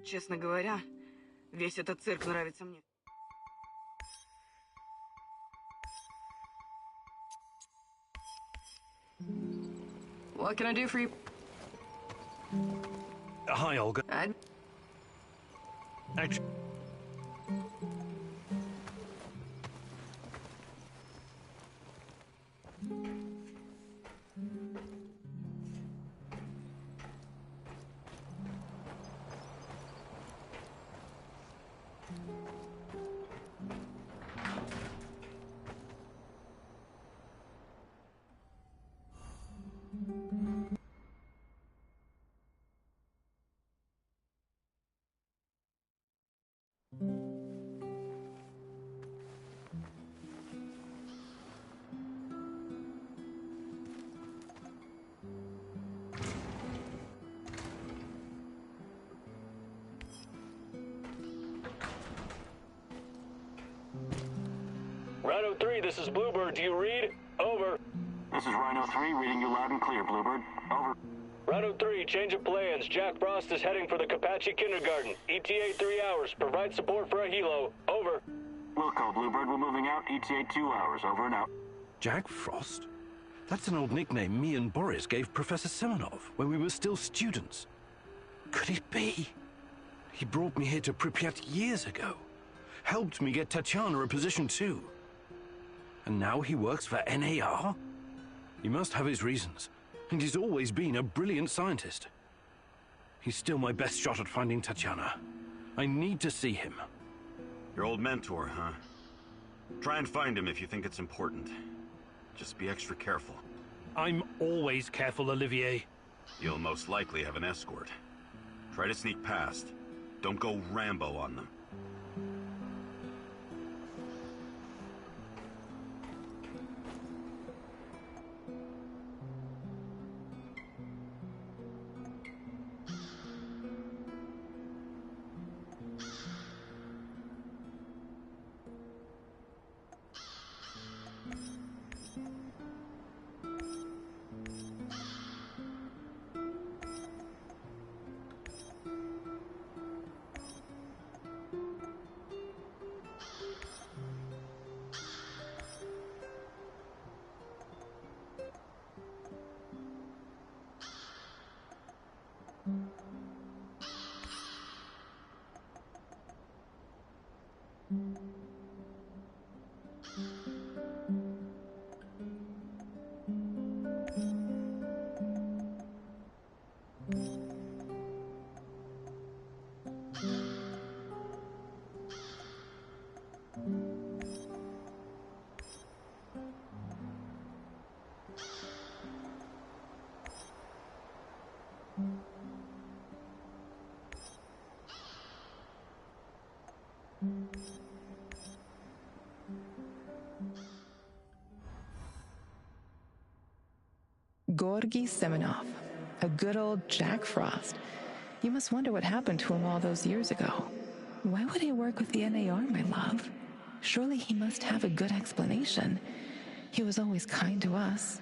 Честно говоря, весь этот цирк нравится мне. What can I do for you? Hi, Olga. Actually... Rhino 3, this is Bluebird. Do you read? Over. This is Rhino 3, reading you loud and clear, Bluebird. Over. Rhino 3, change of plans. Jack Frost is heading for the Kapachi Kindergarten. ETA 3 hours. Provide support for a helo. Over. Wilco, Bluebird, we're moving out. ETA 2 hours. Over and out. Jack Frost? That's an old nickname me and Boris gave Professor Semenov when we were still students. Could it be? He brought me here to Pripyat years ago. Helped me get Tatiana a position too. And now he works for NAR? He must have his reasons. And he's always been a brilliant scientist. He's still my best shot at finding Tatiana. I need to see him. Your old mentor, huh? Try and find him if you think it's important. Just be extra careful. I'm always careful, Olivier. You'll most likely have an escort. Try to sneak past. Don't go Rambo on them. Georgy Semenov, a good old Jack Frost. You must wonder what happened to him all those years ago. Why would he work with the NAR, my love? Surely he must have a good explanation. He was always kind to us.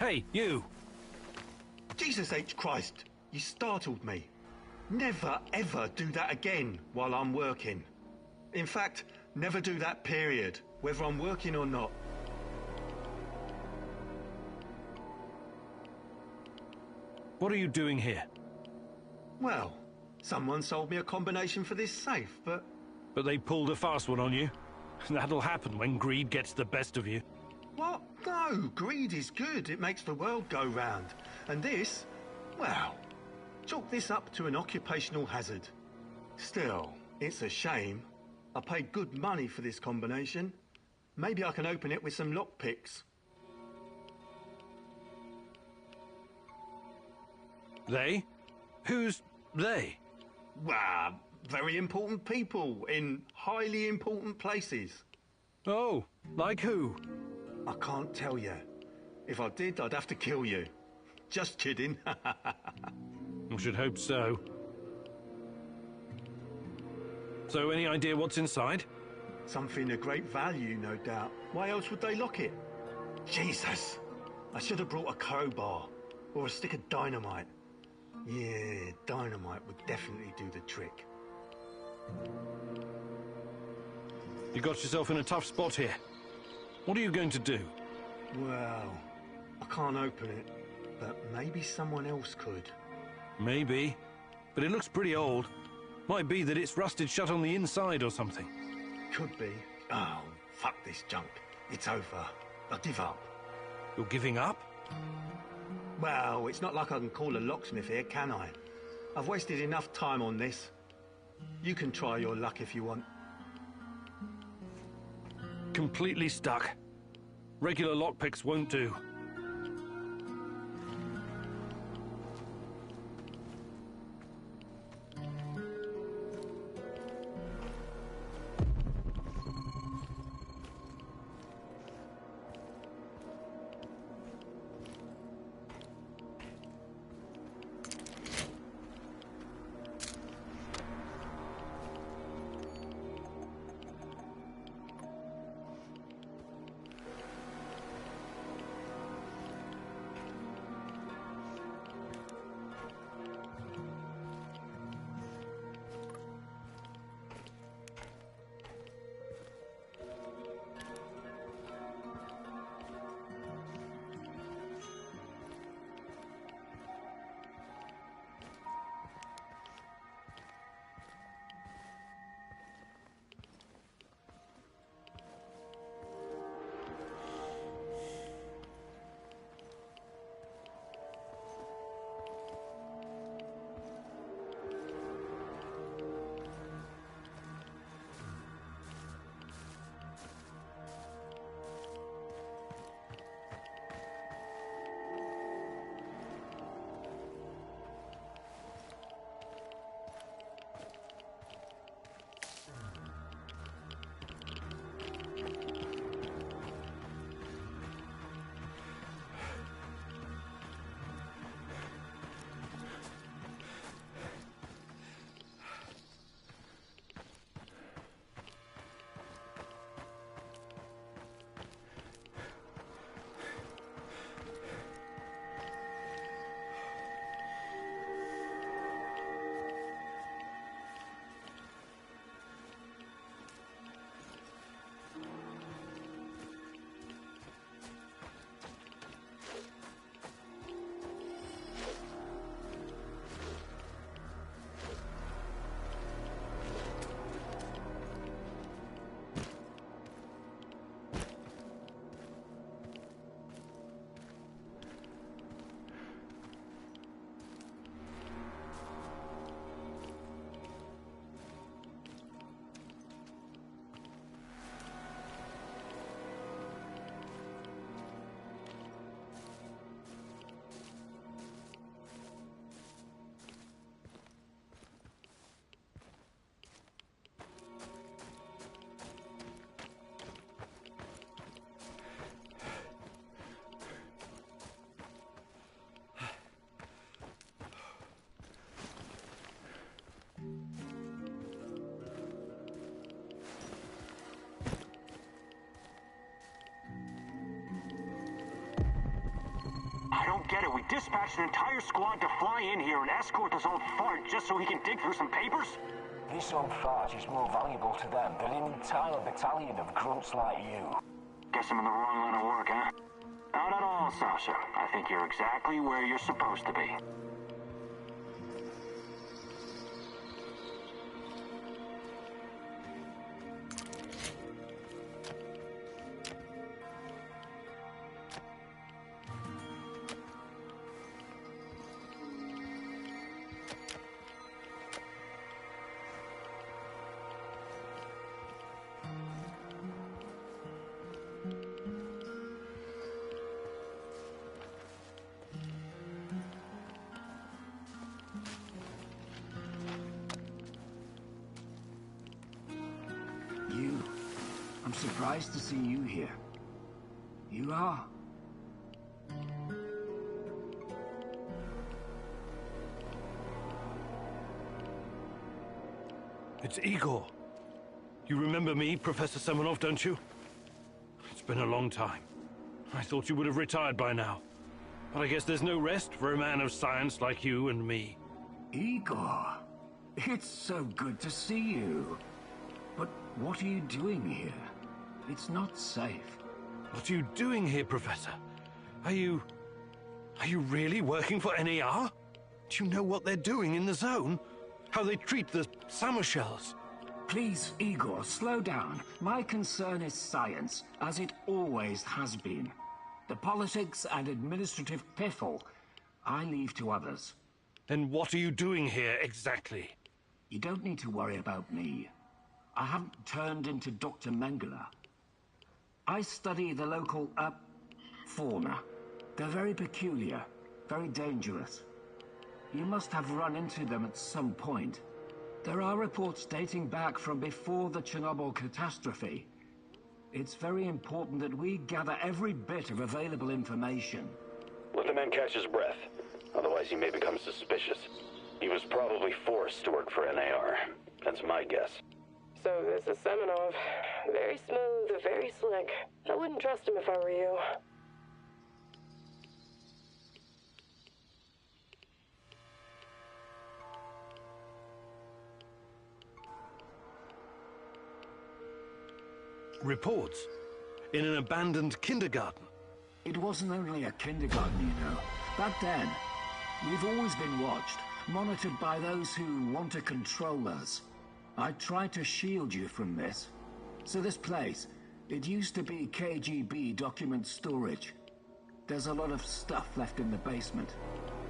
Hey, you! Jesus H. Christ, you startled me. Never, ever do that again while I'm working. In fact, never do that period, whether I'm working or not. What are you doing here? Well, someone sold me a combination for this safe, but... But they pulled a fast one on you. That'll happen when greed gets the best of you. What? No, greed is good. It makes the world go round. And this, well, chalk this up to an occupational hazard. Still, it's a shame. I paid good money for this combination. Maybe I can open it with some lockpicks. They? Who's they? Well, very important people in highly important places. Oh, like who? I can't tell you. If I did, I'd have to kill you. Just kidding. I should hope so. So, any idea what's inside? Something of great value, no doubt. Why else would they lock it? Jesus! I should have brought a crowbar. Or a stick of dynamite. Yeah, dynamite would definitely do the trick. You got yourself in a tough spot here. What are you going to do? Well, I can't open it, but maybe someone else could. Maybe. But it looks pretty old. Might be that it's rusted shut on the inside or something. Could be. Oh, fuck this junk. It's over. I give up. You're giving up? Well, it's not like I can call a locksmith here, can I? I've wasted enough time on this. You can try your luck if you want. Completely stuck. Regular lockpicks won't do. don't get it. We dispatched an entire squad to fly in here and escort this old fart just so he can dig through some papers? This old fart is more valuable to them than an entire battalion of grunts like you. Guess I'm in the wrong line of work, huh? Not at all, Sasha. I think you're exactly where you're supposed to be. I'm surprised to see you here. You are. It's Igor. You remember me, Professor Semenov, don't you? It's been a long time. I thought you would have retired by now. But I guess there's no rest for a man of science like you and me. Igor, it's so good to see you. But what are you doing here? It's not safe. What are you doing here, Professor? Are you really working for NAR? Do you know what they're doing in the zone? How they treat the summer shells? Please, Igor, slow down. My concern is science, as it always has been. The politics and administrative piffle, I leave to others. Then what are you doing here, exactly? You don't need to worry about me. I haven't turned into Dr. Mengele. I study the local, fauna. They're very peculiar, very dangerous. You must have run into them at some point. There are reports dating back from before the Chernobyl catastrophe. It's very important that we gather every bit of available information. Let the man catch his breath. Otherwise he may become suspicious. He was probably forced to work for NAR. That's my guess. So this is Semenov. Very smooth, very slick. I wouldn't trust him if I were you. Reports? In an abandoned kindergarten? It wasn't only a kindergarten, you know. Back then, we've always been watched, monitored by those who want to control us. I tried to shield you from this. So this place, it used to be KGB document storage. There's a lot of stuff left in the basement.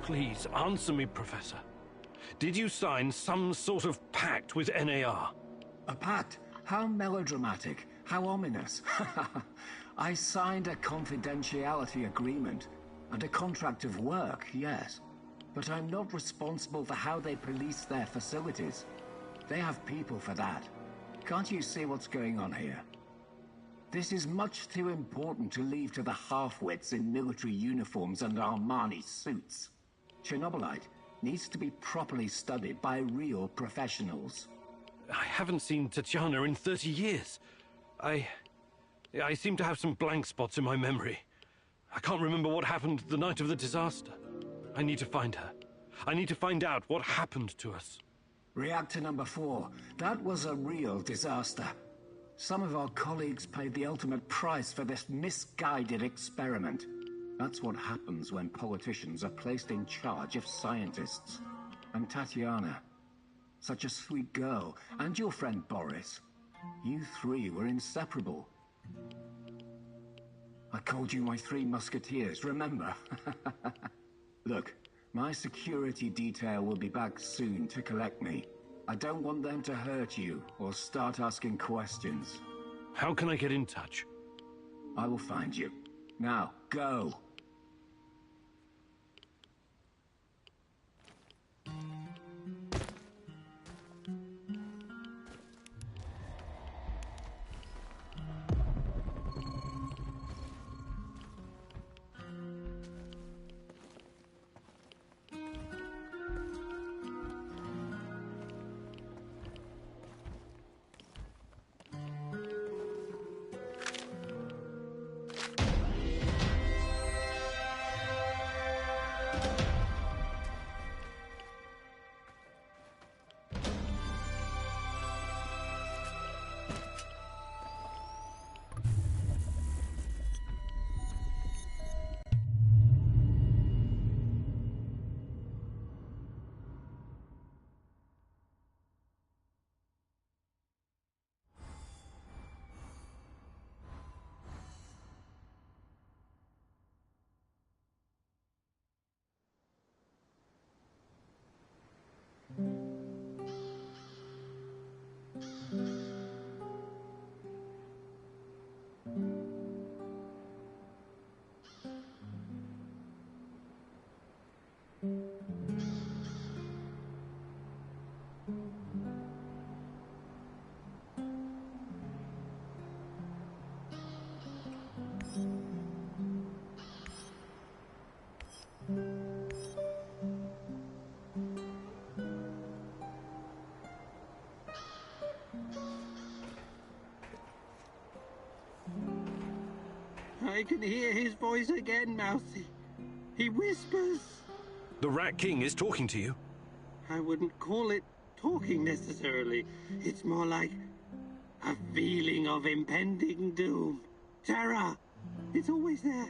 Please, answer me, Professor. Did you sign some sort of pact with NAR? A pact? How melodramatic, how ominous. I signed a confidentiality agreement and a contract of work, yes. But I'm not responsible for how they police their facilities. They have people for that. Can't you see what's going on here? This is much too important to leave to the half-wits in military uniforms and Armani suits. Chernobylite needs to be properly studied by real professionals. I haven't seen Tatiana in 30 years. I seem to have some blank spots in my memory. I can't remember what happened the night of the disaster. I need to find her. I need to find out what happened to us. Reactor number 4. That was a real disaster. Some of our colleagues paid the ultimate price for this misguided experiment. That's what happens when politicians are placed in charge of scientists. And Tatiana, such a sweet girl, and your friend Boris. You three were inseparable. I called you my 3 musketeers, remember? Look, my security detail will be back soon to collect me. I don't want them to hurt you or start asking questions. How can I get in touch? I will find you. Now, go. I can hear his voice again, Mousy. He whispers. The Rat King is talking to you? I wouldn't call it talking necessarily. It's more like a feeling of impending doom. Terror. It's always there,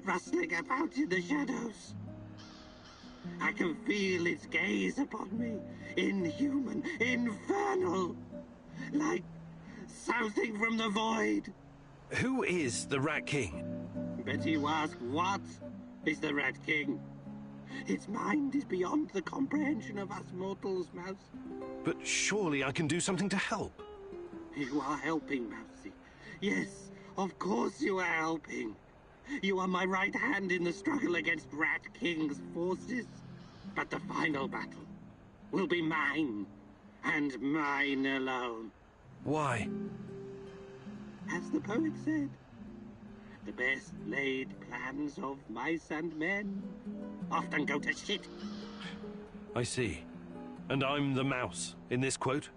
rustling about in the shadows. I can feel its gaze upon me, inhuman, infernal, like something from the void. Who is the Rat King? Bet you ask what is the Rat King? Its mind is beyond the comprehension of us mortals, Mouse. But surely I can do something to help. You are helping, Mousy. Yes, of course you are helping. You are my right hand in the struggle against Rat King's forces. But the final battle will be mine, and mine alone. Why? As the poet said, the best laid plans of mice and men often go to shit. I see. And I'm the mouse in this quote?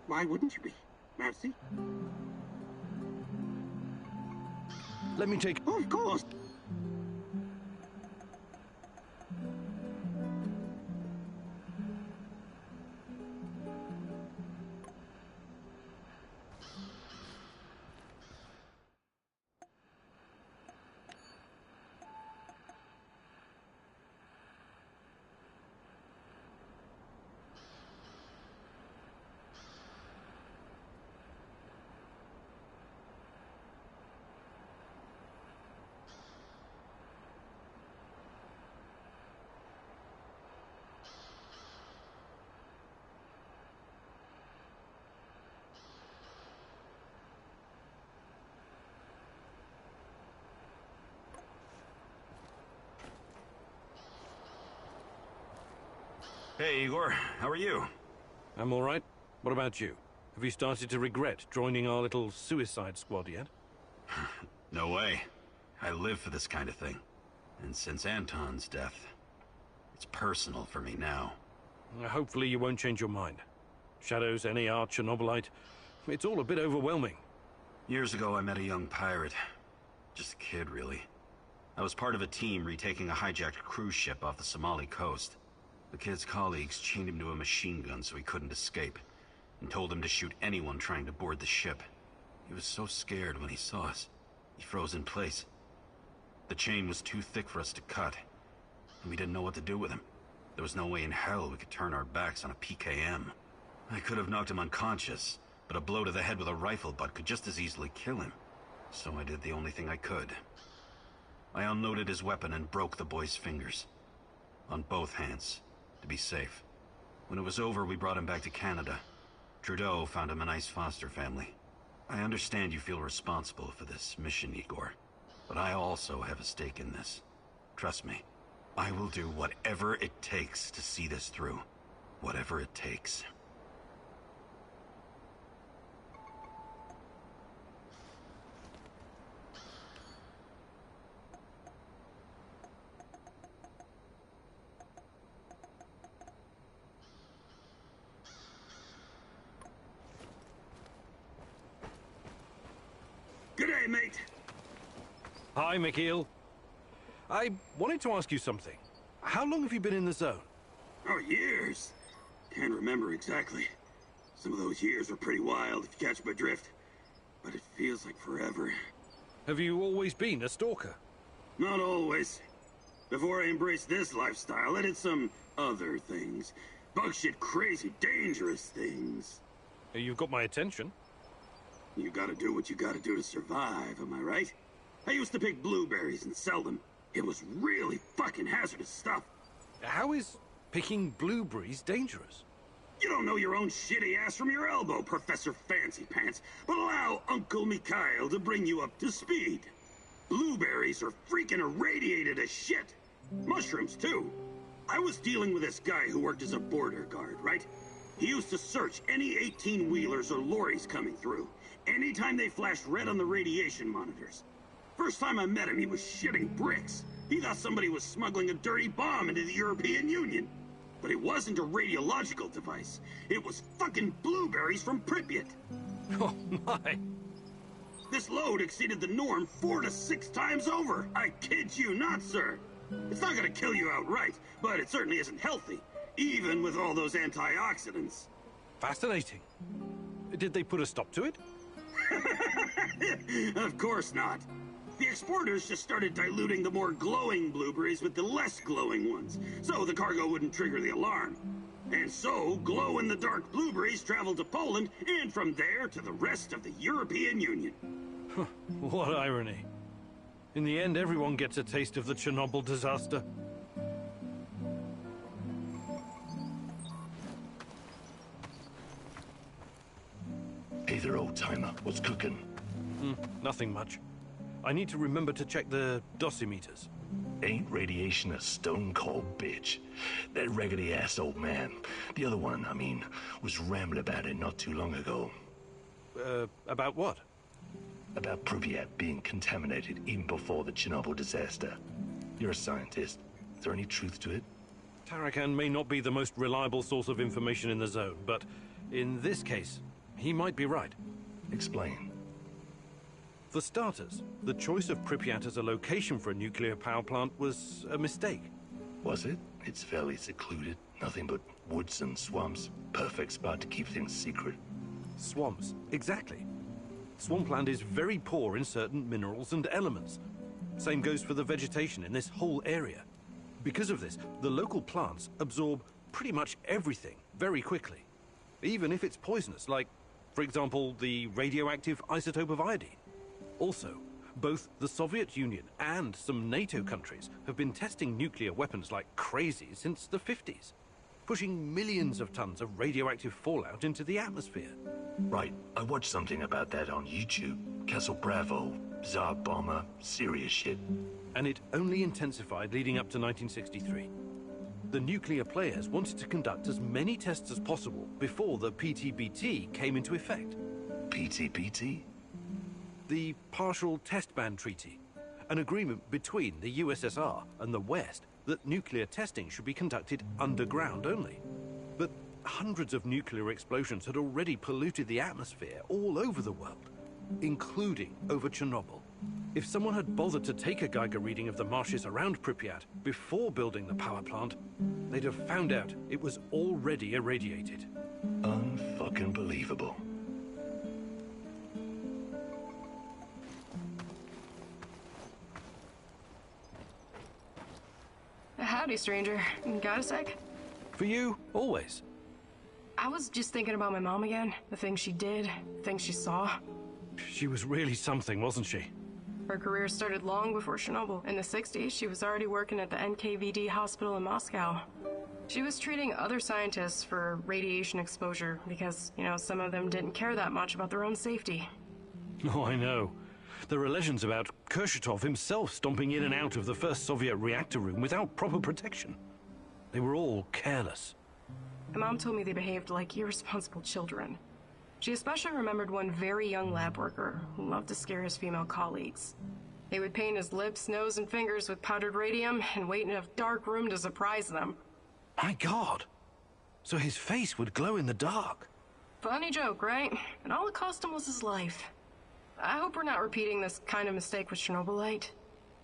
Why wouldn't you be, Mousy? Let me take... Of course. Hey, Igor. How are you? I'm all right. What about you? Have you started to regret joining our little suicide squad yet? No way. I live for this kind of thing. And since Anton's death, it's personal for me now. Hopefully you won't change your mind. Shadows, NAR, Chernobylite, it's all a bit overwhelming. Years ago, I met a young pirate. Just a kid, really. I was part of a team retaking a hijacked cruise ship off the Somali coast. The kid's colleagues chained him to a machine gun so he couldn't escape, and told him to shoot anyone trying to board the ship. He was so scared when he saw us, he froze in place. The chain was too thick for us to cut, and we didn't know what to do with him. There was no way in hell we could turn our backs on a PKM. I could have knocked him unconscious, but a blow to the head with a rifle butt could just as easily kill him. So I did the only thing I could. I unloaded his weapon and broke the boy's fingers. On both hands, to be safe. When it was over, we brought him back to Canada. Trudeau found him a nice foster family. I understand you feel responsible for this mission, Igor. But I also have a stake in this. Trust me, I will do whatever it takes to see this through. Whatever it takes. G'day, mate. Hi, McEel. I wanted to ask you something. How long have you been in the zone? Oh, years. Can't remember exactly. Some of those years were pretty wild, if you catch my drift. But it feels like forever. Have you always been a stalker? Not always. Before I embraced this lifestyle, I did some other things. Bug shit, crazy, dangerous things. You've got my attention. You gotta do what you gotta do to survive, am I right? I used to pick blueberries and sell them. It was really fucking hazardous stuff. How is picking blueberries dangerous? You don't know your own shitty ass from your elbow, Professor Fancy Pants, but allow Uncle Mikhail to bring you up to speed. Blueberries are freaking irradiated as shit. Mushrooms, too. I was dealing with this guy who worked as a border guard, right? He used to search any 18-wheelers or lorries coming through, anytime they flashed red on the radiation monitors. First time I met him, he was shitting bricks. He thought somebody was smuggling a dirty bomb into the European Union. But it wasn't a radiological device. It was fucking blueberries from Pripyat. Oh, my. This load exceeded the norm 4 to 6 times over. I kid you not, sir. It's not gonna kill you outright, but it certainly isn't healthy, even with all those antioxidants. Fascinating. Did they put a stop to it? Of course not. The exporters just started diluting the more glowing blueberries with the less glowing ones, so the cargo wouldn't trigger the alarm. And so, glow-in-the-dark blueberries traveled to Poland, and from there to the rest of the European Union. What irony. In the end, everyone gets a taste of the Chernobyl disaster. Hey there, old-timer. What's cooking? Nothing much. I need to remember to check the dosimeters. Ain't radiation a stone-cold bitch? That raggedy-ass old man, the other one, I mean, was rambling about it not too long ago. About what? About Pripyat being contaminated even before the Chernobyl disaster. You're a scientist. Is there any truth to it? Tarakan may not be the most reliable source of information in the zone, but in this case, he might be right. Explain. For starters, the choice of Pripyat as a location for a nuclear power plant was a mistake. Was it? It's fairly secluded. Nothing but woods and swamps. Perfect spot to keep things secret. Swamps, exactly. Swampland is very poor in certain minerals and elements. Same goes for the vegetation in this whole area. Because of this, the local plants absorb pretty much everything very quickly. Even if it's poisonous, like, for example, the radioactive isotope of iodine. Also, both the Soviet Union and some NATO countries have been testing nuclear weapons like crazy since the 50s, pushing millions of tons of radioactive fallout into the atmosphere. Right. I watched something about that on YouTube. Castle Bravo, Tsar Bomber, serious shit. And it only intensified leading up to 1963. The nuclear players wanted to conduct as many tests as possible before the PTBT came into effect. PTBT? The Partial Test Ban Treaty, an agreement between the USSR and the West that nuclear testing should be conducted underground only. But hundreds of nuclear explosions had already polluted the atmosphere all over the world, including over Chernobyl. If someone had bothered to take a Geiger reading of the marshes around Pripyat before building the power plant, they'd have found out it was already irradiated. Unfucking believable. Howdy, stranger. Got a sec? For you, always. I was just thinking about my mom again. The things she did, the things she saw. She was really something, wasn't she? Her career started long before Chernobyl. In the 60s, she was already working at the NKVD hospital in Moscow. She was treating other scientists for radiation exposure because, you know, some of them didn't care that much about their own safety. Oh, I know. There are legends about Kurchatov himself stomping in and out of the first Soviet reactor room without proper protection. They were all careless. My mom told me they behaved like irresponsible children. She especially remembered one very young lab worker who loved to scare his female colleagues. They would paint his lips, nose, and fingers with powdered radium and wait in a dark room to surprise them. My God! So his face would glow in the dark. Funny joke, right? And all it cost him was his life. I hope we're not repeating this kind of mistake with Chernobylite.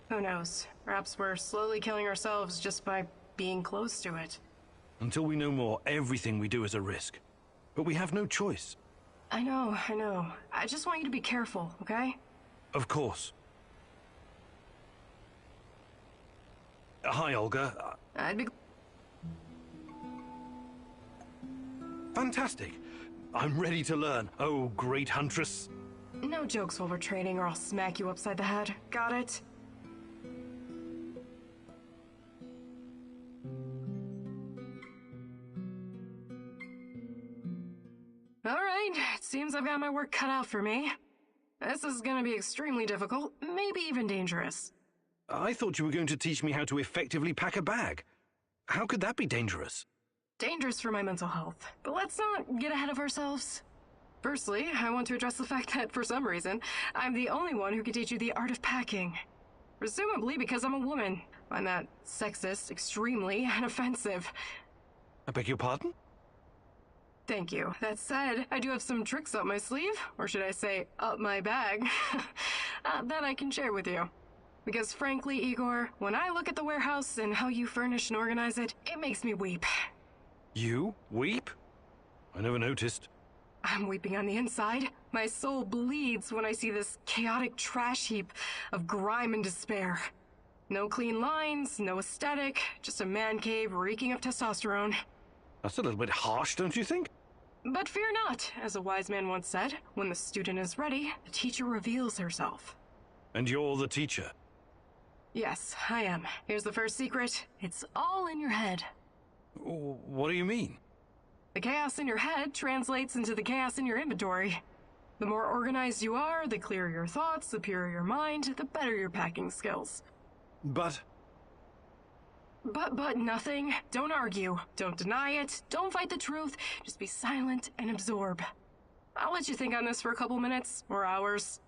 Who knows? Perhaps we're slowly killing ourselves just by being close to it. Until we know more, everything we do is a risk. But we have no choice. I know. I just want you to be careful, okay? Of course. Hi, Olga. I'd be... Fantastic. I'm ready to learn. Oh, great huntress. No jokes while we're training or I'll smack you upside the head. Got it? seems I've got my work cut out for me. This is gonna be extremely difficult, maybe even dangerous. I thought you were going to teach me how to effectively pack a bag. How could that be dangerous? Dangerous for my mental health. But let's not get ahead of ourselves. Firstly, I want to address the fact that, for some reason, I'm the only one who can teach you the art of packing. Presumably because I'm a woman. I find that sexist, extremely, and offensive. I beg your pardon? Thank you. That said, I do have some tricks up my sleeve, or should I say, up my bag, that I can share with you. Because frankly, Igor, when I look at the warehouse and how you furnish and organize it, it makes me weep. You weep? I never noticed. I'm weeping on the inside. My soul bleeds when I see this chaotic trash heap of grime and despair. No clean lines, no aesthetic, just a man cave reeking of testosterone. That's a little bit harsh, don't you think? But fear not, as a wise man once said, when the student is ready, the teacher reveals herself. And you're the teacher? Yes, I am. Here's the first secret. It's all in your head. What do you mean? The chaos in your head translates into the chaos in your inventory. The more organized you are, the clearer your thoughts, the purer your mind, the better your packing skills. But nothing. Don't argue. Don't deny it. Don't fight the truth. Just be silent and absorb. I'll let you think on this for a couple minutes or hours.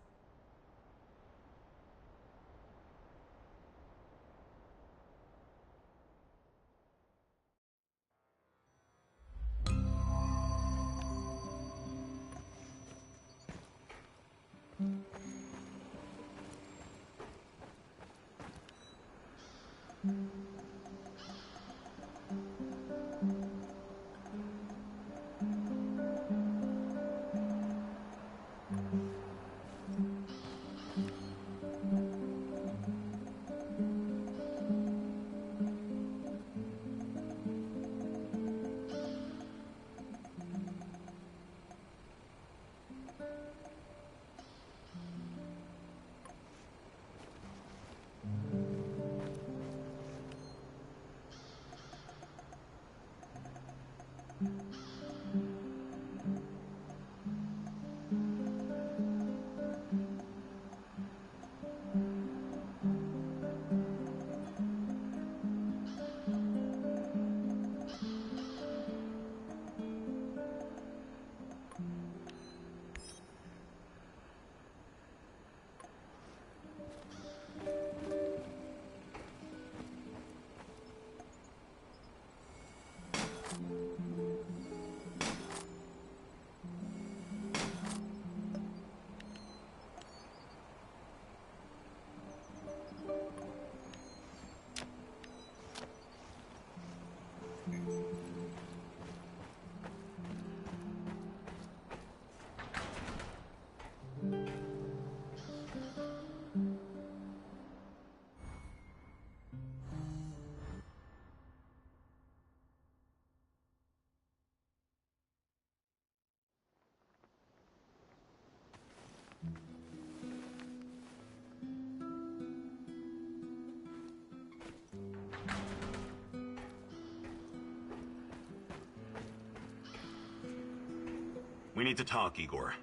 We need to talk, Igor.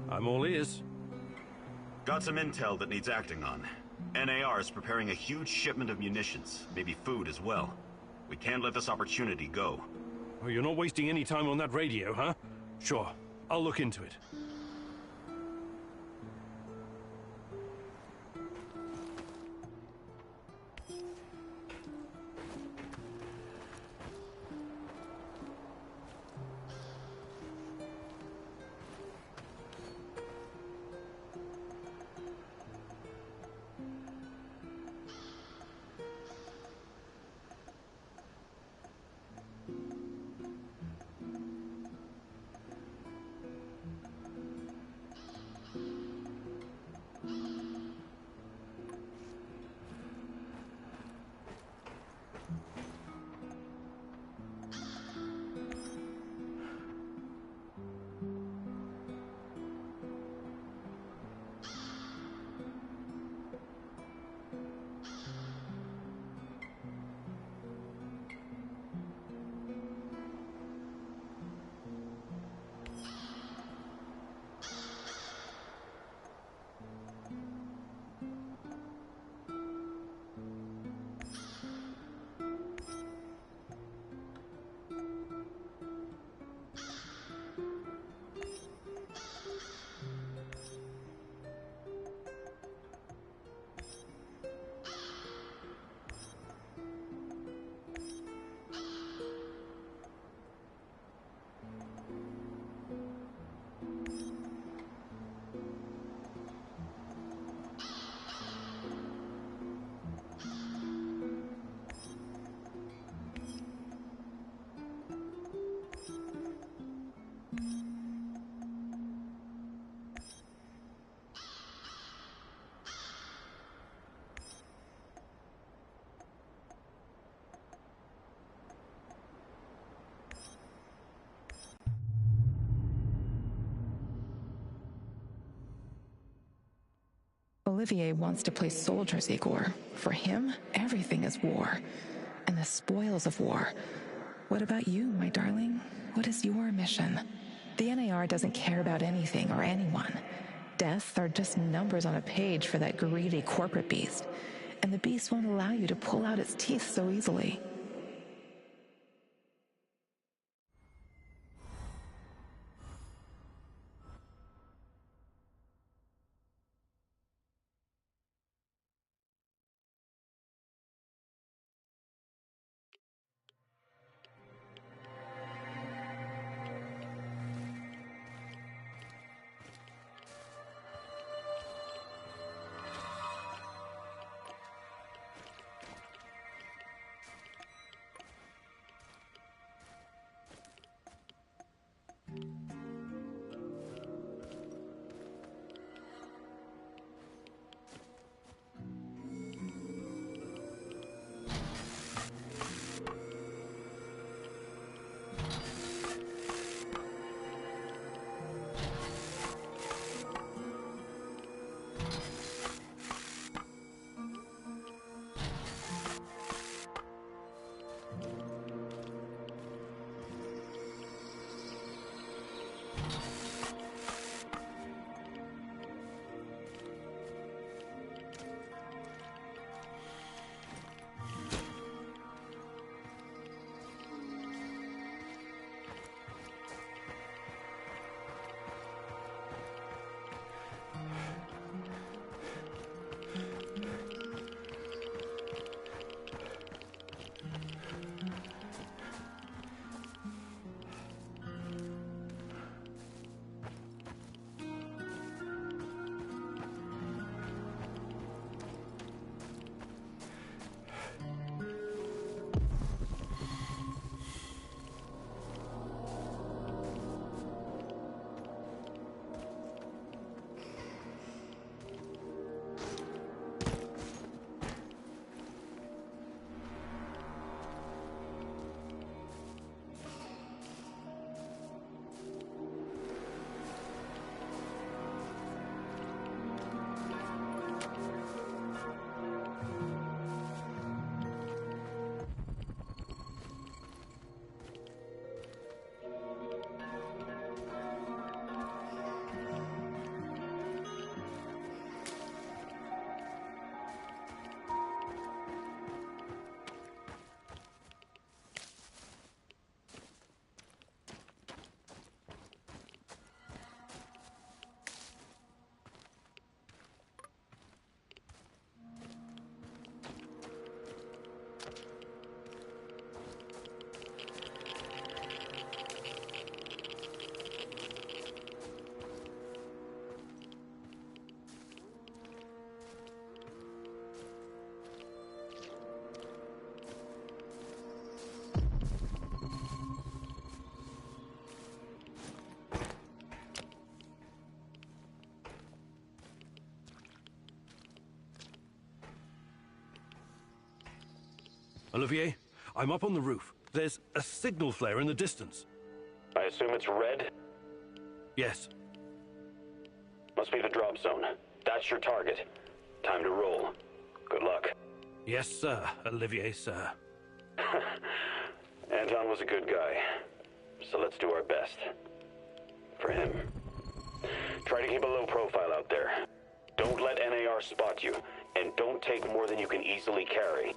I'm all ears. Got some intel that needs acting on. NAR is preparing a huge shipment of munitions, maybe food as well. We can't let this opportunity go. Oh, you're not wasting any time on that radio, huh? Sure, I'll look into it. Olivier wants to play soldiers, Igor. For him, everything is war. And the spoils of war. What about you, my darling? What is your mission? The NAR doesn't care about anything or anyone. Deaths are just numbers on a page for that greedy corporate beast. And the beast won't allow you to pull out its teeth so easily. Olivier, I'm up on the roof. There's a signal flare in the distance. I assume it's red? Yes. Must be the drop zone. That's your target. Time to roll. Good luck. Yes, sir, Olivier, sir. Anton was a good guy, so let's do our best. For him. Try to keep a low profile out there. Don't let NAR spot you, and don't take more than you can easily carry.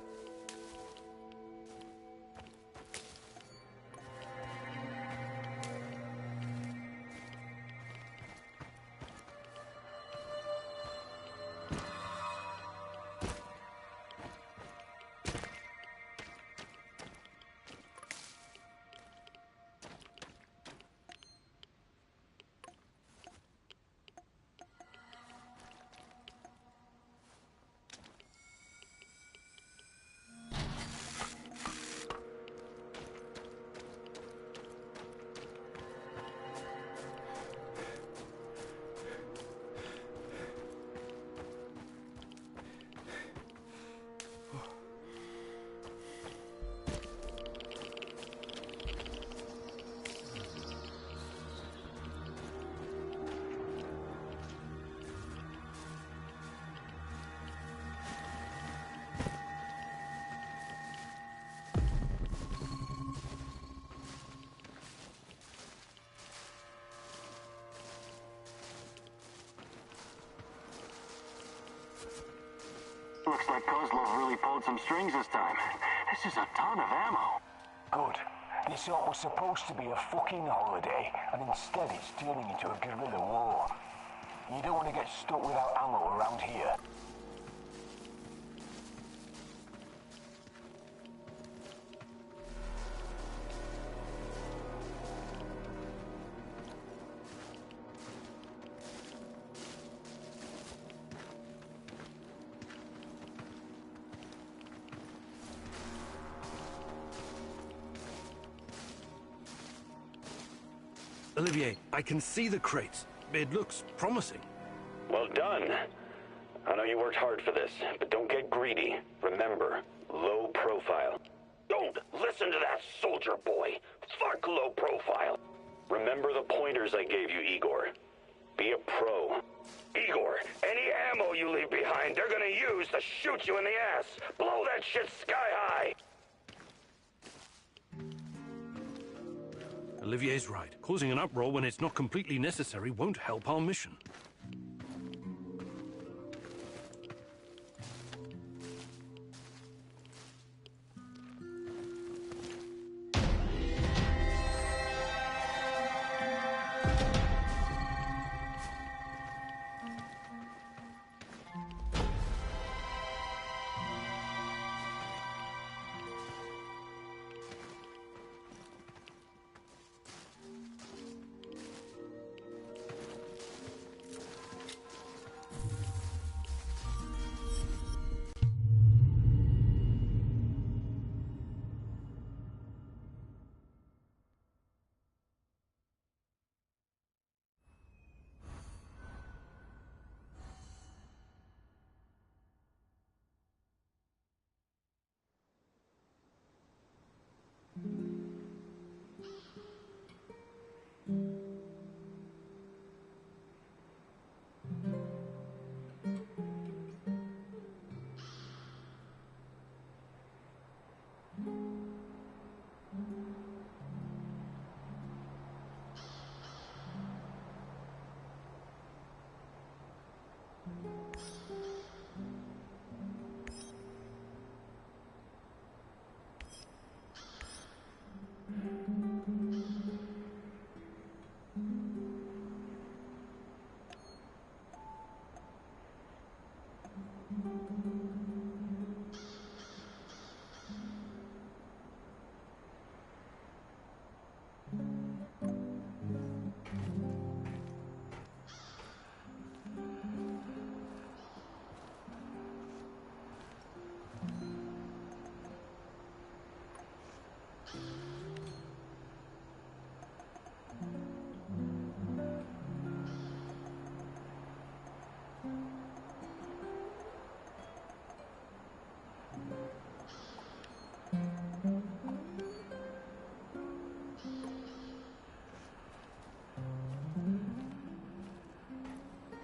Looks like Kozlov really pulled some strings this time. This is a ton of ammo. Good. This thought was supposed to be a fucking holiday, and instead it's turning into a guerrilla war. You don't want to get stuck without ammo around here. Olivier, I can see the crates. It looks promising. Well done. I know you worked hard for this, but don't get greedy. Remember, low profile. Don't listen to that soldier boy. Fuck low profile. Remember the pointers I gave you, Igor. Be a pro. Igor, any ammo you leave behind, they're gonna use to shoot you in the ass. Blow that shit sky high. Olivier's right. Causing an uproar when it's not completely necessary won't help our mission.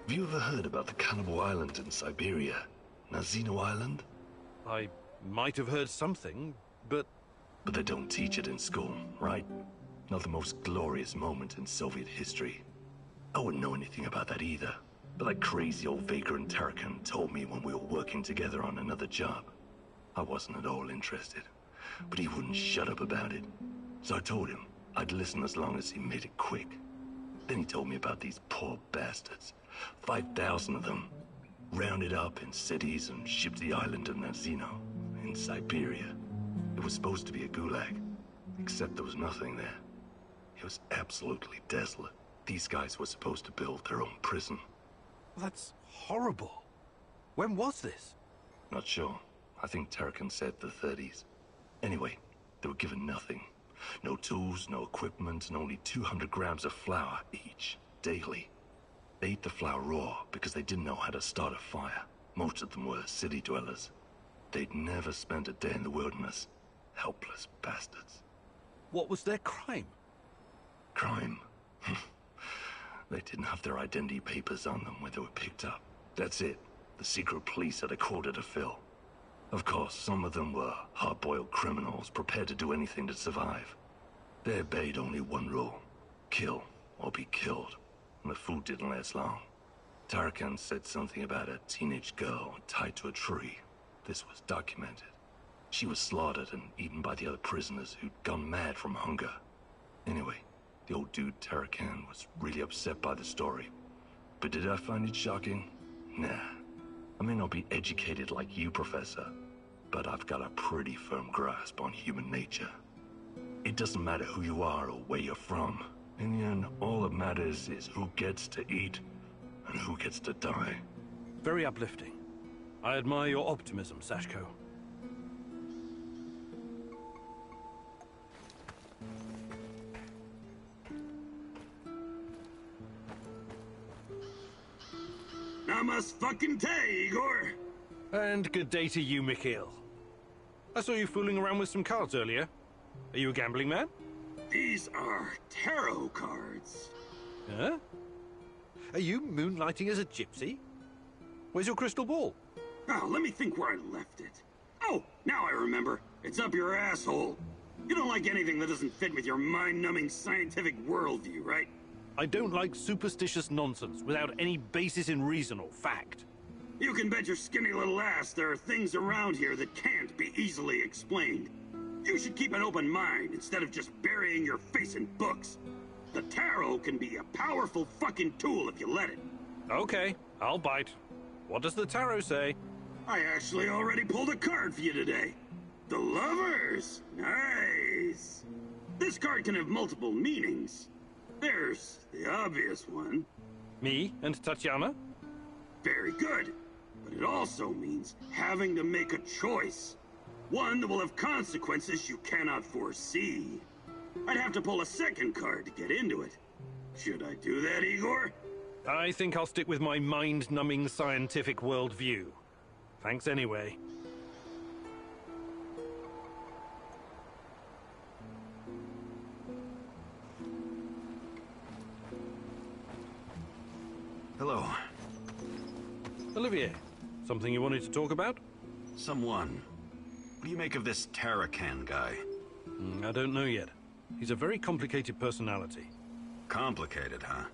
Have you ever heard about the cannibal island in Siberia? Nazino Island? I might have heard something, but... But they don't teach it in school, right? Not the most glorious moment in Soviet history. I wouldn't know anything about that either, but that crazy old vagrant Tarakan told me when we were working together on another job. I wasn't at all interested, but he wouldn't shut up about it. So I told him I'd listen as long as he made it quick. Then he told me about these poor bastards. 5,000 of them, rounded up in cities and shipped to the island of Nazino, in Siberia. It was supposed to be a gulag, except there was nothing there. It was absolutely desolate. These guys were supposed to build their own prison. That's horrible. When was this? Not sure. I think Tarakan said the 30s. Anyway, they were given nothing. No tools, no equipment, and only 200 grams of flour each, daily. They ate the flour raw because they didn't know how to start a fire. Most of them were city dwellers. They'd never spent a day in the wilderness. Helpless bastards. What was their crime? Crime? They didn't have their identity papers on them when they were picked up. That's it. The secret police had a quota to fill. Of course, some of them were hard-boiled criminals prepared to do anything to survive. They obeyed only one rule: kill or be killed. And the food didn't last long. Tarakan said something about a teenage girl tied to a tree. this was documented. She was slaughtered and eaten by the other prisoners who'd gone mad from hunger. Anyway, the old dude Terracan was really upset by the story. But did I find it shocking? Nah. I may not be educated like you, Professor, but I've got a pretty firm grasp on human nature. It doesn't matter who you are or where you're from. In the end, all that matters is who gets to eat and who gets to die. Very uplifting. I admire your optimism, Sashko. Namas fucking tay, Igor! And good day to you, Mikhail. I saw you fooling around with some cards earlier. Are you a gambling man? These are tarot cards. Huh? Are you moonlighting as a gypsy? Where's your crystal ball? Oh, let me think where I left it. Oh, now I remember. It's up your asshole. You don't like anything that doesn't fit with your mind-numbing scientific worldview, right? I don't like superstitious nonsense without any basis in reason or fact. You can bet your skinny little ass there are things around here that can't be easily explained. You should keep an open mind instead of just burying your face in books. The tarot can be a powerful fucking tool if you let it. Okay, I'll bite. What does the tarot say? I actually already pulled a card for you today. The Lovers! Nice! This card can have multiple meanings. There's the obvious one. Me and Tatiana? Very good. But it also means having to make a choice. One that will have consequences you cannot foresee. I'd have to pull a second card to get into it. Should I do that, Igor? I think I'll stick with my mind-numbing scientific worldview. Thanks anyway. Hello. Olivier, something you wanted to talk about? Someone. What do you make of this Terracan guy? I don't know yet. He's a very complicated personality. Complicated, huh?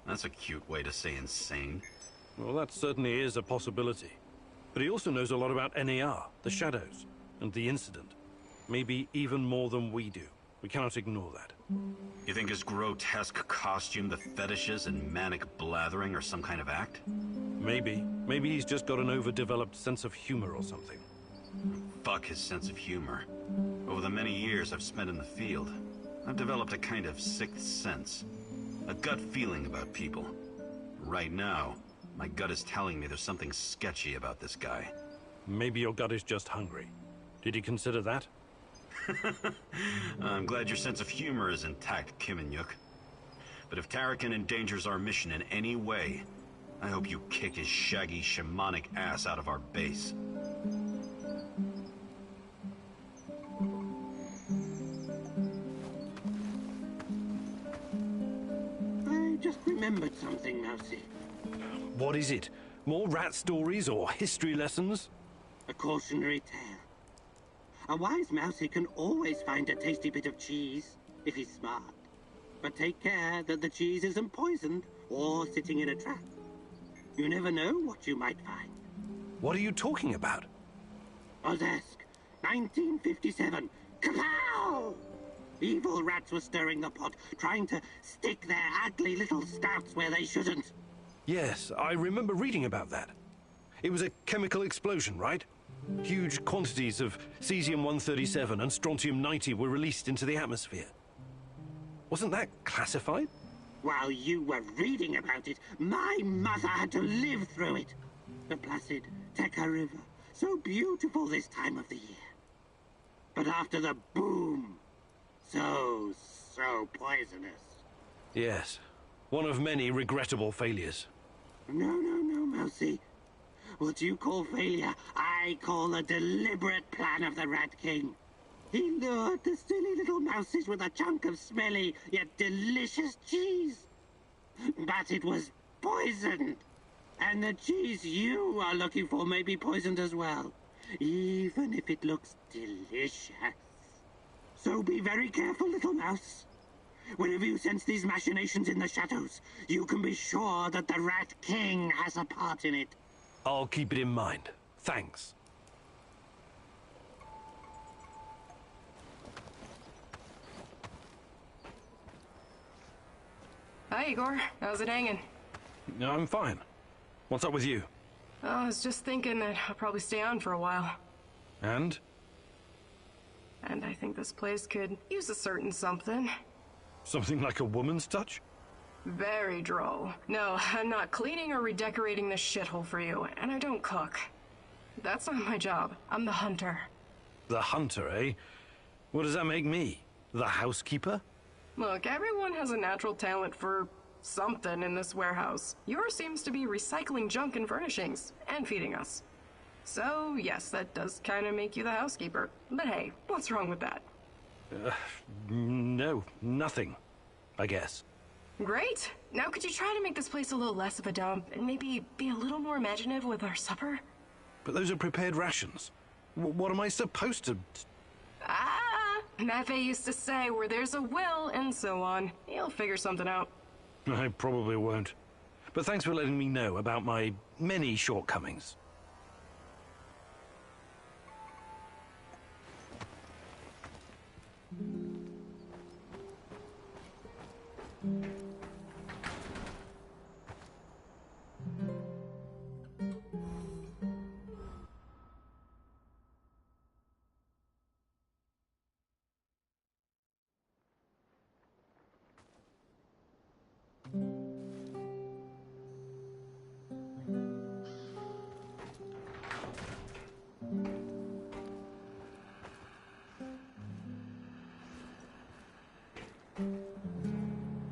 That's a cute way to say insane. Well, that certainly is a possibility. But he also knows a lot about NAR, the shadows, and the incident. Maybe even more than we do. We cannot ignore that. You think his grotesque costume, the fetishes, and manic blathering are some kind of act? Maybe. Maybe he's just got an overdeveloped sense of humor or something. Fuck his sense of humor. Over the many years I've spent in the field, I've developed a kind of sixth sense. A gut feeling about people. Right now, my gut is telling me there's something sketchy about this guy. Maybe your gut is just hungry. Did you consider that? I'm glad your sense of humor is intact, Kiminyuk. But if Tarakan endangers our mission in any way, I hope you kick his shaggy shamanic ass out of our base. I just remembered something, Mousy. What is it? More rat stories or history lessons? A cautionary tale. A wise mousey can always find a tasty bit of cheese, if he's smart. But take care that the cheese isn't poisoned or sitting in a trap. You never know what you might find. What are you talking about? Ozesk, 1957. Kapow! Evil rats were stirring the pot, trying to stick their ugly little snouts where they shouldn't. Yes, I remember reading about that. It was a chemical explosion, right? Huge quantities of cesium-137 and strontium-90 were released into the atmosphere. Wasn't that classified? While you were reading about it, my mother had to live through it. The placid Teka River, so beautiful this time of the year. But after the boom, so poisonous. Yes, one of many regrettable failures. No, Mousy. What you call failure, I call a deliberate plan of the Rat King. He lured the silly little mouses with a chunk of smelly yet delicious cheese. But it was poisoned. And the cheese you are looking for may be poisoned as well, even if it looks delicious. So be very careful, little mouse. Whenever you sense these machinations in the shadows, you can be sure that the Rat King has a part in it. I'll keep it in mind. Thanks. Hi, Igor. How's it hanging? No, I'm fine. What's up with you? I was just thinking that I'll probably stay on for a while. And? And I think this place could use a certain something. Something like a woman's touch? Very droll. No, I'm not cleaning or redecorating this shithole for you, and I don't cook. That's not my job. I'm the hunter. The hunter, eh? What does that make me? The housekeeper? Look, everyone has a natural talent for something in this warehouse. Yours seems to be recycling junk and furnishings, and feeding us. So, yes, that does kind of make you the housekeeper. But hey, what's wrong with that? No, nothing, I guess. Great! Now could you try to make this place a little less of a dump, and maybe be a little more imaginative with our supper? But those are prepared rations. What am I supposed to... Mafe used to say, where there's a will, and so on. You'll figure something out. I probably won't. But thanks for letting me know about my many shortcomings.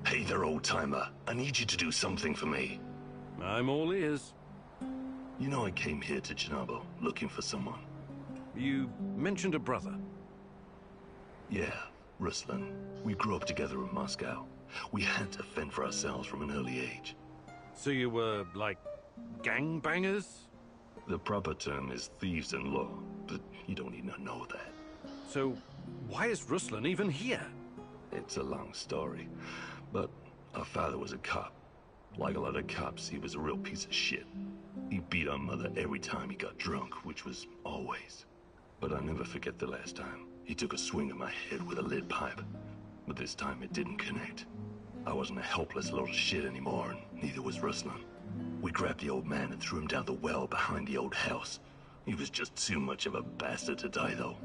Hey there, old-timer. I need you to do something for me. I'm all ears. You know I came here to Chernobyl looking for someone. You mentioned a brother. Yeah, Ruslan. We grew up together in Moscow. We had to fend for ourselves from an early age. So you were, like, gangbangers? The proper term is thieves-in-law, but you don't need to know that. So why is Ruslan even here? It's a long story, but our father was a cop. Like a lot of cops, he was a real piece of shit. He beat our mother every time he got drunk, which was always. But I'll never forget the last time. He took a swing at my head with a lead pipe, but this time it didn't connect. I wasn't a helpless little shit anymore, and neither was Ruslan. We grabbed the old man and threw him down the well behind the old house. He was just too much of a bastard to die, though.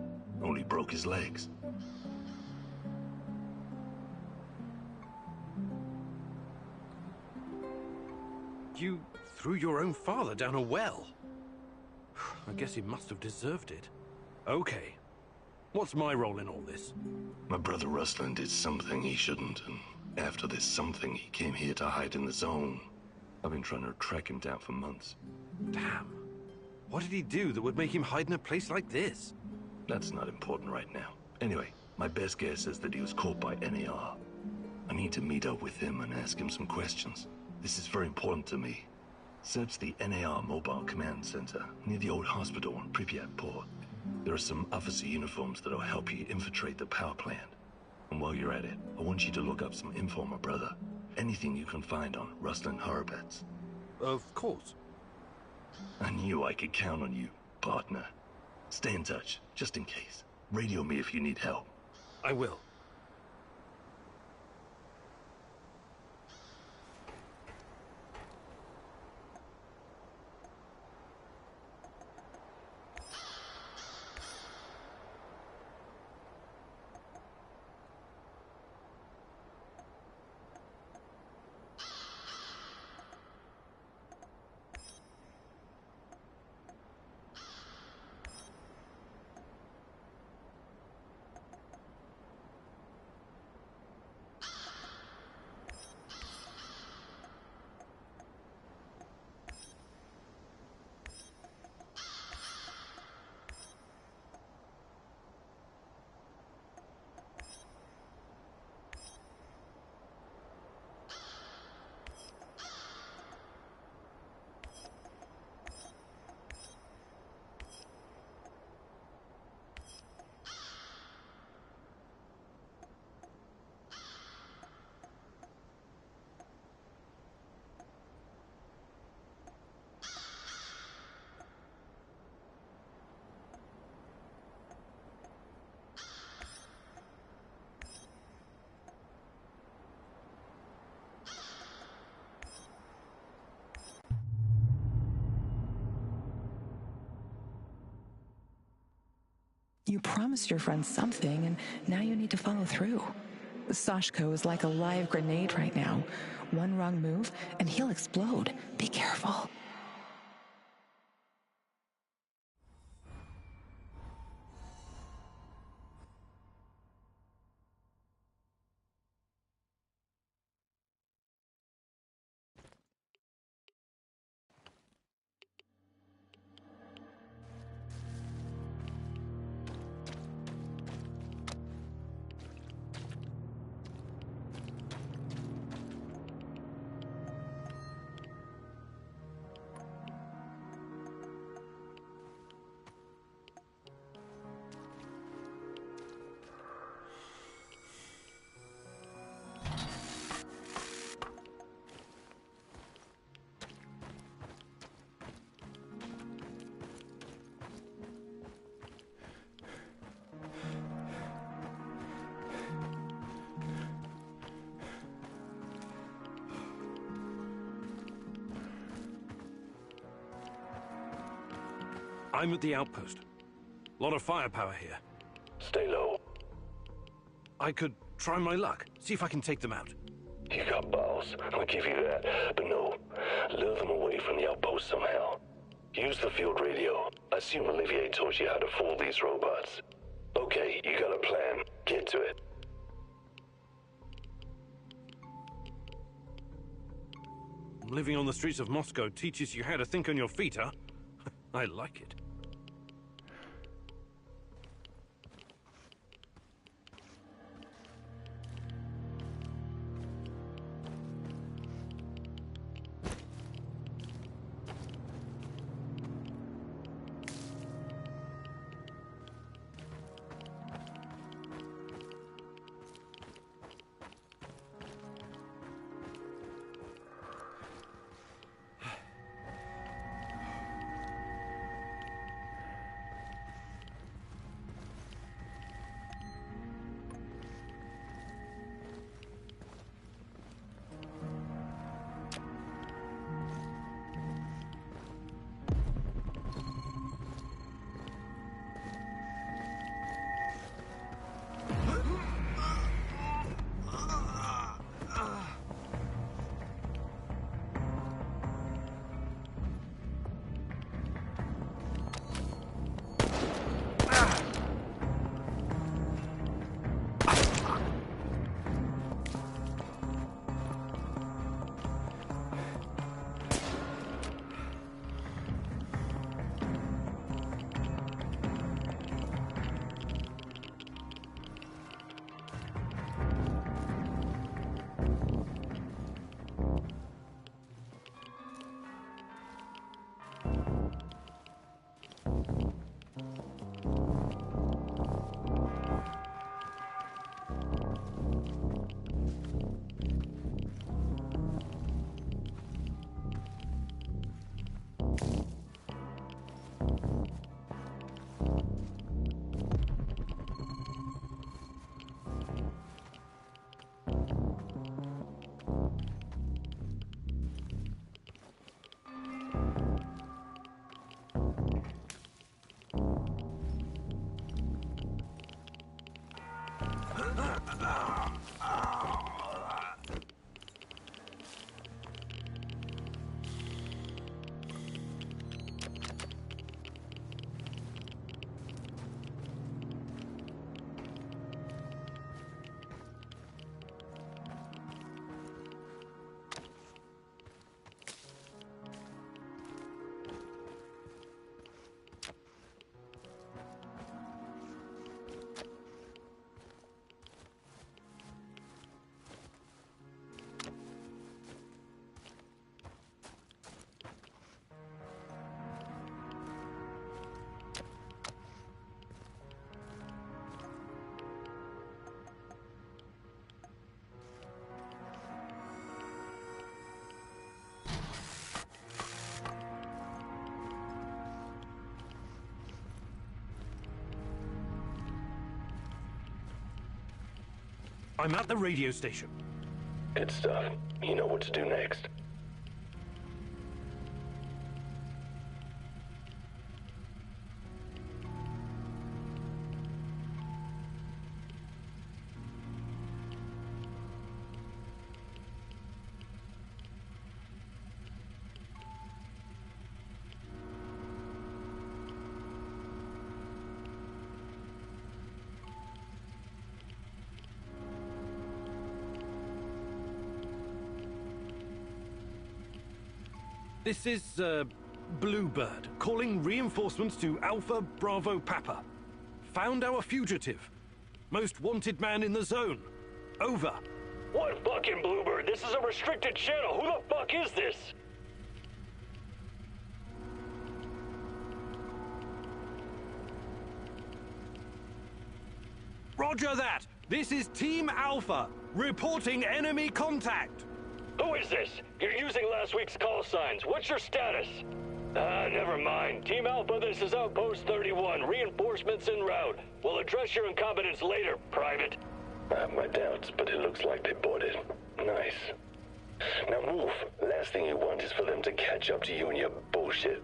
Only broke his legs. You threw your own father down a well? I guess he must have deserved it. Okay. What's my role in all this? My brother Ruslan did something he shouldn't, and after this something, he came here to hide in the zone. I've been trying to track him down for months. Damn. What did he do that would make him hide in a place like this? That's not important right now. Anyway, my best guess is that he was caught by NAR. I need to meet up with him and ask him some questions. This is very important to me. Search the NAR Mobile Command Center near the old hospital in Pripyat Port. There are some officer uniforms that'll help you infiltrate the power plant. And while you're at it, I want you to look up some info on my brother. Anything you can find on Ruslan Horobets. Of course. I knew I could count on you, partner. Stay in touch, just in case. Radio me if you need help. I will. You promised your friend something, and now you need to follow through. Sashko is like a live grenade right now. One wrong move, and he'll explode. Be careful. I'm at the outpost. A lot of firepower here. Stay low. I could try my luck, see if I can take them out. You got balls, I'll give you that. But no, lure them away from the outpost somehow. Use the field radio. I assume Olivier taught you how to fool these robots. Okay, you got a plan. Get to it. Living on the streets of Moscow teaches you how to think on your feet, huh? I like it. I'm at the radio station. Good stuff. You know what to do next. This is, Bluebird, calling reinforcements to Alpha Bravo Papa. Found our fugitive. Most wanted man in the zone. Over. What fucking Bluebird? This is a restricted channel. Who the fuck is this? Roger that. This is Team Alpha, reporting enemy contact. Who is this? You're using last week's call signs. What's your status? Never mind. Team Alpha, this is Outpost 31. Reinforcements en route. We'll address your incompetence later, Private. I have my doubts, but it looks like they bought it. Nice. Now move. Last thing you want is for them to catch up to you and your bullshit.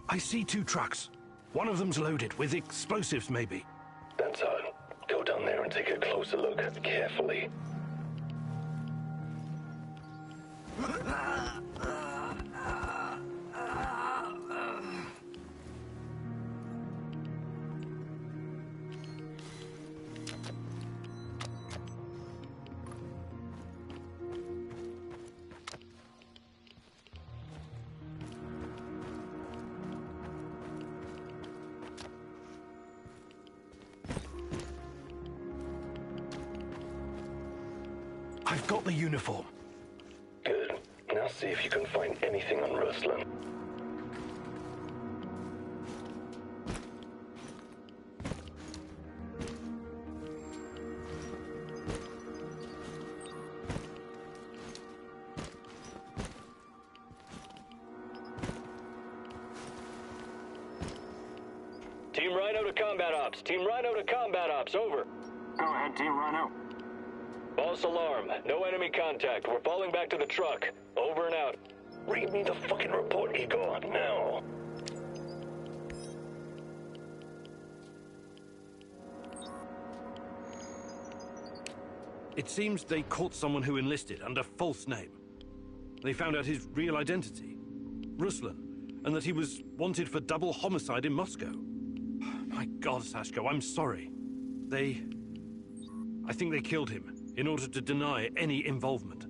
I see 2 trucks. One of them's loaded with explosives, maybe. That's odd. Go down there and take a closer look, carefully. I've got the uniform. Good. Now see if you can find anything on Ruslan. Team Rhino to combat ops. Team Rhino to combat ops. Over. Go ahead, Team Rhino. False alarm. No enemy contact. We're falling back to the truck. Over and out. Read me the fucking report, Igor, now. It seems they caught someone who enlisted under false name. They found out his real identity, Ruslan, and that he was wanted for double homicide in Moscow. My God, Sashko, I'm sorry. I think they killed him in order to deny any involvement.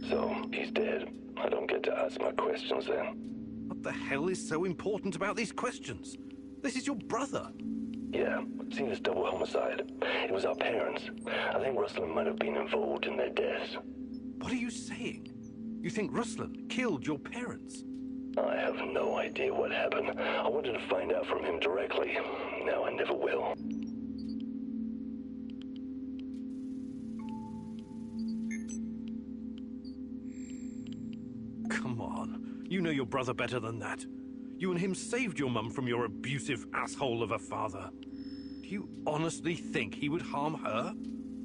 So, he's dead. I don't get to ask my questions then. What the hell is so important about these questions? This is your brother. Yeah, seen as double homicide. It was our parents. I think Ruslan might have been involved in their deaths. What are you saying? You think Ruslan killed your parents? I have no idea what happened. I wanted to find out from him directly. Now I never will. Come on. You know your brother better than that. You and him saved your mum from your abusive asshole of a father. Do you honestly think he would harm her?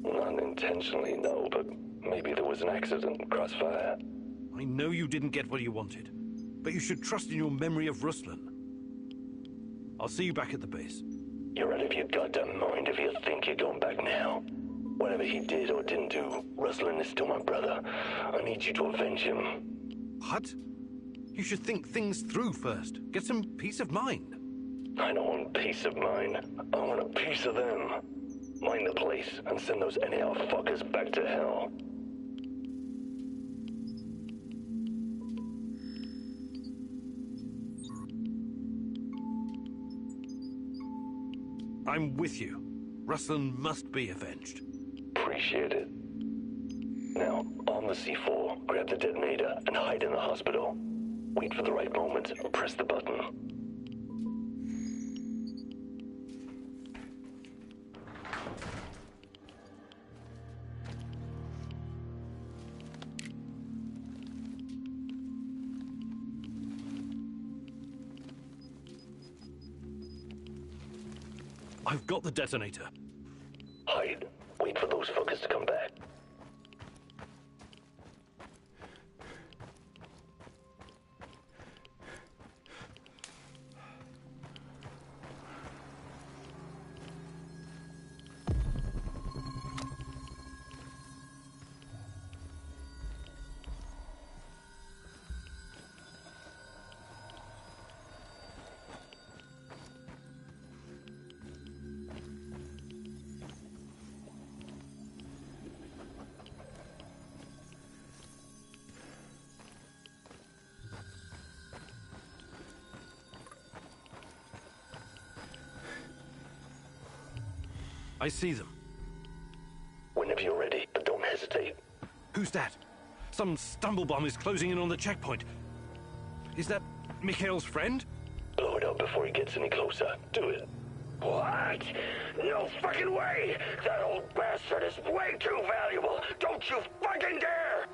Not intentionally, no, but maybe there was an accident, crossfire. I know you didn't get what you wanted, but you should trust in your memory of Ruslan. I'll see you back at the base. You're out of your goddamn mind if you think you're going back now. Whatever he did or didn't do, Ruslan is still my brother. I need you to avenge him. What? You should think things through first. Get some peace of mind. I don't want peace of mind. I want a piece of them. Mind the place and send those NAR fuckers back to hell. I'm with you. Ruslan must be avenged. Appreciate it. Now, on the C4, grab the detonator and hide in the hospital. Wait for the right moment and press the button. I've got the detonator. Hide. Wait for those fuckers to come back. I see them. Whenever you're ready, but don't hesitate. Who's that? Some stumblebum is closing in on the checkpoint. Is that Mikhail's friend? Blow it up before he gets any closer. Do it. What? No fucking way! That old bastard is way too valuable! Don't you fucking dare!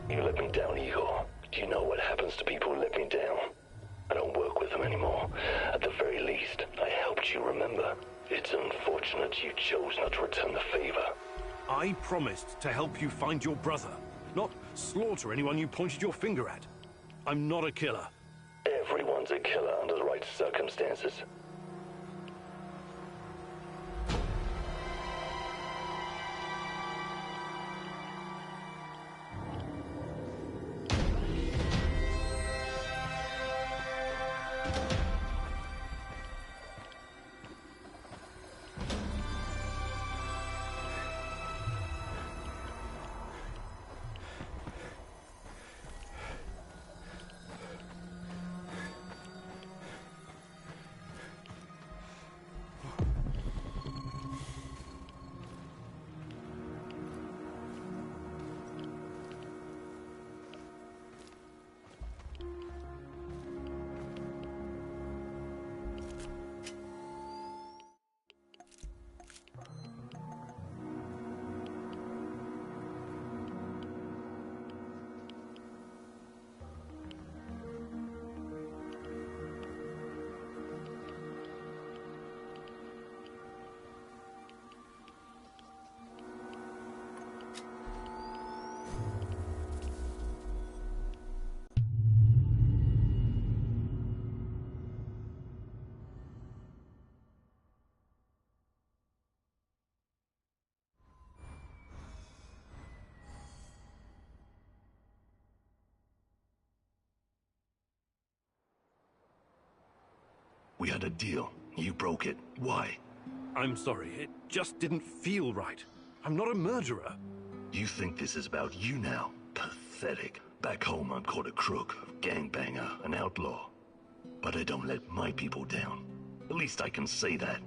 You let me down, Igor. Do you know what happens to people who let me down? I don't work with them anymore. At the very least, I helped you, remember? It's unfortunate you chose not to return the favor. I promised to help you find your brother, not slaughter anyone you pointed your finger at. I'm not a killer. Everyone's a killer under the right circumstances. We had a deal. You broke it. Why? I'm sorry, it just didn't feel right. I'm not a murderer. You think this is about you now? Pathetic. Back home, I'm called a crook, a gangbanger, an outlaw. But I don't let my people down. At least I can say that.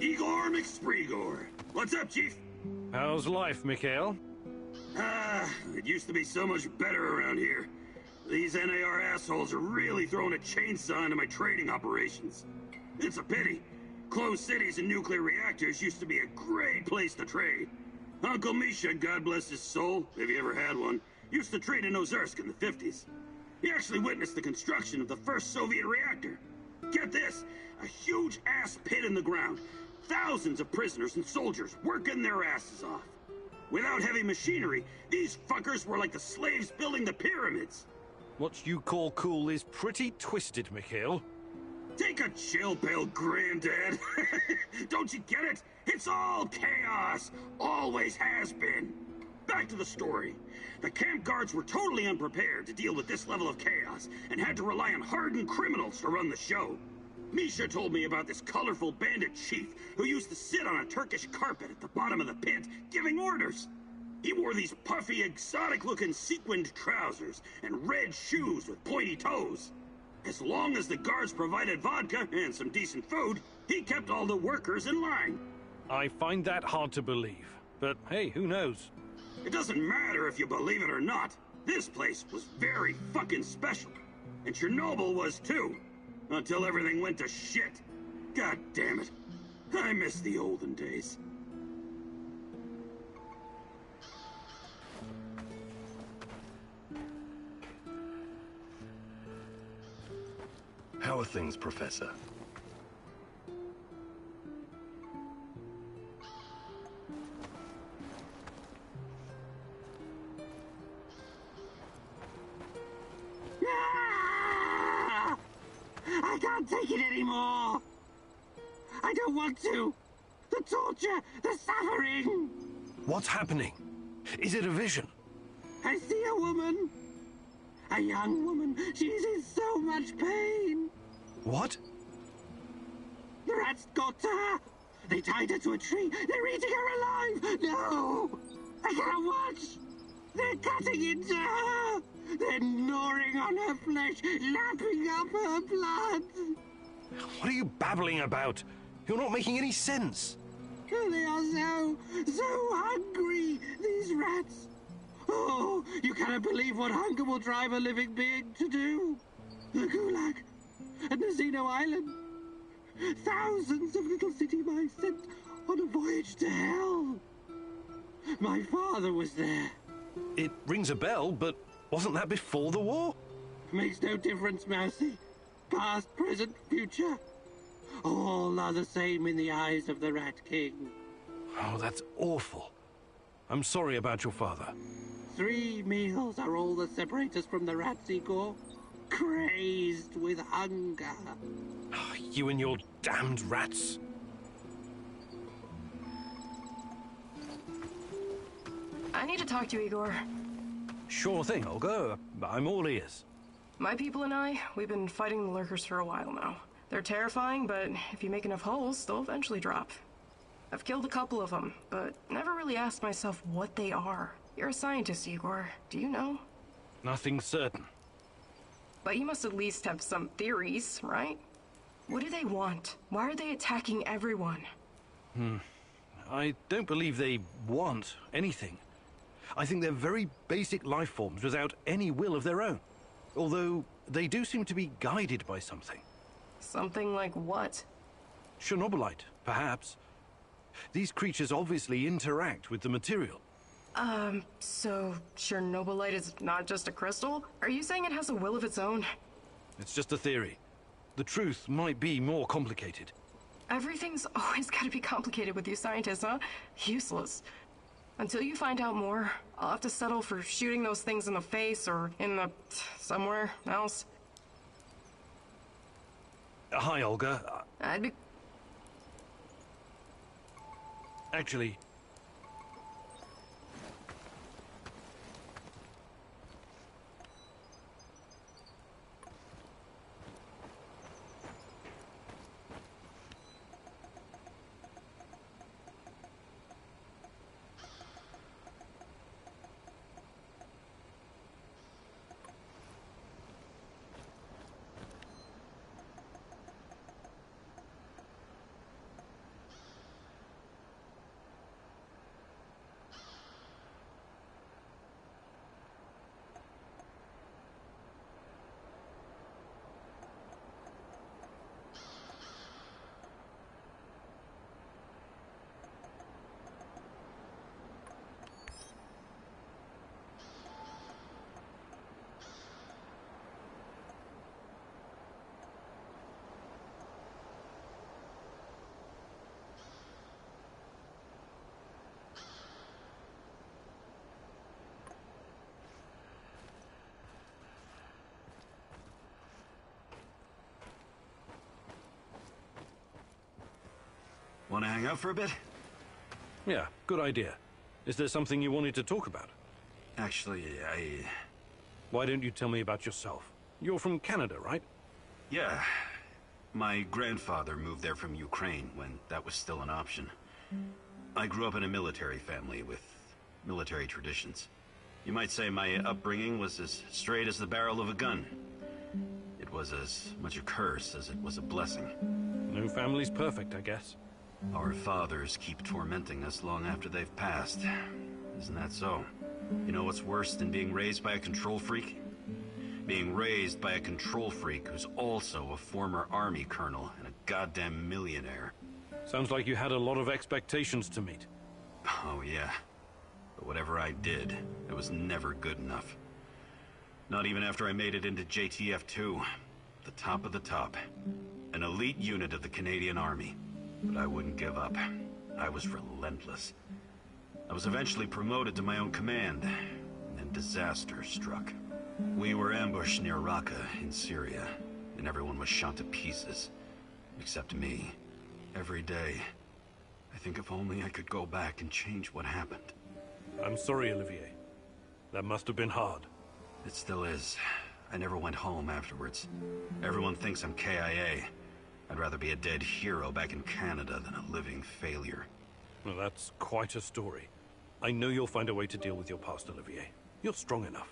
Igor McSpreegor. What's up, Chief? How's life, Mikhail? It used to be so much better around here. These NAR assholes are really throwing a chainsaw into my trading operations. It's a pity. Closed cities and nuclear reactors used to be a great place to trade. Uncle Misha, God bless his soul, if he ever had one, used to trade in Ozersk in the 50s. He actually witnessed the construction of the first Soviet reactor. Get this, a huge ass pit in the ground. Thousands of prisoners and soldiers working their asses off. Without heavy machinery, these fuckers were like the slaves building the pyramids. What you call cool is pretty twisted, Mikhail. Take a chill pill, Granddad. Don't you get it? It's all chaos. Always has been. Back to the story. The camp guards were totally unprepared to deal with this level of chaos and had to rely on hardened criminals to run the show. Misha told me about this colorful bandit chief who used to sit on a Turkish carpet at the bottom of the pit, giving orders. He wore these puffy, exotic-looking sequined trousers and red shoes with pointy toes. As long as the guards provided vodka and some decent food, he kept all the workers in line. I find that hard to believe, but hey, who knows? It doesn't matter if you believe it or not. This place was very fucking special. And Chernobyl was too. Until everything went to shit. God damn it. I miss the olden days. How are things, Professor? I can't take it anymore! I don't want to! The torture! The suffering! What's happening? Is it a vision? I see a woman! A young woman! She's in so much pain! What? The rats got to her! They tied her to a tree! They're eating her alive! No! I can't watch! They're cutting into her! They're gnawing on her flesh, lapping up her blood! What are you babbling about? You're not making any sense. They are so hungry, these rats! Oh, you cannot believe what hunger will drive a living being to do! The Gulag, and Nazino Island. Thousands of little city mice sent on a voyage to hell. My father was there. It rings a bell, but wasn't that before the war? Makes no difference, Mousy. Past, present, future. All are the same in the eyes of the Rat King. Oh, that's awful. I'm sorry about your father. 3 meals are all that separate us from the rats, Igor. Crazed with hunger. You and your damned rats. I need to talk to you, Igor. Sure thing, Olga. I'm all ears. My people and I, we've been fighting the lurkers for a while now. They're terrifying, but if you make enough holes, they'll eventually drop. I've killed a couple of them, but never really asked myself what they are. You're a scientist, Igor. Do you know? Nothing certain. But you must at least have some theories, right? What do they want? Why are they attacking everyone? I don't believe they want anything. I think they're very basic life forms without any will of their own. Although they do seem to be guided by something. Something like what? Chernobylite, perhaps. These creatures obviously interact with the material. So Chernobylite is not just a crystal? Are you saying it has a will of its own? It's just a theory. The truth might be more complicated. Everything's always gotta be complicated with you scientists, huh? Useless. Until you find out more, I'll have to settle for shooting those things in the face or in the... somewhere else. Hi, Olga. I'd be... Actually... Want to hang out for a bit? Yeah, good idea. Is there something you wanted to talk about? Actually, Why don't you tell me about yourself? You're from Canada, right? Yeah. My grandfather moved there from Ukraine when that was still an option. I grew up in a military family with military traditions. You might say my upbringing was as straight as the barrel of a gun. It was as much a curse as it was a blessing. No family's perfect, I guess. Our fathers keep tormenting us long after they've passed. Isn't that so? You know what's worse than being raised by a control freak? Being raised by a control freak who's also a former army colonel and a goddamn millionaire. Sounds like you had a lot of expectations to meet. Oh yeah. But whatever I did, it was never good enough. Not even after I made it into JTF-2. The top of the top. An elite unit of the Canadian Army. But I wouldn't give up. I was relentless. I was eventually promoted to my own command, and disaster struck. We were ambushed near Raqqa in Syria, and everyone was shot to pieces. Except me. Every day. I think if only I could go back and change what happened. I'm sorry, Olivier. That must have been hard. It still is. I never went home afterwards. Everyone thinks I'm KIA. I'd rather be a dead hero back in Canada than a living failure. Well, that's quite a story. I know you'll find a way to deal with your past, Olivier. You're strong enough.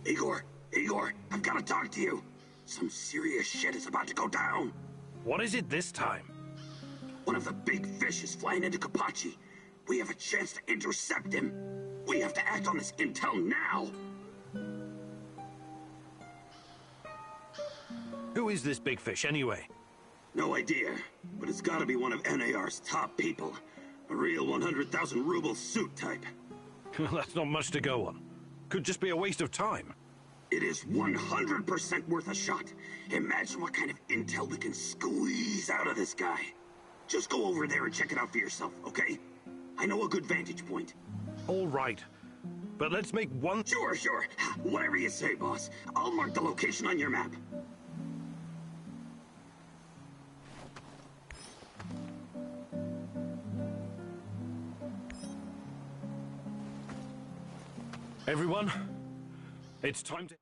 Igor, I've got to talk to you. Some serious shit is about to go down. What is it this time? One of the big fish is flying into Kapachi. We have a chance to intercept him. We have to act on this intel now. Who is this big fish, anyway? No idea, but it's got to be one of NAR's top people. A real 100,000 ruble suit type. That's not much to go on. Could just be a waste of time. It is 100% worth a shot. Imagine what kind of intel we can squeeze out of this guy. Just go over there and check it out for yourself, okay? I know a good vantage point. All right. But let's make one... Sure. Whatever you say, boss. I'll mark the location on your map. Everyone, it's time to...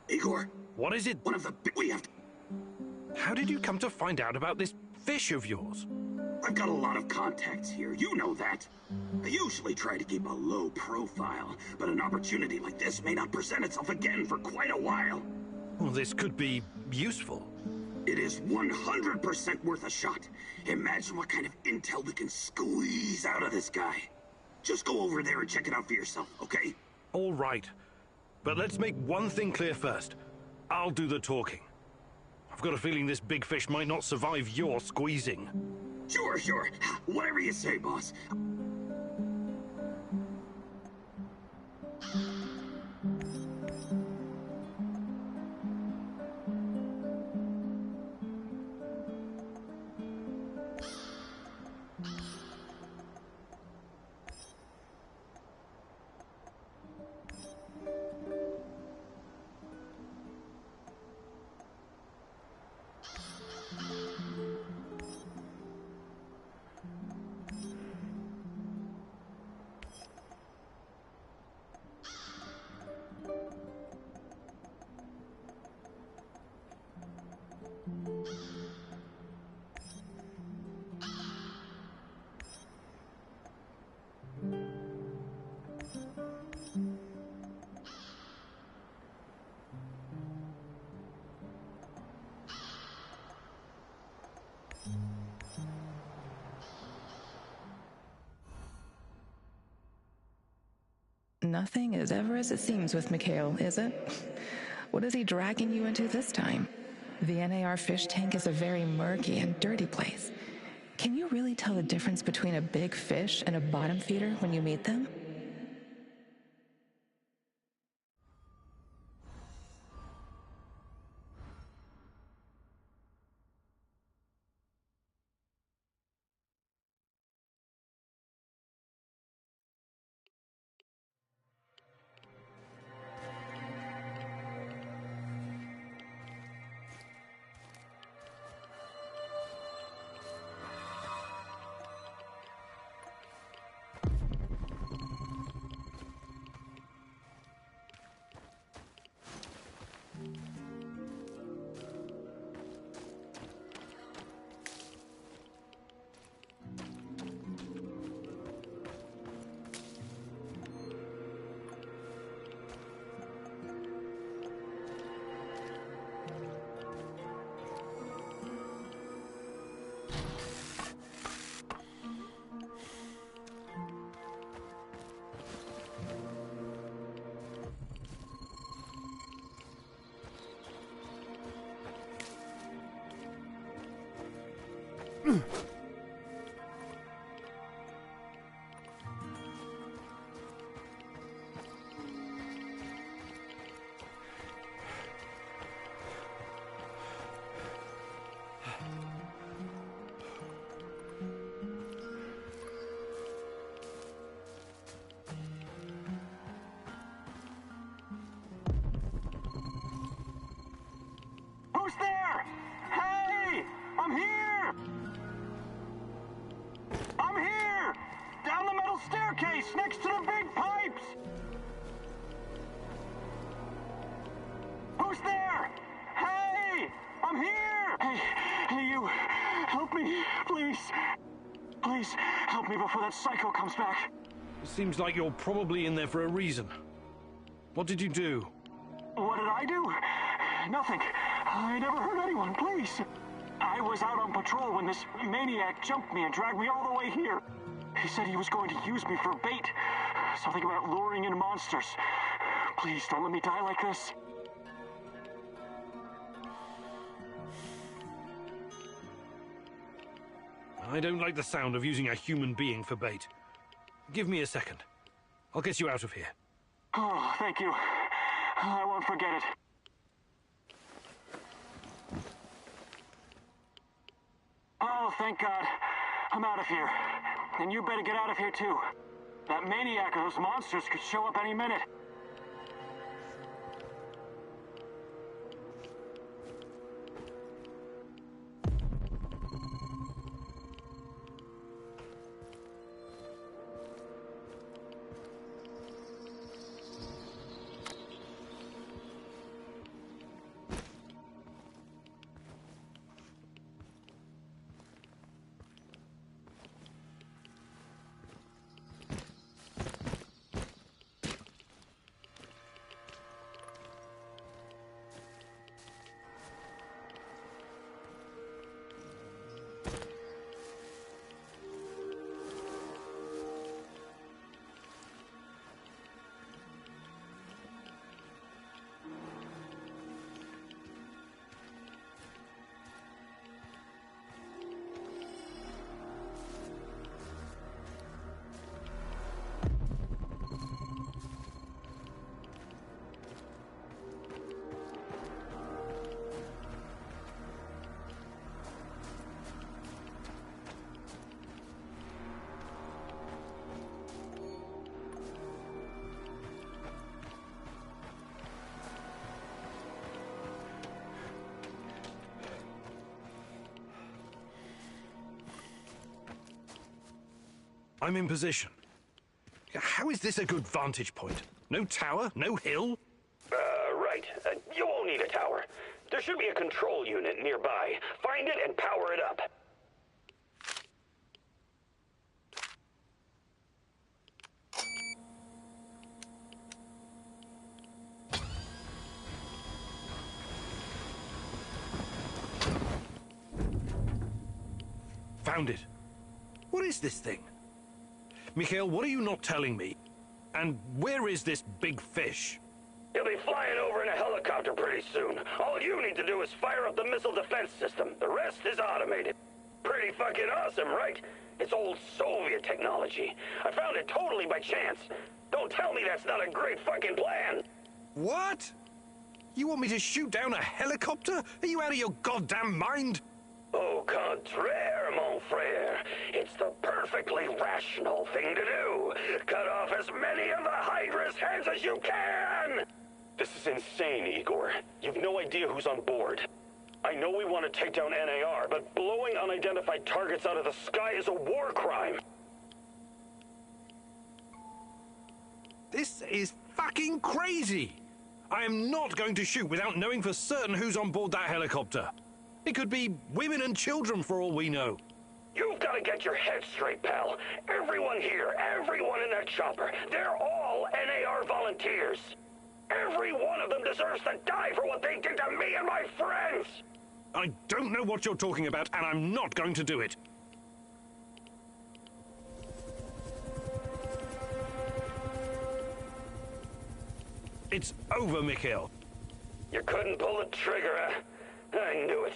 Igor. What is it? One of the... We have to... How did you come to find out about this fish of yours? I've got a lot of contacts here, you know that. I usually try to keep a low profile, but an opportunity like this may not present itself again for quite a while. Well, this could be useful. It is 100% worth a shot. Imagine what kind of intel we can squeeze out of this guy. Just go over there and check it out for yourself, okay? All right. But let's make one thing clear first. I'll do the talking. I've got a feeling this big fish might not survive your squeezing. Sure. Whatever you say, boss. Nothing is ever as it seems with Mikhail, is it? What is he dragging you into this time? The NAR fish tank is a very murky and dirty place. Can you really tell the difference between a big fish and a bottom feeder when you meet them? Who's there? Hey! I'm here! I'm here! Down the metal staircase next to the big pipes! Who's there? Hey! I'm here! Hey, you. Help me, please. Please, help me before that psycho comes back. It seems like you're probably in there for a reason. What did you do? What did I do? Nothing. I never hurt anyone, please. I was out on patrol when this maniac jumped me and dragged me all the way here. He said he was going to use me for bait. Something about luring in monsters. Please, don't let me die like this. I don't like the sound of using a human being for bait. Give me a second. I'll get you out of here. Oh, thank you. I won't forget it. Oh, thank God. I'm out of here. And you better get out of here, too. That maniac or those monsters could show up any minute. I'm in position. How is this a good vantage point? No tower? No hill? Right. You won't need a tower. There should be a control unit nearby. Find it and power it up. Found it. What is this thing? Mikhail, what are you not telling me? And where is this big fish? He'll be flying over in a helicopter pretty soon. All you need to do is fire up the missile defense system. The rest is automated. Pretty fucking awesome, right? It's old Soviet technology. I found it totally by chance. Don't tell me that's not a great fucking plan. What? You want me to shoot down a helicopter? Are you out of your goddamn mind? Au contraire, mon frère. It's the perfectly rational thing to do. Cut off as many of the Hydra's heads as you can! This is insane, Igor. You've no idea who's on board. I know we want to take down NAR, but blowing unidentified targets out of the sky is a war crime. This is fucking crazy! I am not going to shoot without knowing for certain who's on board that helicopter. It could be women and children for all we know. You've got to get your head straight, pal. Everyone here, everyone in that chopper, they're all NAR volunteers. Every one of them deserves to die for what they did to me and my friends! I don't know what you're talking about, and I'm not going to do it. It's over, Mikhail. You couldn't pull the trigger, huh? I knew it.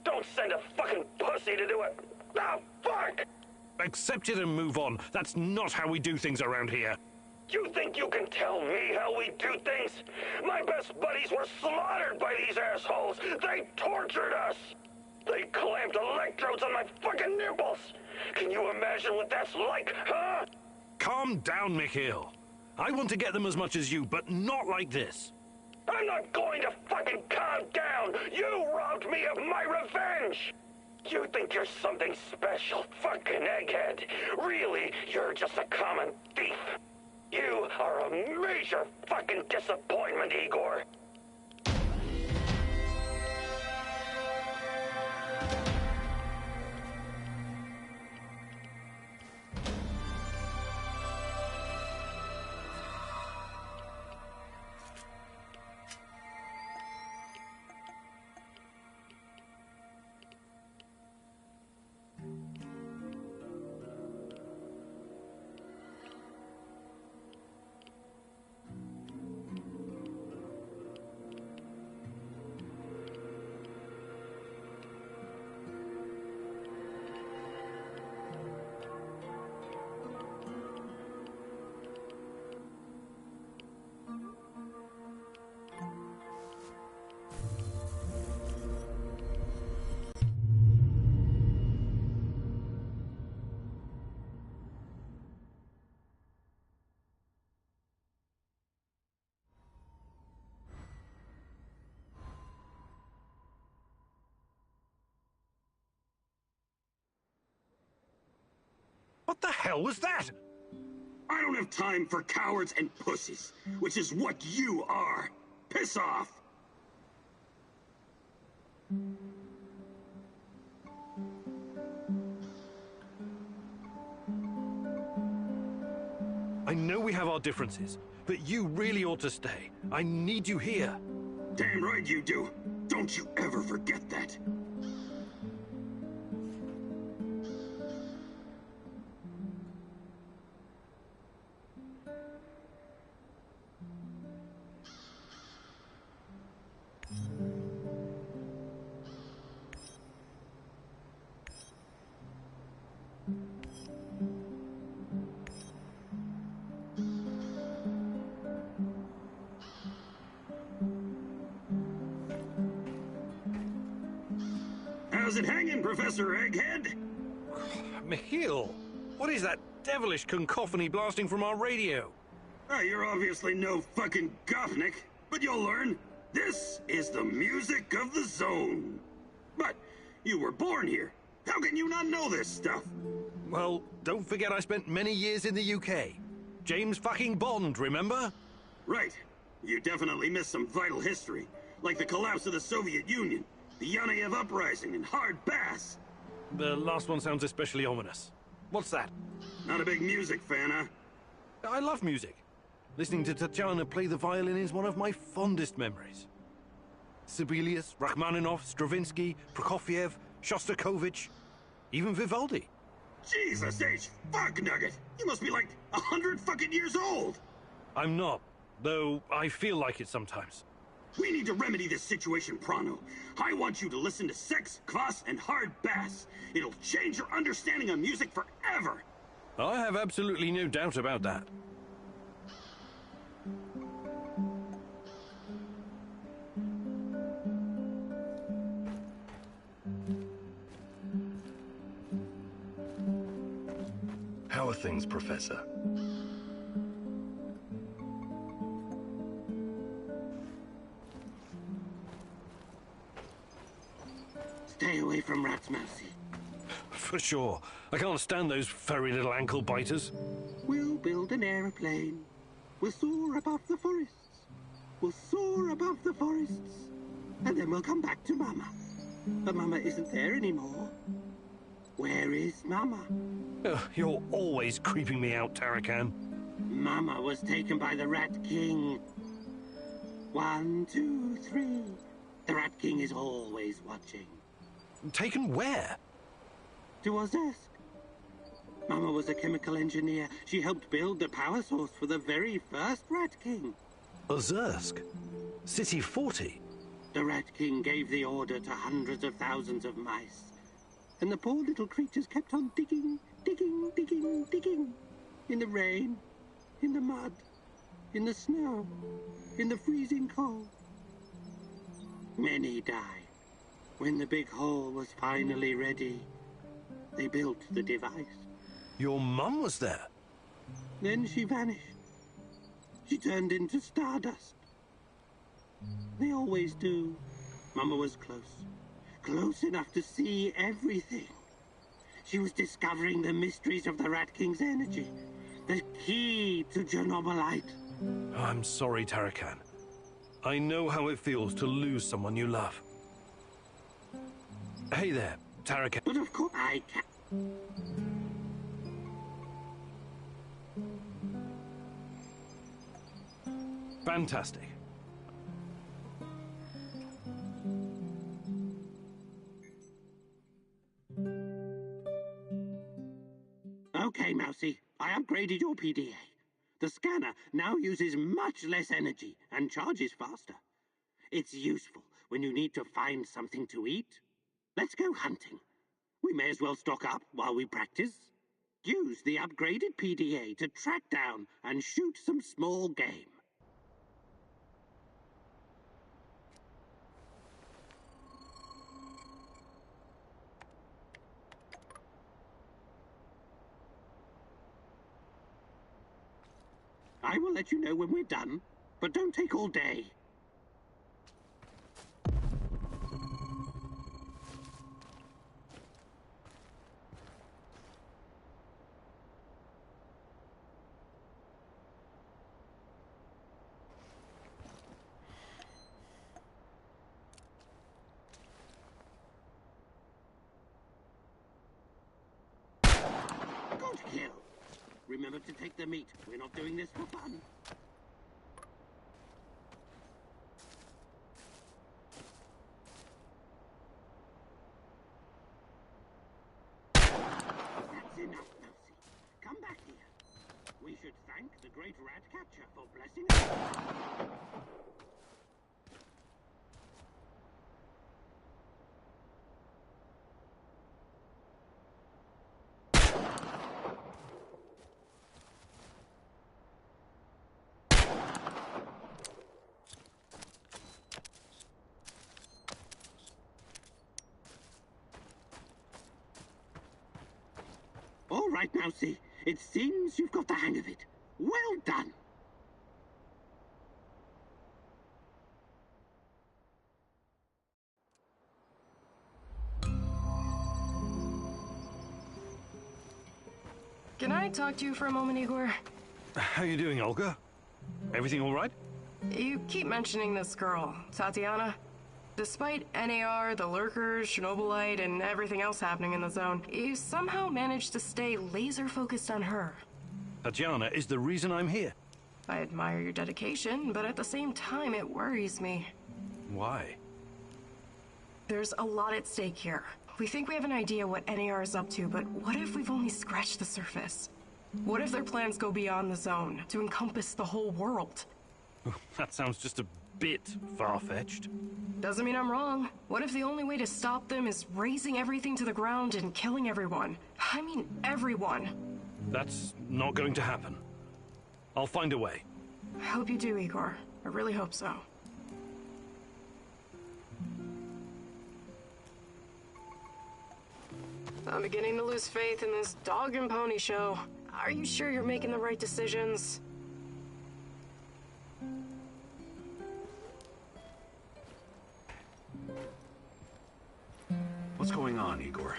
Don't send a fucking pussy to do it. Oh, fuck! Accept it and move on. That's not how we do things around here. You think you can tell me how we do things? My best buddies were slaughtered by these assholes. They tortured us. They clamped electrodes on my fucking nipples. Can you imagine what that's like, huh? Calm down, Mikhail. I want to get them as much as you, but not like this. I'm not going to fucking calm down. You robbed me of my revenge. You think you're something special, fucking egghead. Really, you're just a common thief. You are a major fucking disappointment, Igor. What the hell was that? I don't have time for cowards and pussies, which is what you are. Piss off! I know we have our differences, but you really ought to stay. I need you here. Damn right you do. Don't you ever forget that. How's it hanging, Professor Egghead? Mikhail, what is that devilish cacophony blasting from our radio? You're obviously no fucking Gopnik, but you'll learn. This is the music of the zone. But you were born here. How can you not know this stuff? Well, don't forget I spent many years in the UK. James fucking Bond, remember? Right. You definitely missed some vital history, like the collapse of the Soviet Union, the Yanayev Uprising, and Hard Bass. The last one sounds especially ominous. What's that? Not a big music fan, huh? I love music. Listening to Tatiana play the violin is one of my fondest memories. Sibelius, Rachmaninoff, Stravinsky, Prokofiev, Shostakovich, even Vivaldi. Jesus H. Fuck Nugget! You must be like 100 fucking years old! I'm not. though I feel like it sometimes. We need to remedy this situation, Prano. I want you to listen to sex, kvass, and hard bass. It'll change your understanding of music forever. I have absolutely no doubt about that. How are things, Professor? Stay away from rats, Mousy. For sure. I can't stand those furry little ankle biters. We'll build an aeroplane. We'll soar above the forests. We'll soar above the forests. And then we'll come back to Mama. But Mama isn't there anymore. Where is Mama? Ugh, you're always creeping me out, Tarakan. Mama was taken by the Rat King. 1, 2, 3. The Rat King is always watching. Taken where? To Ozersk. Mama was a chemical engineer. She helped build the power source for the very first Rat King. Ozersk? City 40? The Rat King gave the order to hundreds of thousands of mice. And the poor little creatures kept on digging, digging, digging, digging. In the rain, in the mud, in the snow, in the freezing cold. Many died. When the big hole was finally ready, they built the device. Your mum was there? Then she vanished. She turned into stardust. They always do. Mama was close. Close enough to see everything. She was discovering the mysteries of the Rat King's energy. The key to Chernobylite. I'm sorry, Tarakan. I know how it feels to lose someone you love. Hey there, Tarakan. But of course I can. Fantastic. Okay, Mousy. I upgraded your PDA. The scanner now uses much less energy and charges faster. It's useful when you need to find something to eat. Let's go hunting. We may as well stock up while we practice. Use the upgraded PDA to track down and shoot some small game. I will let you know when we're done, but don't take all day. Good kill. Remember to take the meat. We're not doing this for fun. That's enough, Mousy. Come back here. We should thank the great rat catcher for blessing us. All right, Mousy. It seems you've got the hang of it. Well done. Can I talk to you for a moment, Igor? How you doing, Olga? Everything all right? You keep mentioning this girl, Tatiana. Despite NAR, the Lurkers, Chernobylite, and everything else happening in the zone, you somehow managed to stay laser-focused on her. Tatiana is the reason I'm here. I admire your dedication, but at the same time, it worries me. Why? There's a lot at stake here. We think we have an idea what NAR is up to, but what if we've only scratched the surface? What if their plans go beyond the zone, to encompass the whole world? That sounds just a bit far-fetched. Doesn't mean I'm wrong. What if the only way to stop them is razing everything to the ground and killing everyone? I mean, everyone. That's not going to happen. I'll find a way. I hope you do, Igor. I really hope so. I'm beginning to lose faith in this dog and pony show. Are you sure you're making the right decisions? What's going on, Igor?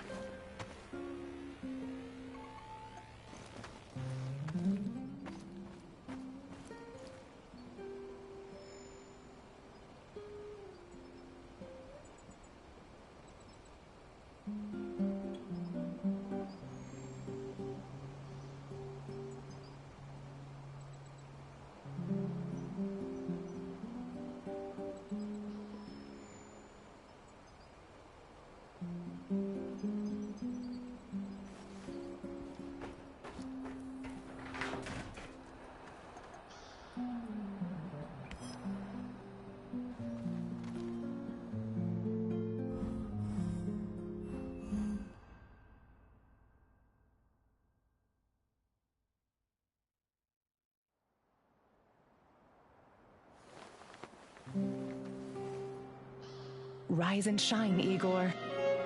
Rise and shine, Igor.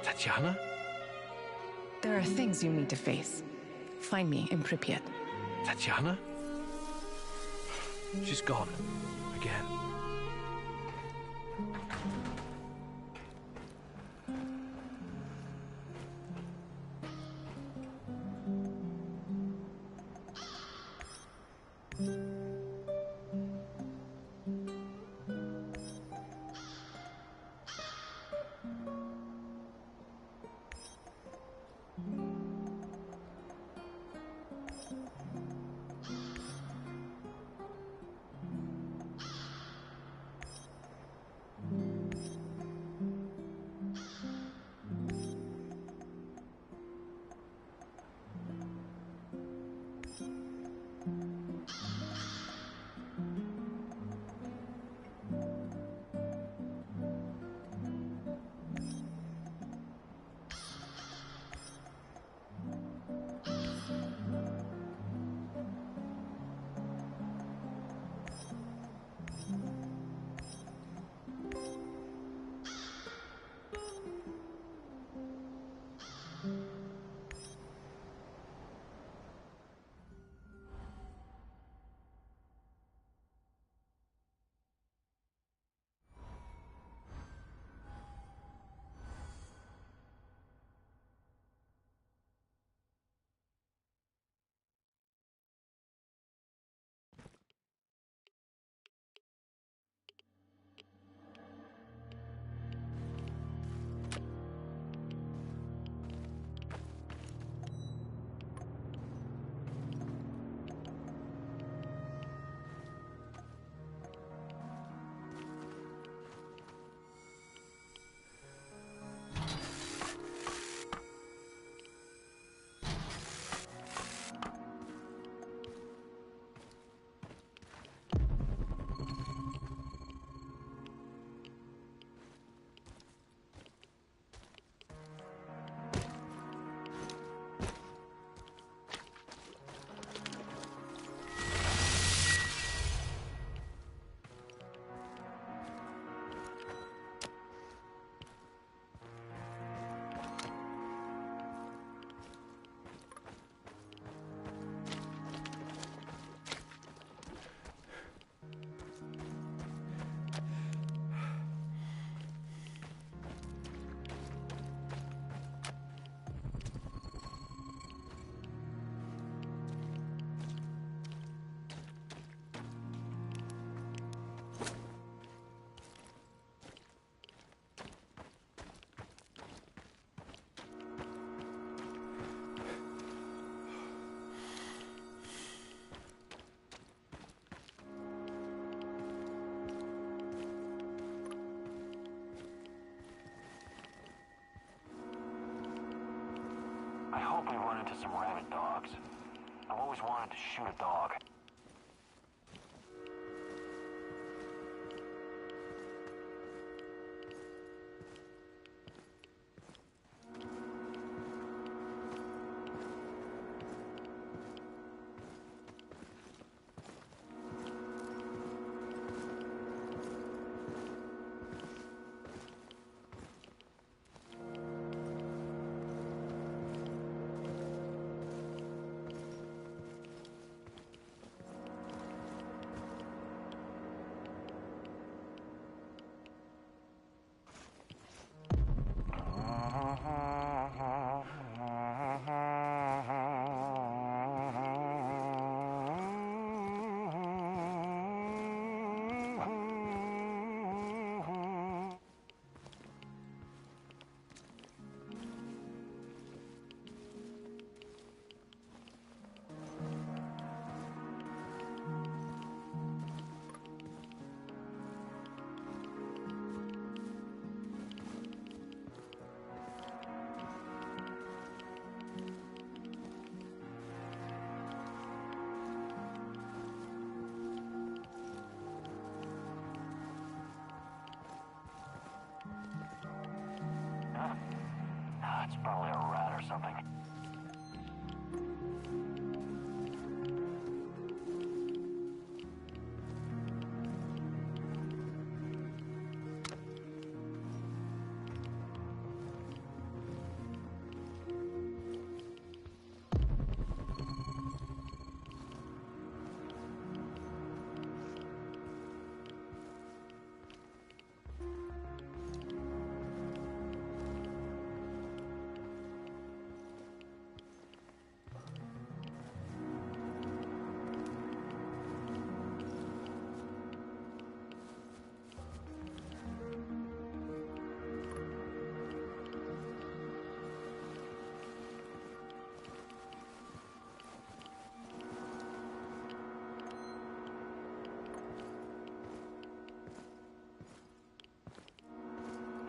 Tatiana? There are things you need to face. Find me in Pripyat. Tatiana? She's gone. Again. I hope we run into some rabid dogs. I've always wanted to shoot a dog.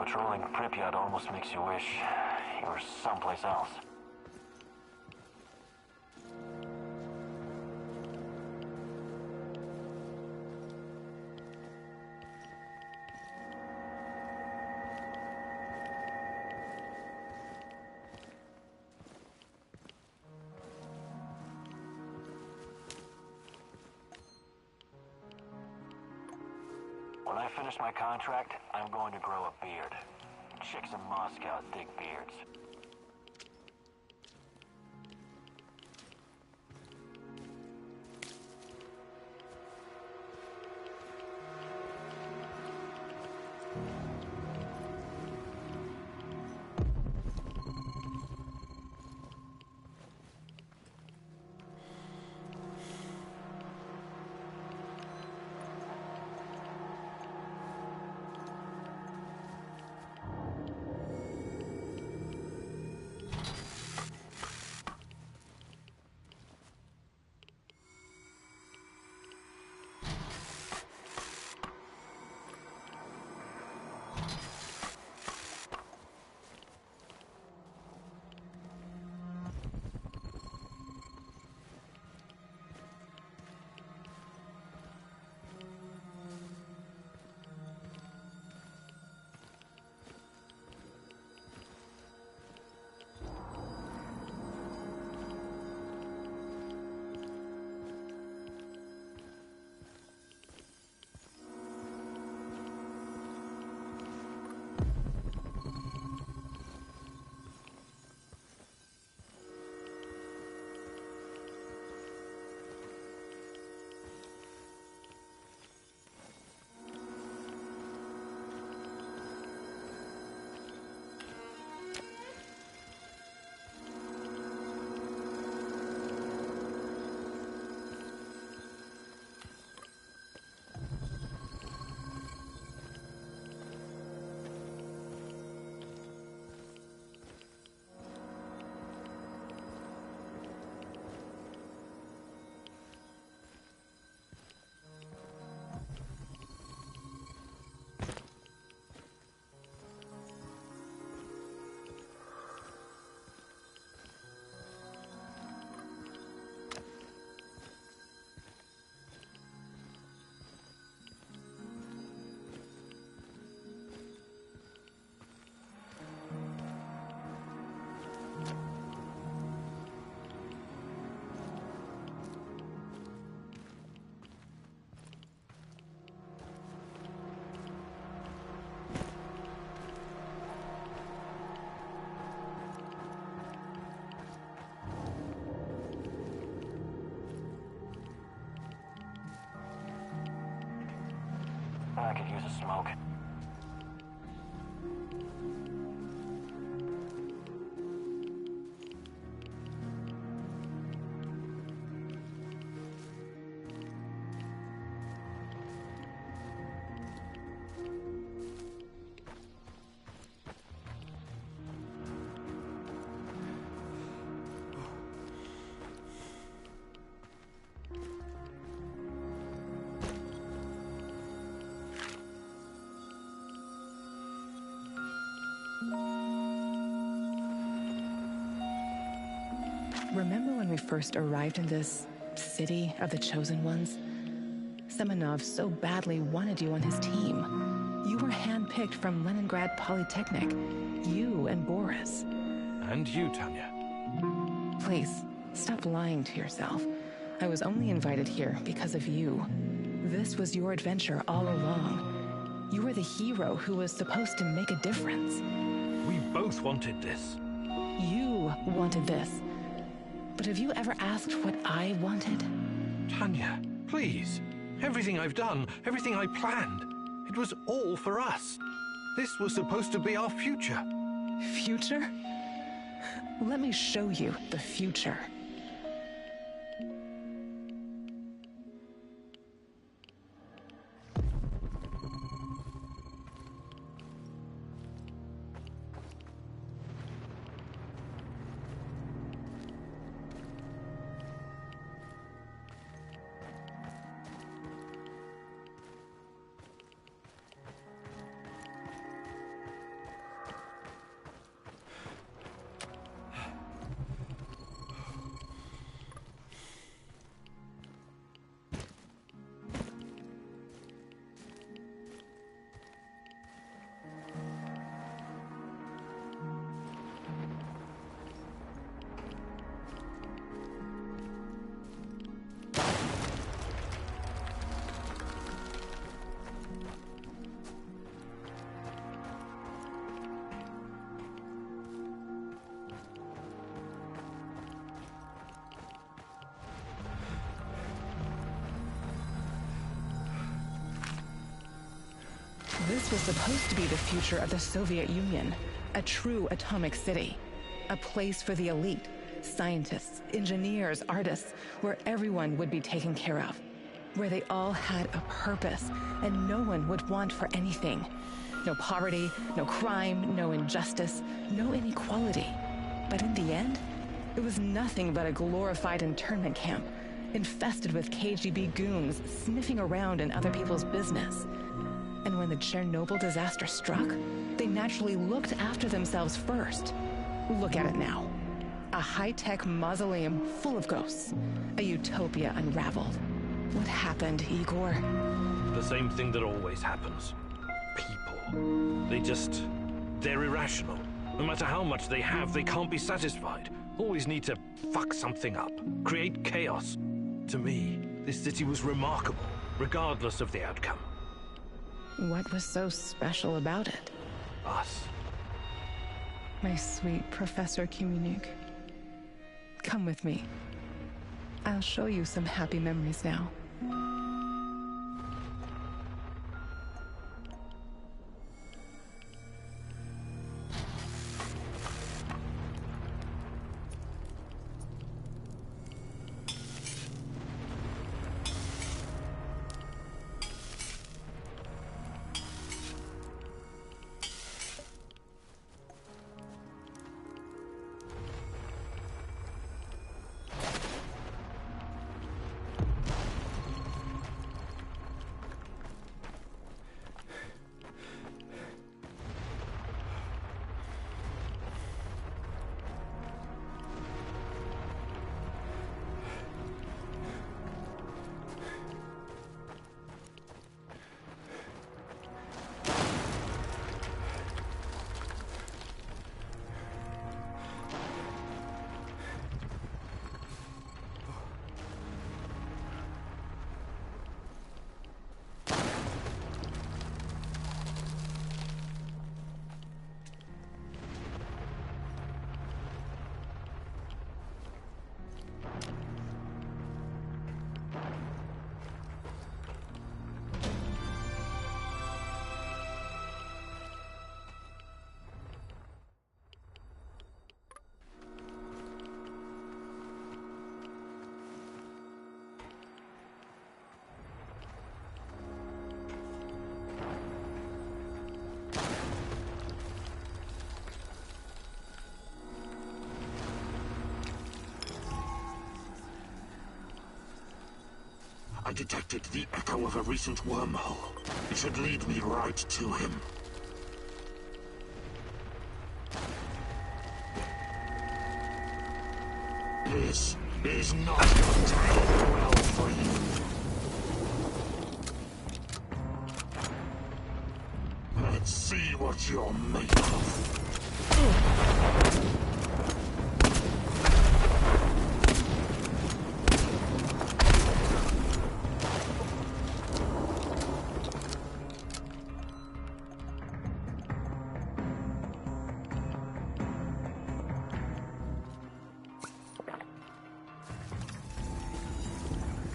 Patrolling Pripyat almost makes you wish you were someplace else. When I finish my contract, I'm going to grow a beard. Chicks in Moscow dig beards. I could use a smoke. Remember when we first arrived in this city of the Chosen Ones? Semenov so badly wanted you on his team. You were handpicked from Leningrad Polytechnic. You and Boris. And you, Tanya. Please, stop lying to yourself. I was only invited here because of you. This was your adventure all along. You were the hero who was supposed to make a difference. We both wanted this. You wanted this. But have you ever asked what I wanted? Tanya, please. Everything I've done, everything I planned, it was all for us. This was supposed to be our future. Future? Let me show you the future. This was supposed to be the future of the Soviet Union, a true atomic city, a place for the elite, scientists, engineers, artists, where everyone would be taken care of, where they all had a purpose and no one would want for anything. No poverty, no crime, no injustice, no inequality. But in the end, it was nothing but a glorified internment camp, infested with KGB goons sniffing around in other people's business. And when the Chernobyl disaster struck, they naturally looked after themselves first. Look at it now. A high-tech mausoleum full of ghosts. A utopia unraveled. What happened, Igor? The same thing that always happens. People. They're irrational. No matter how much they have, they can't be satisfied. Always need to fuck something up. Create chaos. To me, this city was remarkable, regardless of the outcome. What was so special about it? Us. My sweet Professor Kimunik. Come with me. I'll show you some happy memories now. I detected the echo of a recent wormhole. It should lead me right to him. This is not going to end well for you. Let's see what you're made of.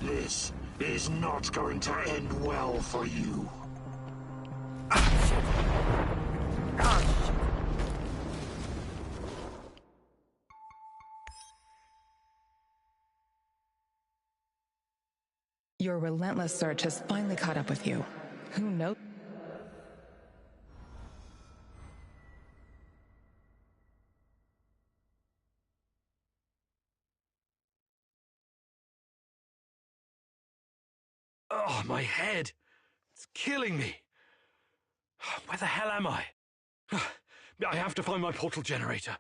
This is not going to end well for you. Your relentless search has finally caught up with you. Who knows? Oh, my head. It's killing me. Where the hell am I? I have to find my portal generator.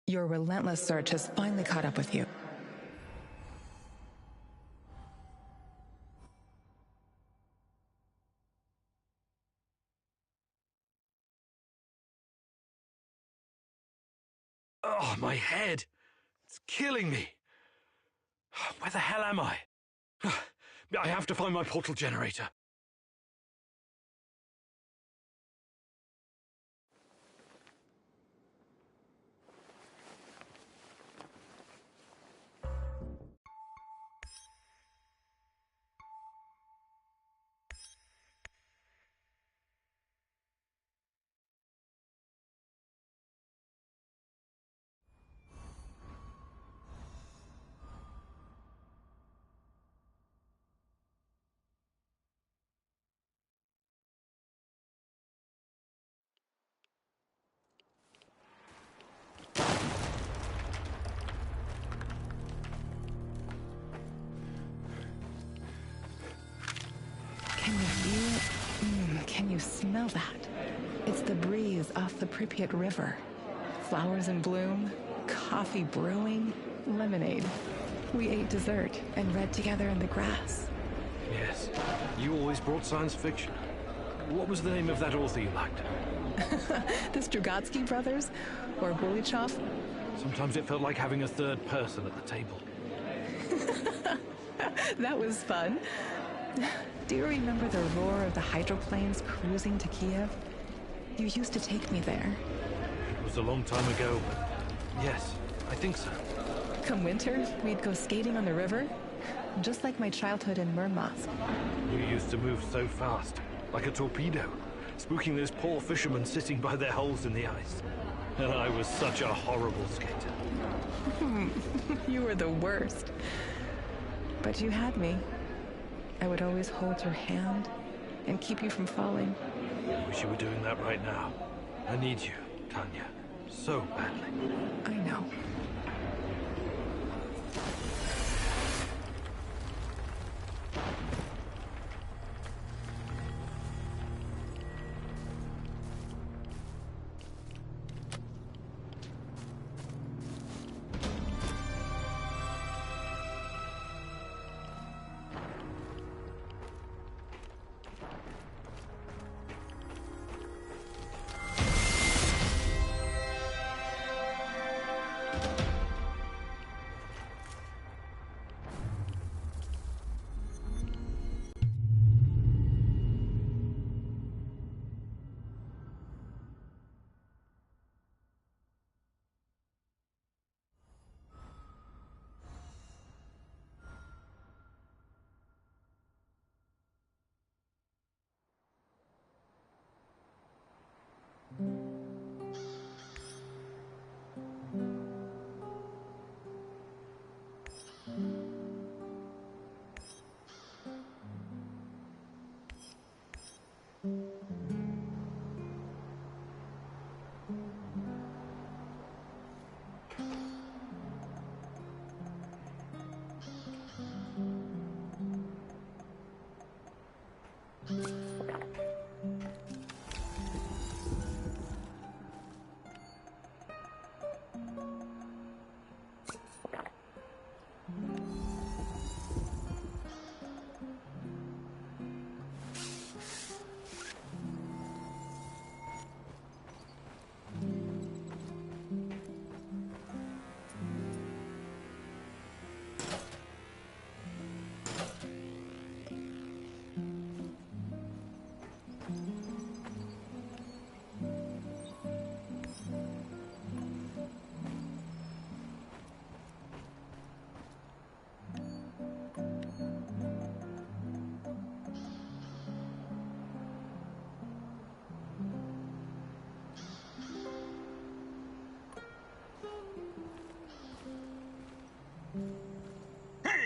Your relentless search has finally caught up with you. Oh, my head. It's killing me. Where the hell am I? I have to find my portal generator. Can you feel it? Can you smell that? It's the breeze off the Pripyat River. Flowers in bloom, coffee brewing, lemonade. We ate dessert and read together in the grass. Yes, you always brought science fiction. What was the name of that author you liked? The Strugatsky brothers? Or Bulichov? Sometimes it felt like having a third person at the table. That was fun. Do you remember the roar of the hydroplanes cruising to Kiev? You used to take me there. It was a long time ago, but yes, I think so. Come winter, we'd go skating on the river, just like my childhood in Murmansk. You used to move so fast, like a torpedo, spooking those poor fishermen sitting by their holes in the ice. And I was such a horrible skater. You were the worst. But you had me. I would always hold your hand and keep you from falling. I wish you were doing that right now. I need you, Tanya, so badly. I know.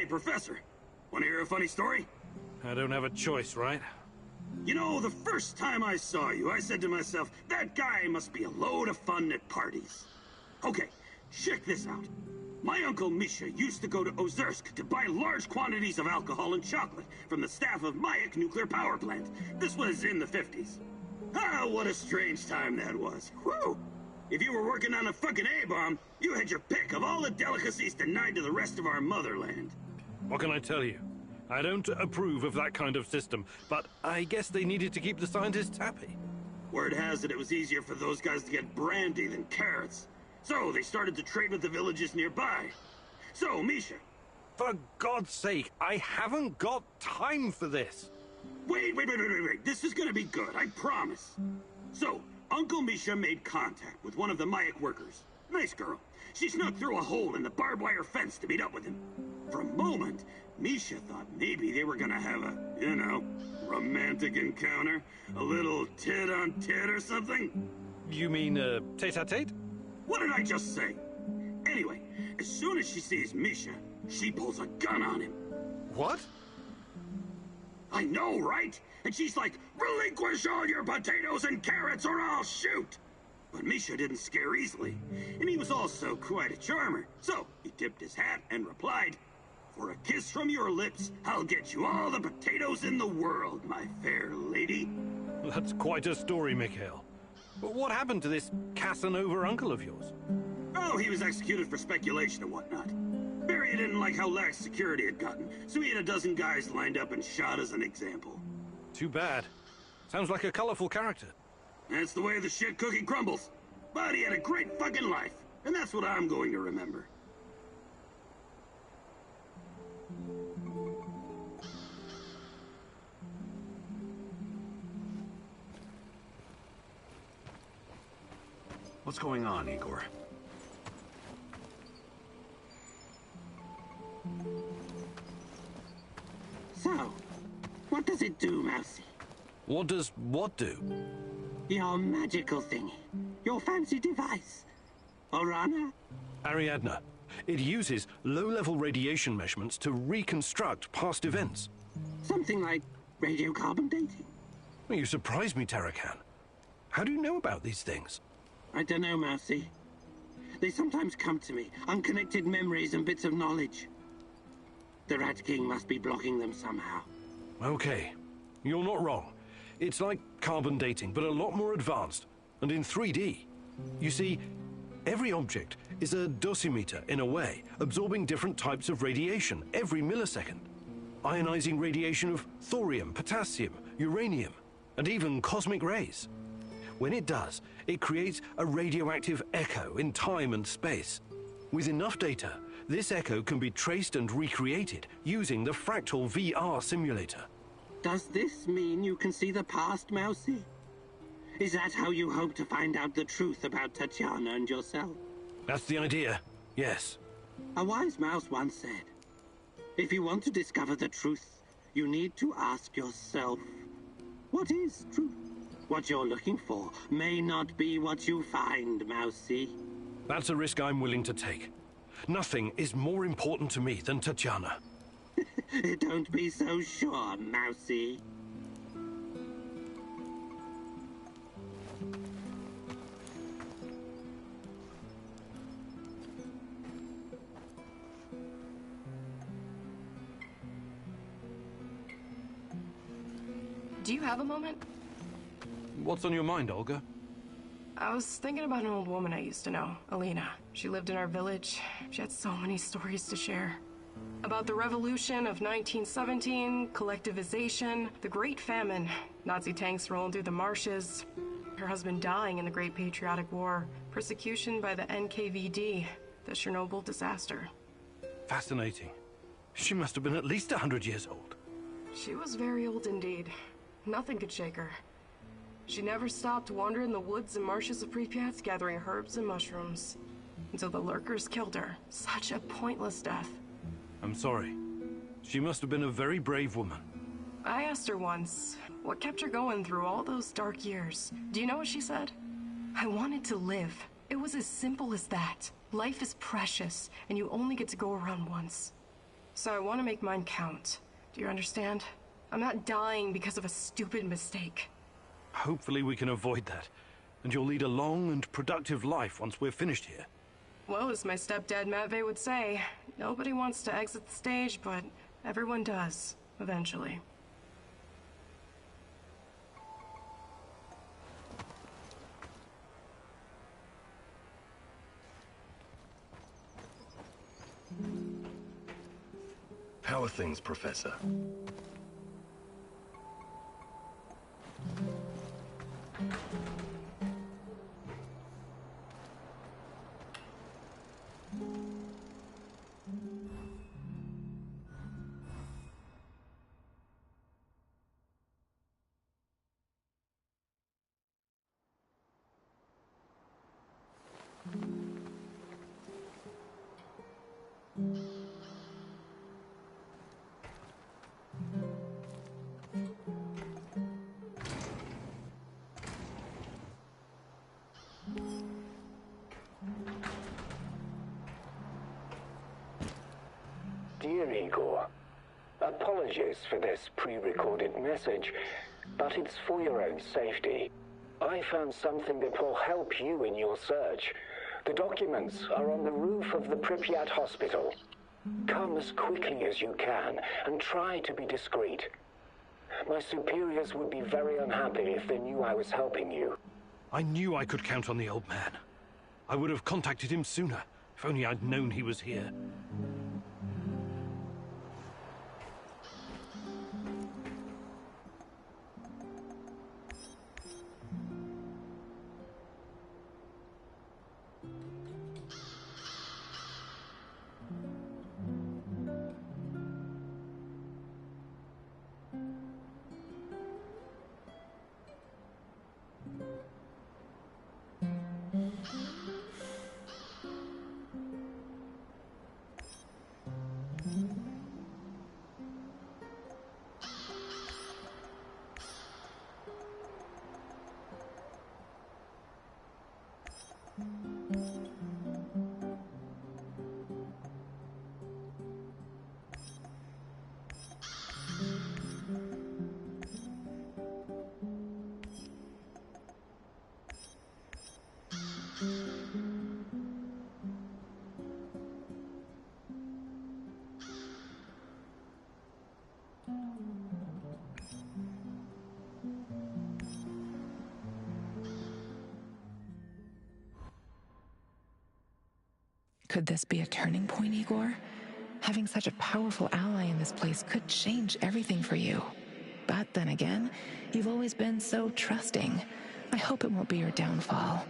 Hey, Professor! Want to hear a funny story? I don't have a choice, right? You know, the first time I saw you, I said to myself, that guy must be a load of fun at parties. Okay, check this out. My uncle Misha used to go to Ozersk to buy large quantities of alcohol and chocolate from the staff of Mayak nuclear power plant. This was in the 50s. Ah, what a strange time that was. Whew! If you were working on a fucking A-bomb, you had your pick of all the delicacies denied to the rest of our motherland. What can I tell you? I don't approve of that kind of system, but I guess they needed to keep the scientists happy. Word has it was easier for those guys to get brandy than carrots. So they started to trade with the villages nearby. So, Misha, For God's sake, I haven't got time for this. Wait. This is gonna be good, I promise. So, Uncle Misha made contact with one of the Mayak workers. Nice girl. She snuck through a hole in the barbed wire fence to meet up with him. For a moment, Misha thought maybe they were gonna have a, romantic encounter. A little tit-on-tit or something. You mean, tete-a-tete? What did I just say? Anyway, as soon as she sees Misha, she pulls a gun on him. What? I know, right? And she's like, relinquish all your potatoes and carrots or I'll shoot! But Misha didn't scare easily, and he was also quite a charmer. So, he tipped his hat and replied, for a kiss from your lips, I'll get you all the potatoes in the world, my fair lady. That's quite a story, Mikhail. But what happened to this Casanova uncle of yours? Oh, he was executed for speculation and whatnot. Barry didn't like how lax security had gotten, so he had a dozen guys lined up and shot as an example. Too bad. Sounds like a colorful character. That's the way the shit cookie crumbles. But he had a great fucking life, and that's what I'm going to remember. What's going on, Igor? So, what does it do, Mousy? What does what do? Your magical thingy. Your fancy device. Orana? Ariadna. It uses low-level radiation measurements to reconstruct past events. Something like radiocarbon dating. Well, you surprise me, Tarakan. How do you know about these things? I don't know, Mousy. They sometimes come to me, unconnected memories and bits of knowledge. The Rat King must be blocking them somehow. Okay, you're not wrong. It's like carbon dating, but a lot more advanced, and in 3D. You see, every object is a dosimeter in a way, absorbing different types of radiation every millisecond. Ionizing radiation of thorium, potassium, uranium, and even cosmic rays. When it does, it creates a radioactive echo in time and space. With enough data, this echo can be traced and recreated using the Fractal VR simulator. Does this mean you can see the past, Mousy? Is that how you hope to find out the truth about Tatiana and yourself? That's the idea, yes. A wise mouse once said, if you want to discover the truth, you need to ask yourself, what is truth? What you're looking for may not be what you find, Mousy. That's a risk I'm willing to take. Nothing is more important to me than Tatiana. Don't be so sure, Mousy. Do you have a moment? What's on your mind, Olga? I was thinking about an old woman I used to know, Alina. She lived in our village. She had so many stories to share. About the revolution of 1917, collectivization, the Great Famine, Nazi tanks rolling through the marshes, her husband dying in the Great Patriotic War, persecution by the NKVD, the Chernobyl disaster. Fascinating. She must have been at least 100 years old. She was very old indeed. Nothing could shake her. She never stopped wandering the woods and marshes of Pripyat, gathering herbs and mushrooms, until the lurkers killed her. Such a pointless death. I'm sorry. She must have been a very brave woman. I asked her once, what kept her going through all those dark years? Do you know what she said? I wanted to live. It was as simple as that. Life is precious, and you only get to go around once. So I want to make mine count. Do you understand? I'm not dying because of a stupid mistake. Hopefully we can avoid that, and you'll lead a long and productive life once we're finished here. Well, as my stepdad Matvey would say, nobody wants to exit the stage, but everyone does, eventually. How are things, Professor? Dear Igor, apologies for this pre-recorded message, but it's for your own safety. I found something that will help you in your search. The documents are on the roof of the Pripyat hospital. Come as quickly as you can, and try to be discreet. My superiors would be very unhappy if they knew I was helping you. I knew I could count on the old man. I would have contacted him sooner, if only I'd known he was here. Could this be a turning point, Igor? Having such a powerful ally in this place could change everything for you. But then again, you've always been so trusting. I hope it won't be your downfall.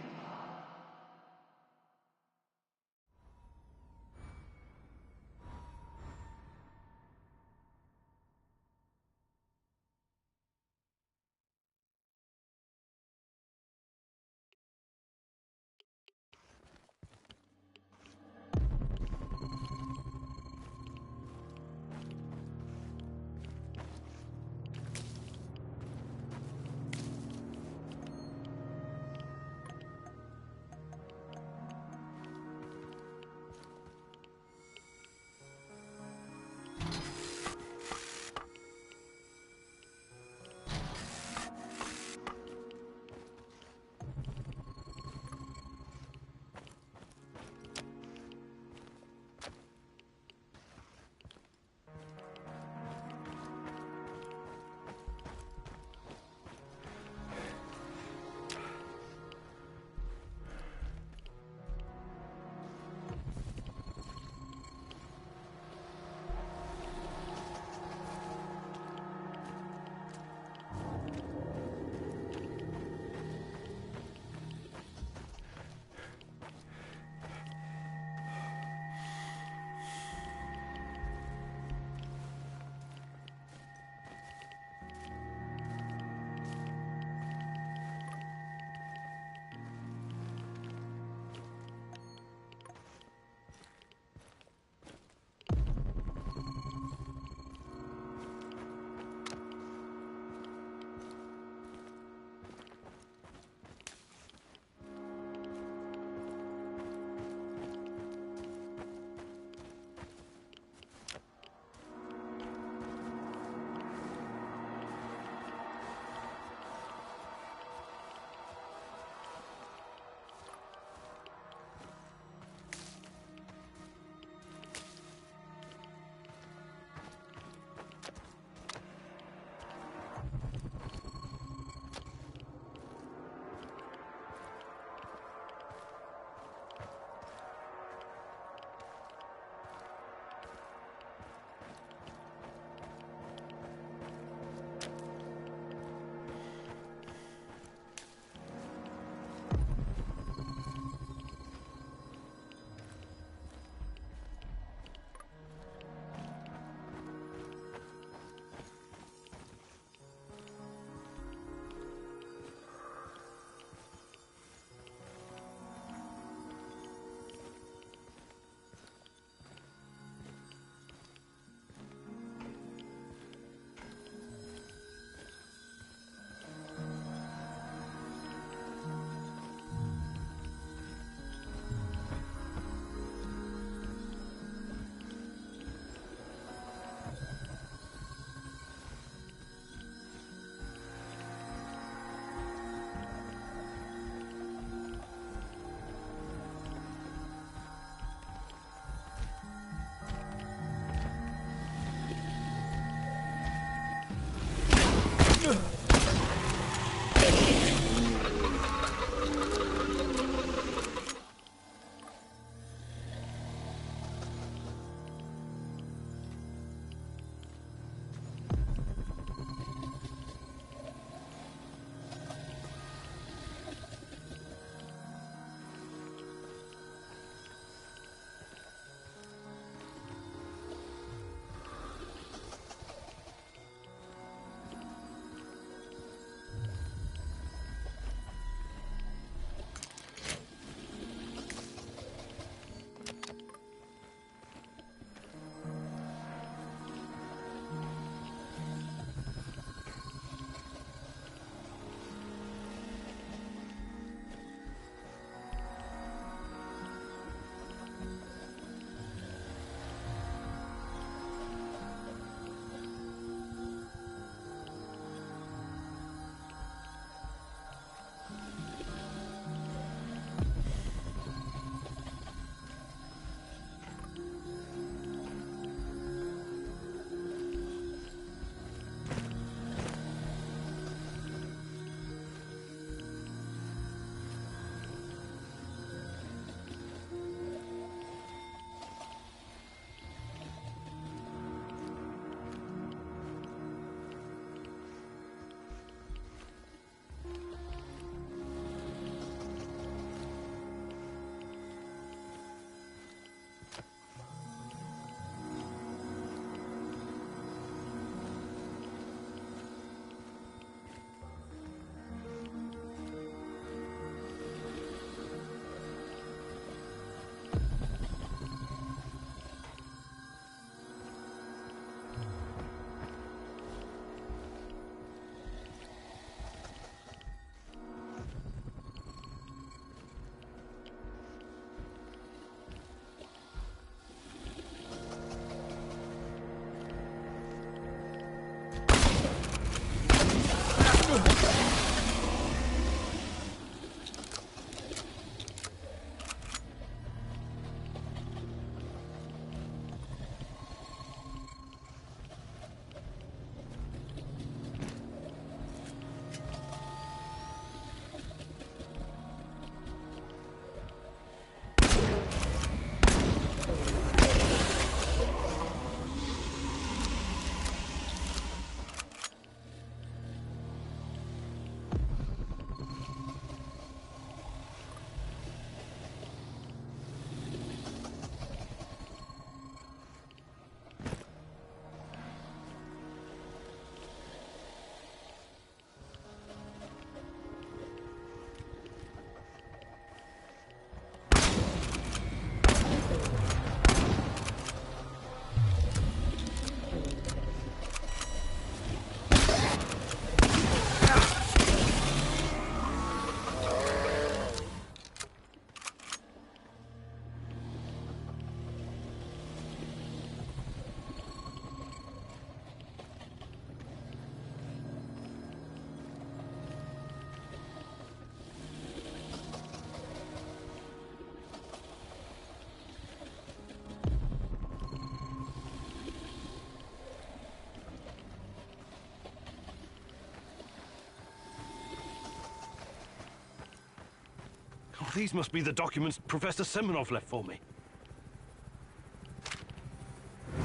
These must be the documents Professor Semenov left for me.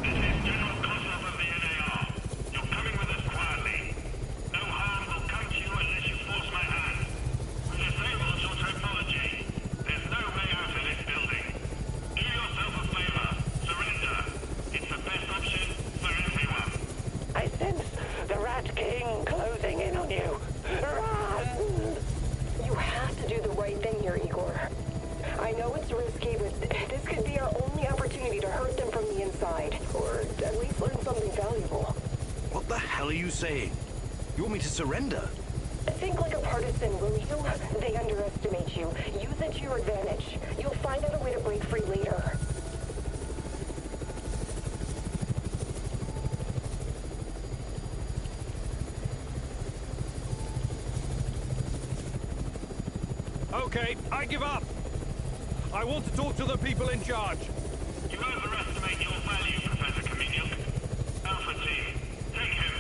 This is General Kozlov of the NAR. You're coming with us quietly. No harm will come to you unless you force my hand. We disabled your typology. There's no way out of this building. Do yourself a favor. Surrender. It's the best option for everyone. I sense the Rat King closing in on you. Run! You have to do the right thing here, Igor. I know it's risky, but this could be our only opportunity to hurt them from the inside. Or at least learn something valuable. What the hell are you saying? You want me to surrender? Think like a partisan, will you? They underestimate you. Use it to your advantage. You'll find out a way to break free later. Okay, I give up. I want to talk to the people in charge. You overestimate your value, Professor Kaminyuk. Alpha Team, take him.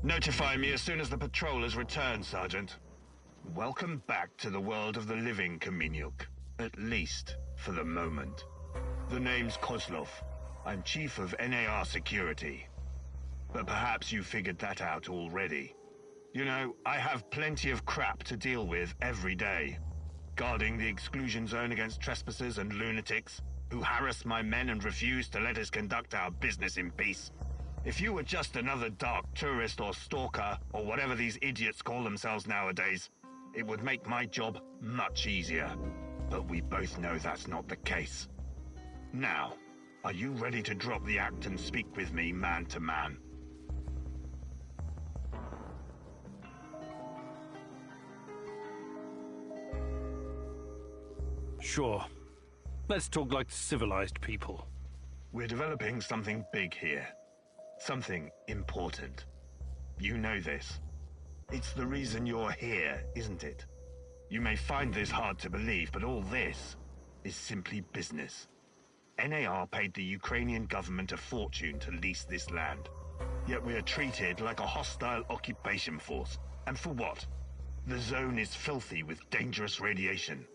Notify me as soon as the patrol has returned, Sergeant. Welcome back to the world of the living, Kaminyuk. At least, for the moment. The name's Kozlov. I'm Chief of NAR Security. But perhaps you figured that out already. You know, I have plenty of crap to deal with every day. Guarding the exclusion zone against trespassers and lunatics who harass my men and refuse to let us conduct our business in peace. If you were just another dark tourist or stalker, or whatever these idiots call themselves nowadays, it would make my job much easier. But we both know that's not the case. Now, are you ready to drop the act and speak with me man to man? Sure. Let's talk like civilized people. We're developing something big here. Something important. You know this. It's the reason you're here, isn't it? You may find this hard to believe, but all this is simply business. NAR paid the Ukrainian government a fortune to lease this land. Yet we are treated like a hostile occupation force. And for what? The zone is filthy with dangerous radiation.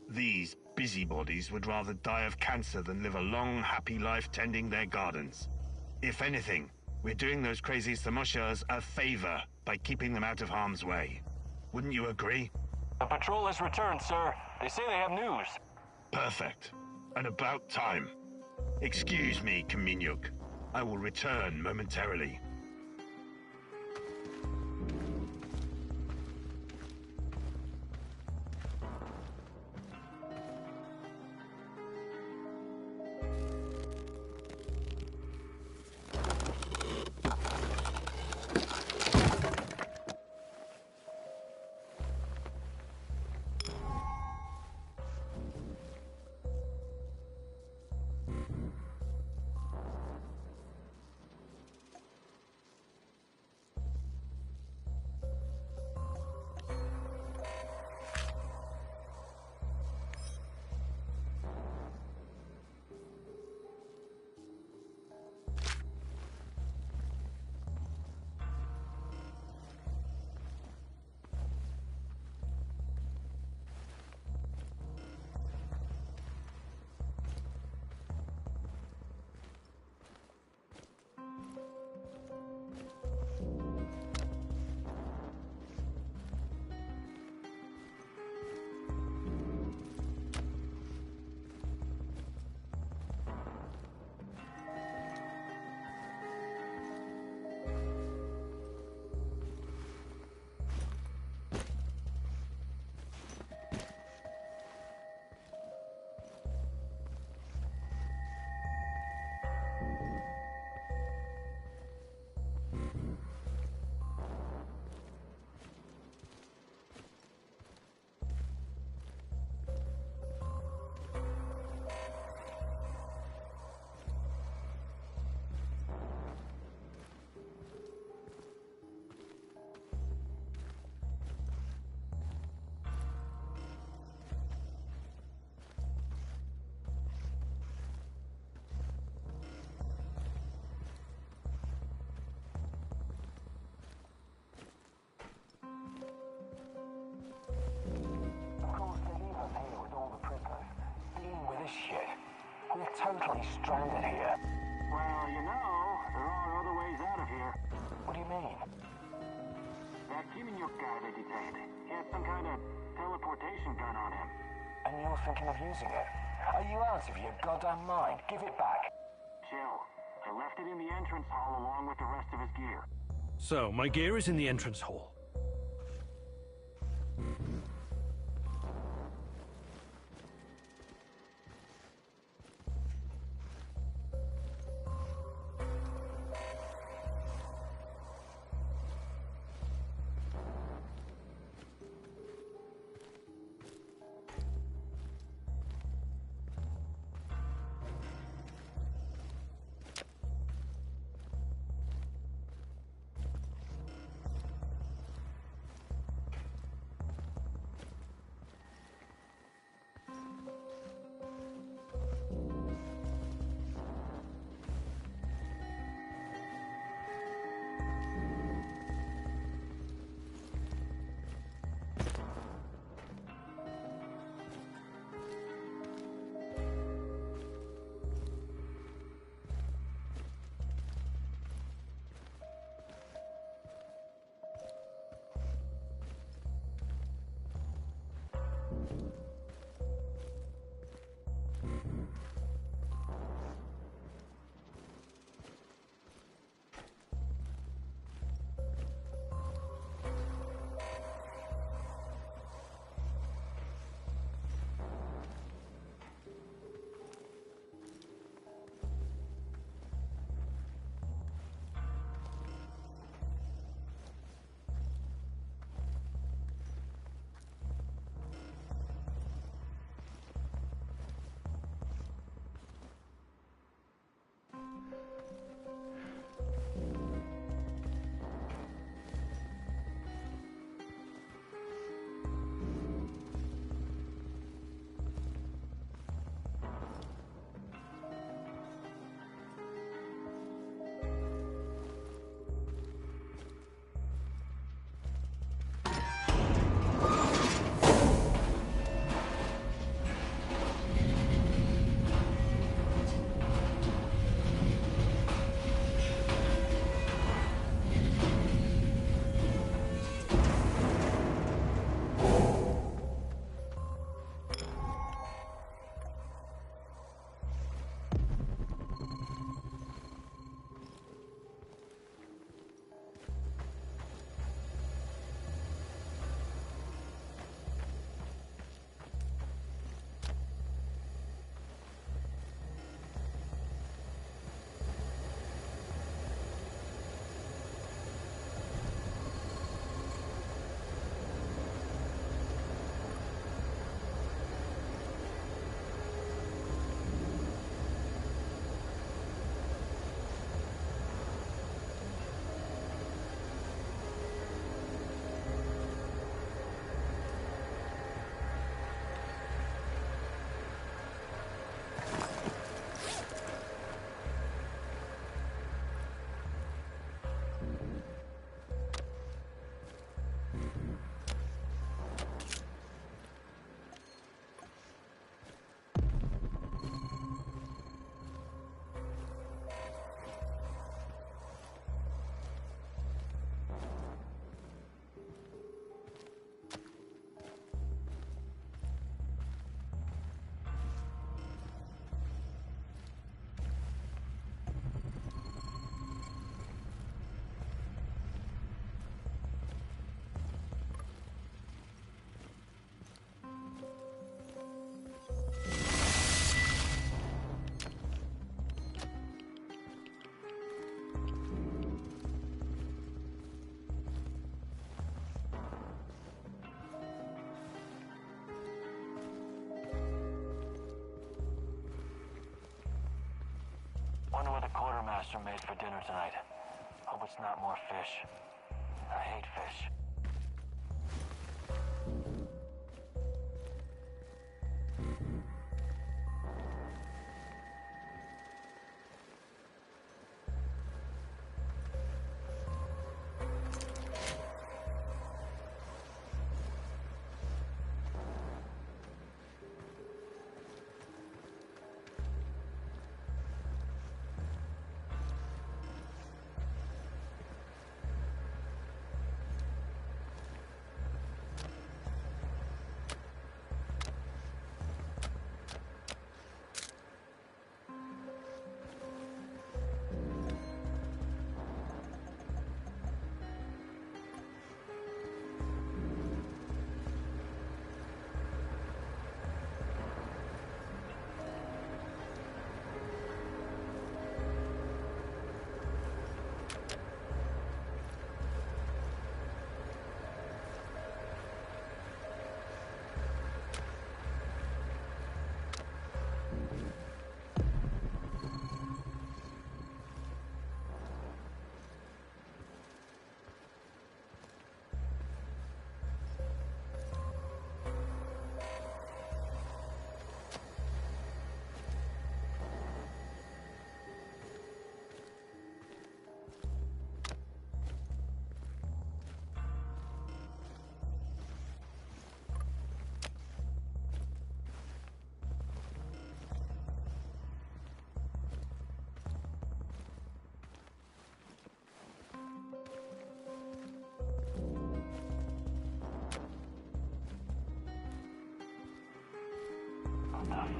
These busybodies would rather die of cancer than live a long, happy life tending their gardens. If anything, we're doing those crazy Samoshas a favor by keeping them out of harm's way. Wouldn't you agree? The patrol has returned, sir. They say they have news. Perfect. And about time. Excuse me, Kaminyuk. I will return momentarily. totally stranded here. Well, you know, there are other ways out of here. What do you mean? That Kiminyuk guy they detained, he had some kind of teleportation gun on him. And you're thinking of using it? Are you out of your goddamn mind? Give it back. Chill. I left it in the entrance hall along with the rest of his gear. So, my gear is in the entrance hall. Wonder what the quartermaster made for dinner tonight. Hope it's not more fish. I hate fish.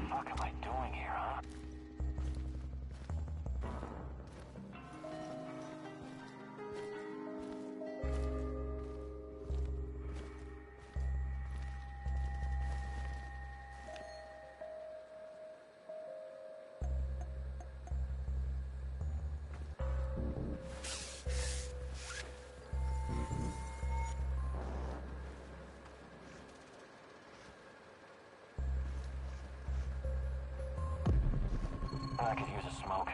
fuck am I doing here, huh? I could use a smoke.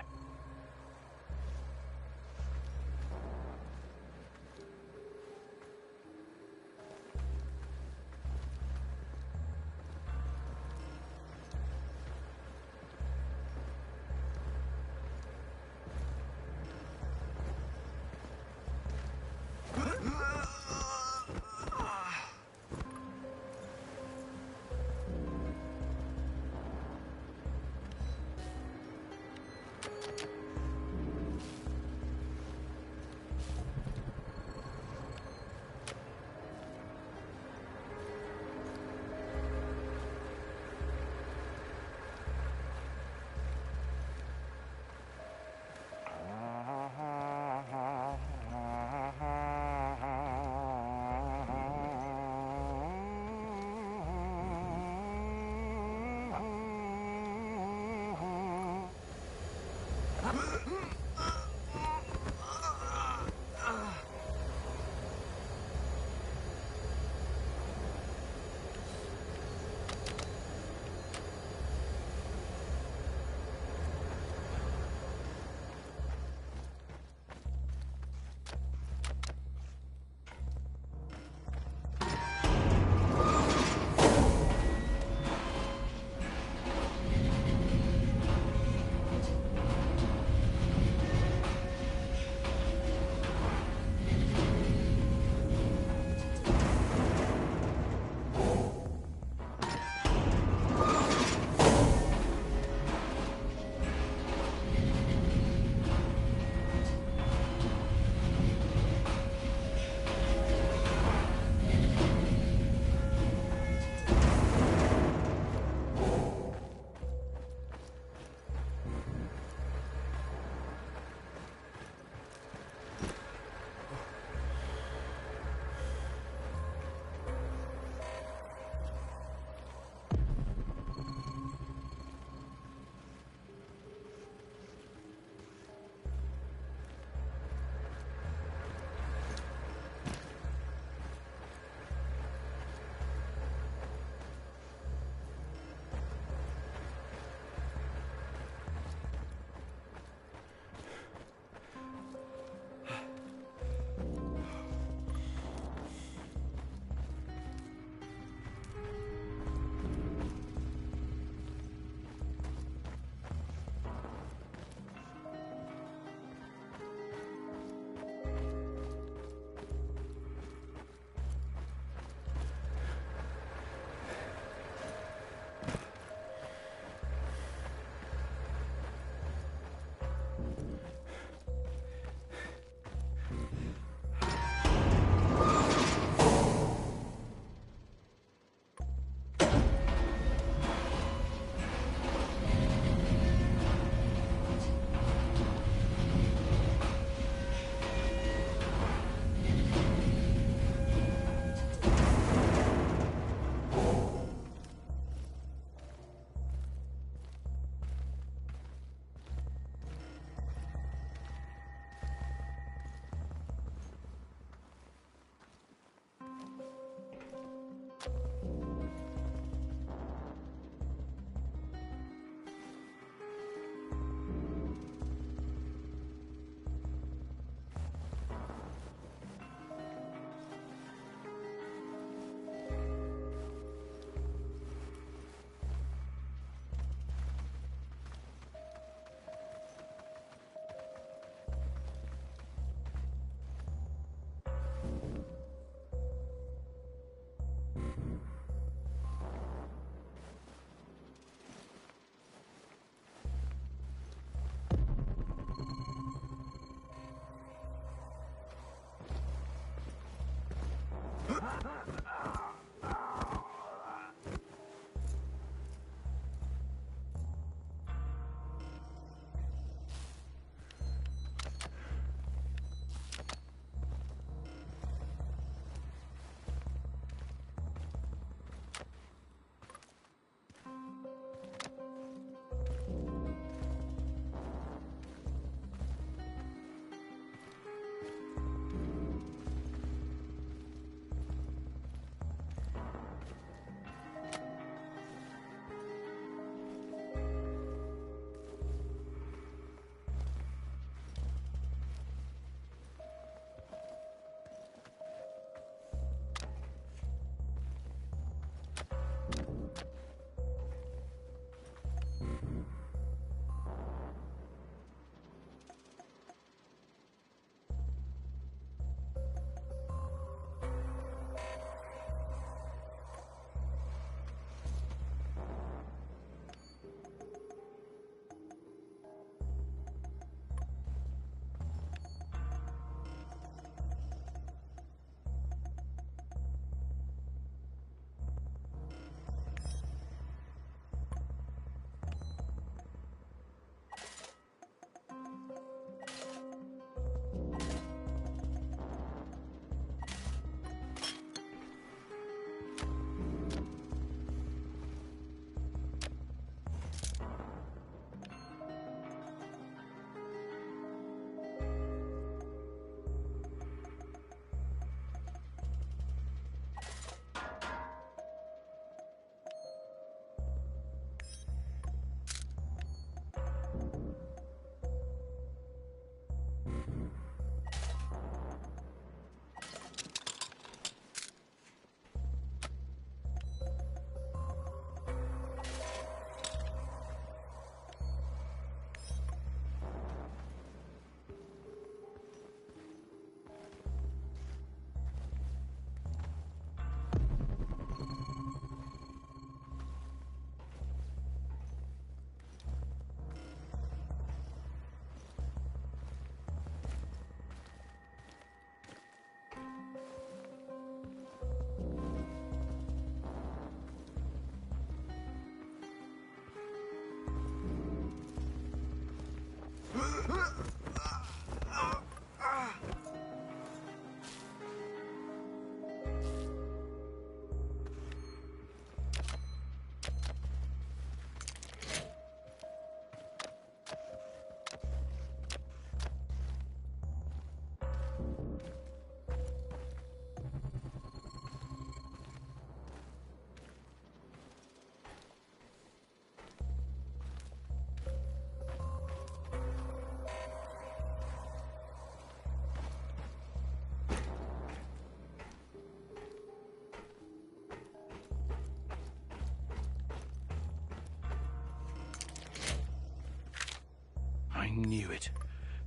knew it.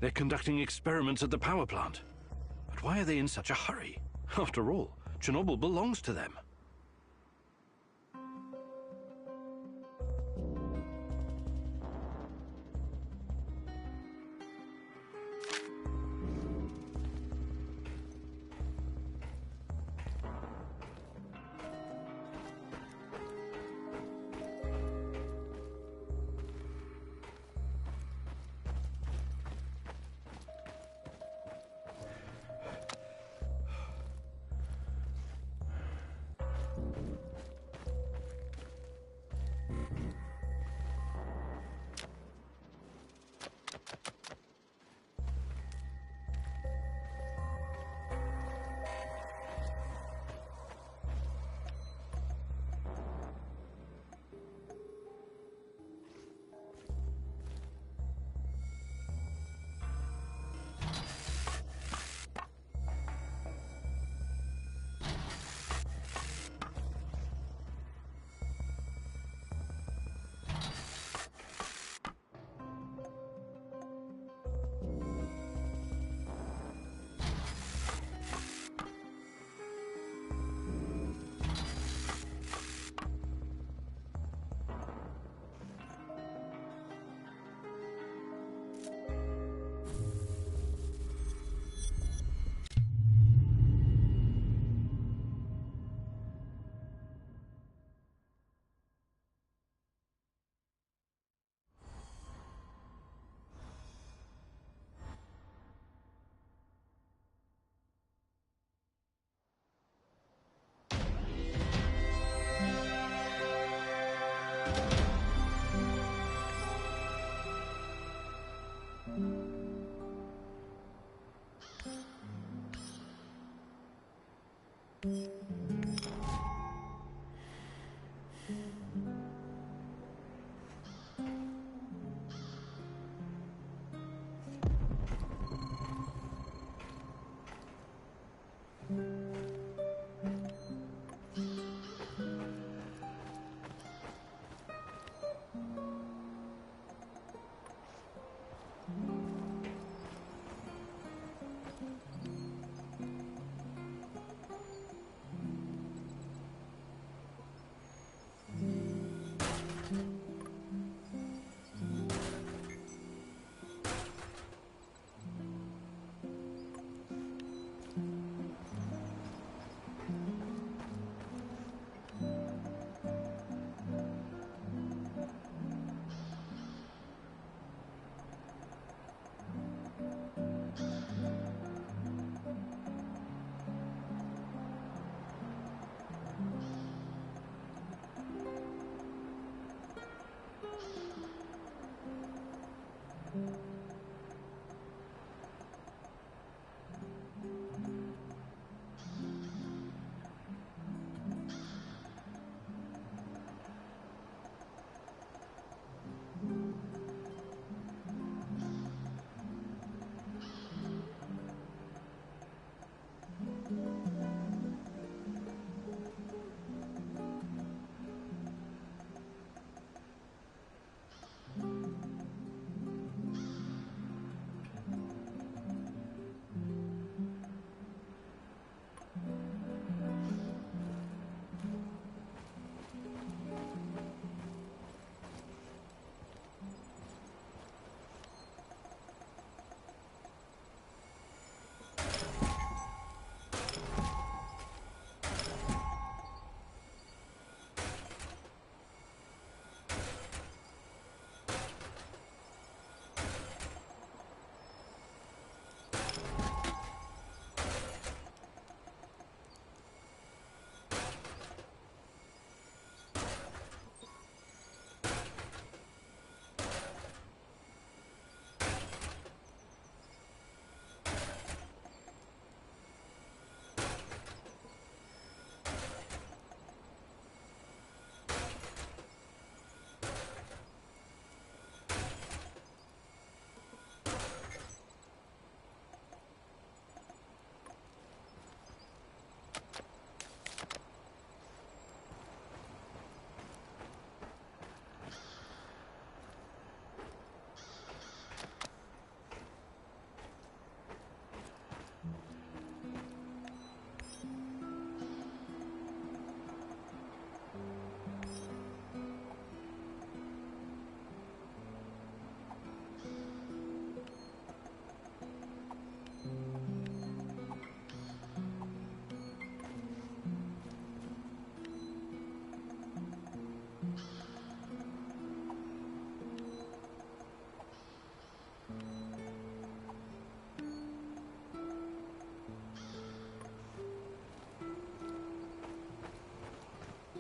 They're conducting experiments at the power plant. But why are they in such a hurry? After all, Chernobyl belongs to them.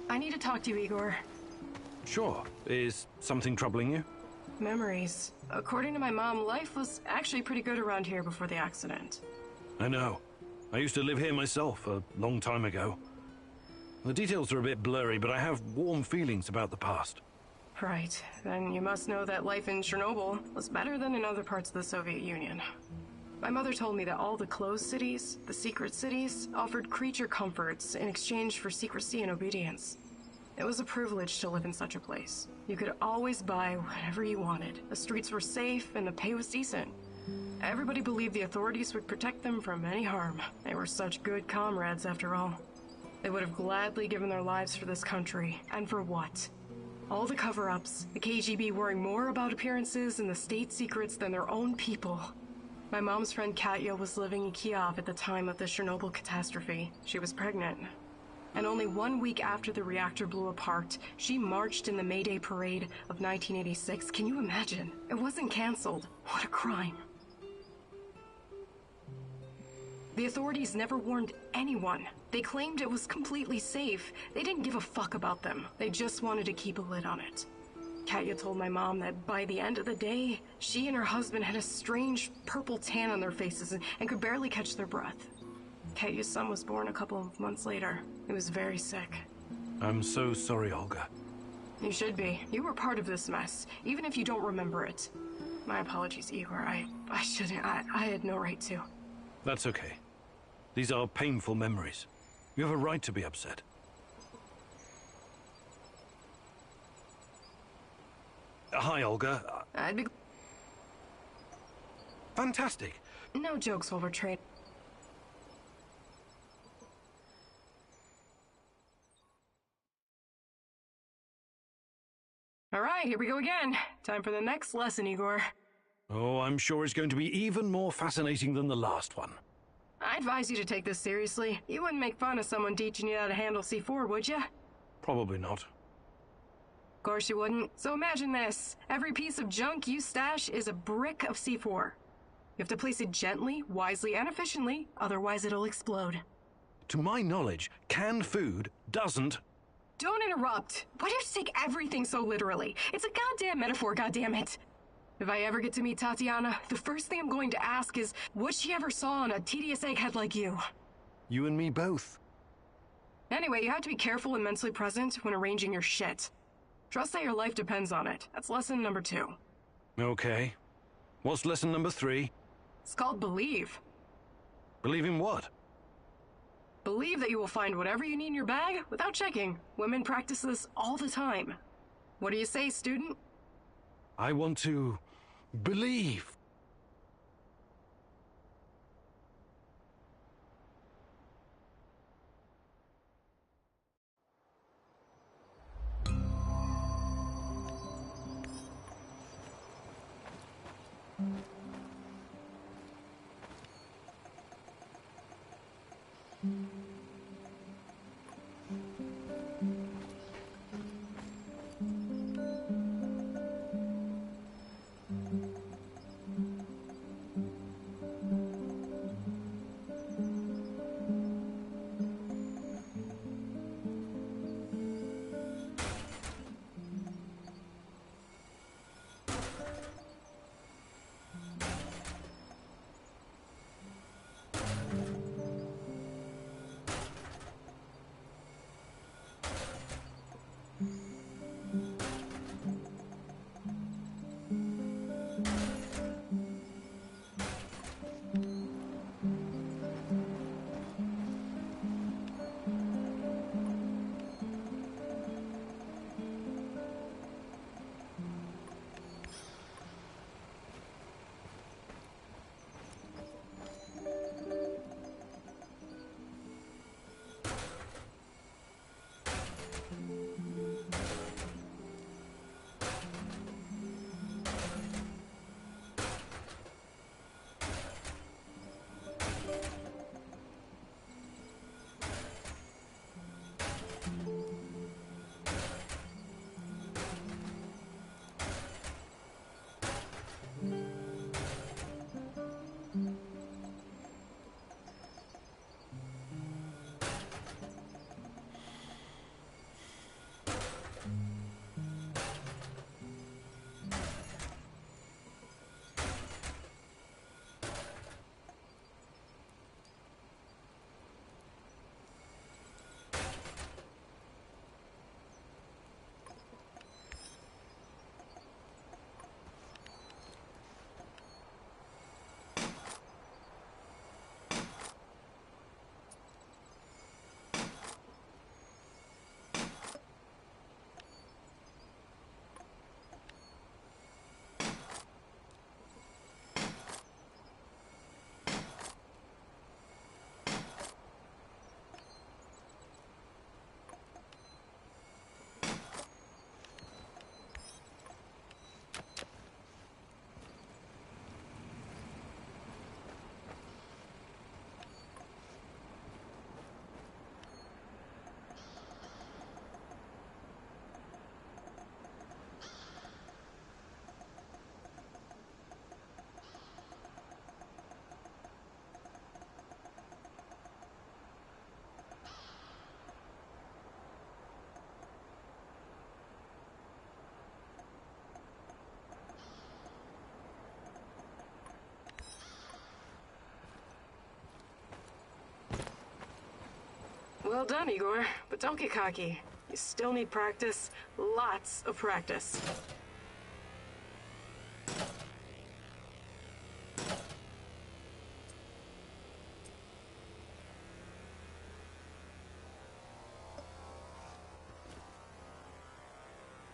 I need to talk to you, Igor. Sure. Is something troubling you? Memories. According to my mom, life was actually pretty good around here before the accident. I know. I used to live here myself a long time ago. The details are a bit blurry, but I have warm feelings about the past. Right. Then you must know that life in Chernobyl was better than in other parts of the Soviet Union. My mother told me that all the closed cities, the secret cities, offered creature comforts in exchange for secrecy and obedience. It was a privilege to live in such a place. You could always buy whatever you wanted. The streets were safe and the pay was decent. Everybody believed the authorities would protect them from any harm. They were such good comrades, after all. They would have gladly given their lives for this country. And for what? All the cover-ups, the KGB worrying more about appearances and the state secrets than their own people. My mom's friend Katya was living in Kiev at the time of the Chernobyl catastrophe. She was pregnant. And only 1 week after the reactor blew apart, she marched in the May Day parade of 1986. Can you imagine? It wasn't canceled. What a crime. The authorities never warned anyone. They claimed it was completely safe. They didn't give a fuck about them. They just wanted to keep a lid on it. Katya told my mom that by the end of the day, she and her husband had a strange purple tan on their faces and could barely catch their breath. Katya's son was born a couple of months later. He was very sick. I'm so sorry, Olga. You should be. You were part of this mess, even if you don't remember it. My apologies, Igor. I shouldn't. I had no right to. That's okay. These are painful memories. You have a right to be upset. Hi, Olga. I'd be... Fantastic. No jokes while we're trading. All right, here we go again. Time for the next lesson, Igor. Oh, I'm sure it's going to be even more fascinating than the last one. I advise you to take this seriously. You wouldn't make fun of someone teaching you how to handle C4, would you? Probably not. Of course you wouldn't. So imagine this. Every piece of junk you stash is a brick of C4. You have to place it gently, wisely, and efficiently, otherwise it'll explode. To my knowledge, canned food doesn't... Don't interrupt. Why do you take everything so literally? It's a goddamn metaphor, goddammit. If I ever get to meet Tatiana, the first thing I'm going to ask is what she ever saw in a tedious egghead like you. You and me both. Anyway, you have to be careful and mentally present when arranging your shit. Trust that your life depends on it. That's lesson number 2. Okay. What's lesson number 3? It's called believe. Believe in what? Believe that you will find whatever you need in your bag without checking. Women practice this all the time. What do you say, student? I want to believe. Well done, Igor. But don't get cocky. You still need practice. Lots of practice.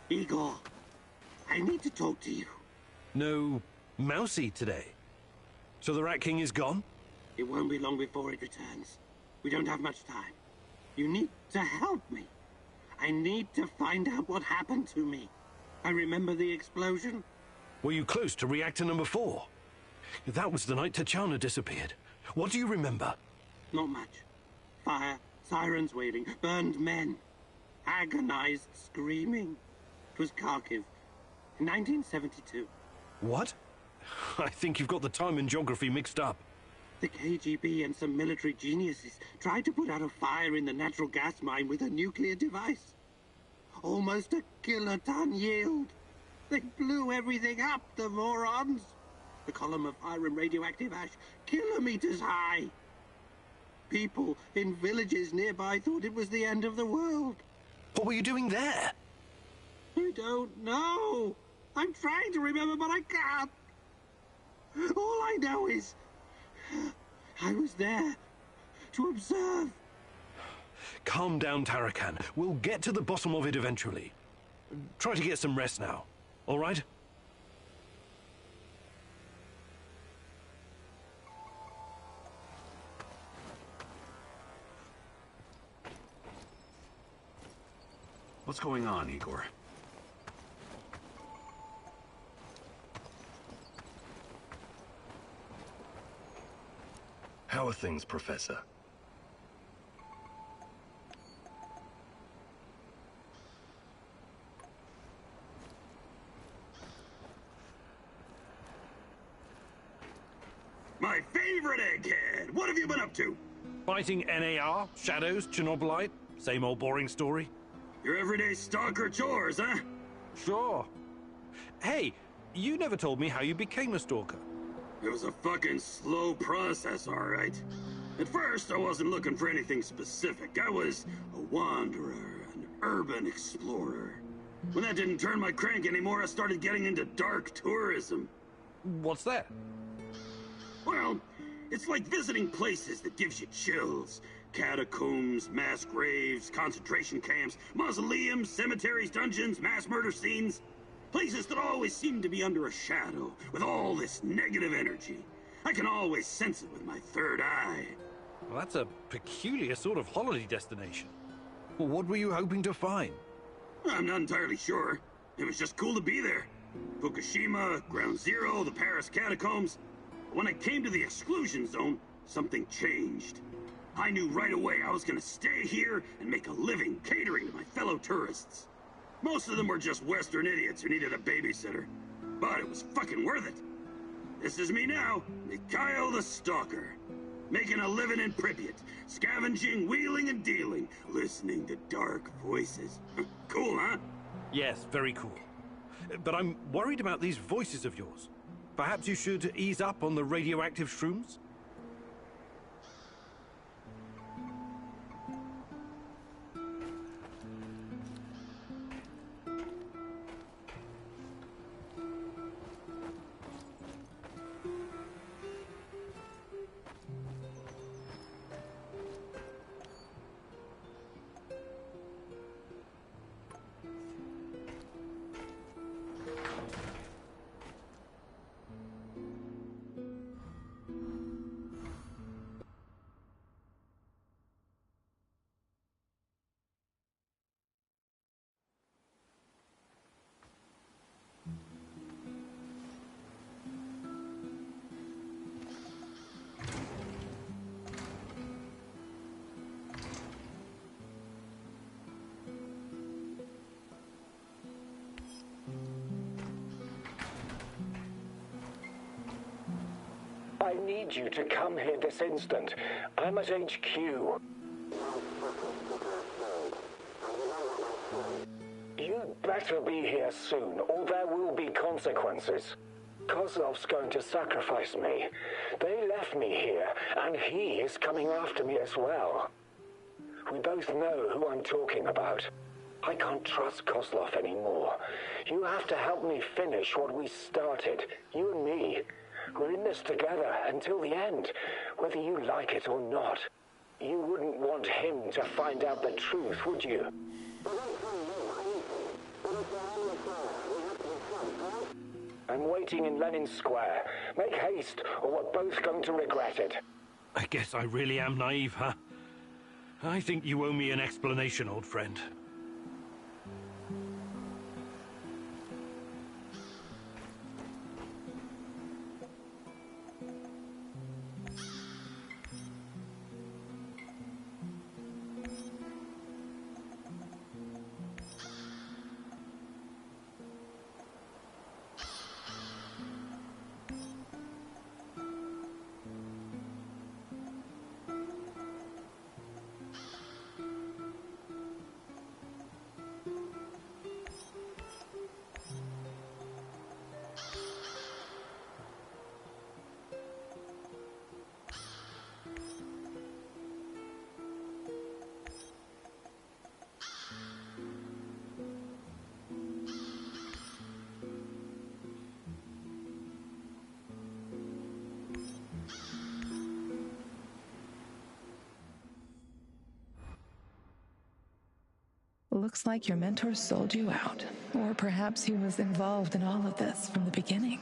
Igor, I need to talk to you. No Mousy today. So the Rat King is gone? It won't be long before it returns. We don't have much time. You need to help me. I need to find out what happened to me. I remember the explosion. Were you close to reactor number 4? That was the night Tachana disappeared. What do you remember? Not much. Fire, sirens wailing, burned men. Agonized screaming. It was Kharkiv, in 1972. What? I think you've got the time and geography mixed up. The KGB and some military geniuses tried to put out a fire in the natural gas mine with a nuclear device. Almost a kiloton yield. They blew everything up, the morons. The column of fire and radioactive ash, kilometers high. People in villages nearby thought it was the end of the world. What were you doing there? I don't know. I'm trying to remember, but I can't. All I know is I was there to observe. Calm down, Tarakan. We'll get to the bottom of it eventually. Try to get some rest now, all right? What's going on, Igor? How are things, Professor? My favorite egghead! What have you been up to? Fighting NAR, Shadows, Chernobylite. Same old boring story. Your everyday stalker chores, huh? Sure. Hey, you never told me how you became a stalker. It was a fucking slow process, all right. At first, I wasn't looking for anything specific. I was a wanderer, an urban explorer. When that didn't turn my crank anymore, I started getting into dark tourism. What's that? Well, it's like visiting places that gives you chills. Catacombs, mass graves, concentration camps, mausoleums, cemeteries, dungeons, mass murder scenes. Places that always seem to be under a shadow, with all this negative energy. I can always sense it with my third eye. Well, that's a peculiar sort of holiday destination. Well, what were you hoping to find? I'm not entirely sure. It was just cool to be there. Fukushima, Ground Zero, the Paris catacombs. When I came to the exclusion zone, something changed. I knew right away I was gonna stay here and make a living catering to my fellow tourists. Most of them were just Western idiots who needed a babysitter. But it was fucking worth it. This is me now, Mikhail the Stalker. Making a living in Pripyat, scavenging, wheeling and dealing, listening to dark voices. Cool, huh? Yes, very cool. But I'm worried about these voices of yours. Perhaps you should ease up on the radioactive shrooms? I need you to come here this instant. I'm at HQ. You'd better be here soon, or there will be consequences. Kozlov's going to sacrifice me. They left me here, and he is coming after me as well. We both know who I'm talking about. I can't trust Kozlov anymore. You have to help me finish what we started. You and me. We're in this together until the end, whether you like it or not. You wouldn't want him to find out the truth, would you? I'm waiting in Lenin Square. Make haste, or we're both going to regret it. I guess I really am naive, huh? I think you owe me an explanation, old friend. Looks like your mentor sold you out. Or perhaps he was involved in all of this from the beginning.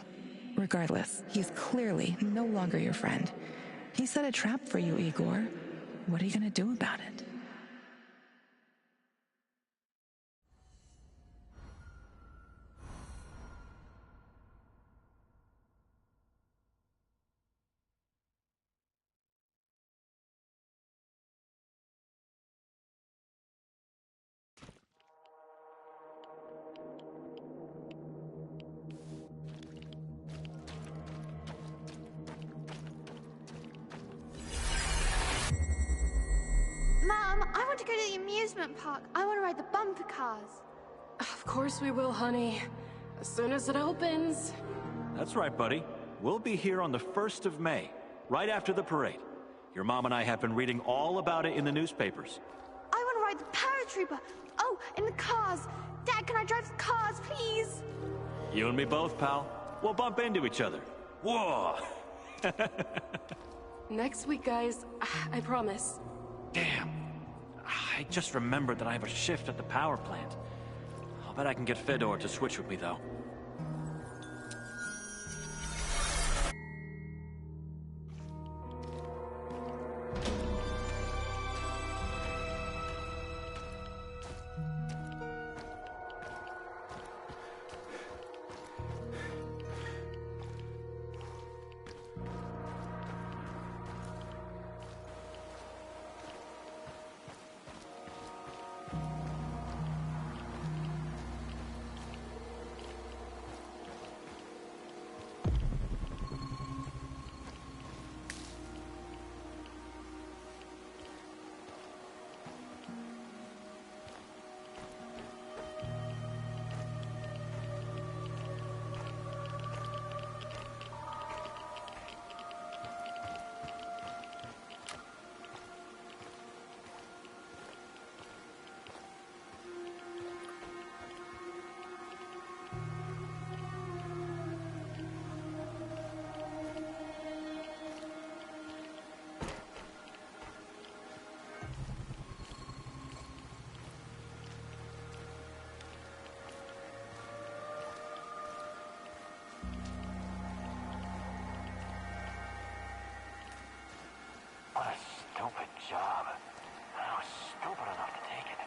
Regardless, he's clearly no longer your friend. He set a trap for you, Igor. What are you gonna do about it? Mom, I want to go to the amusement park. I want to ride the bumper cars. Of course we will, honey. As soon as it opens. That's right, buddy. We'll be here on the 1st of May, right after the parade. Your mom and I have been reading all about it in the newspapers. I want to ride the paratrooper. Oh, in the cars. Dad, can I drive the cars, please? You and me both, pal. We'll bump into each other. Whoa! Next week, guys. I promise. Damn. I just remembered that I have a shift at the power plant. I'll bet I can get Fedor to switch with me, though. What a stupid job. I was stupid enough to take it.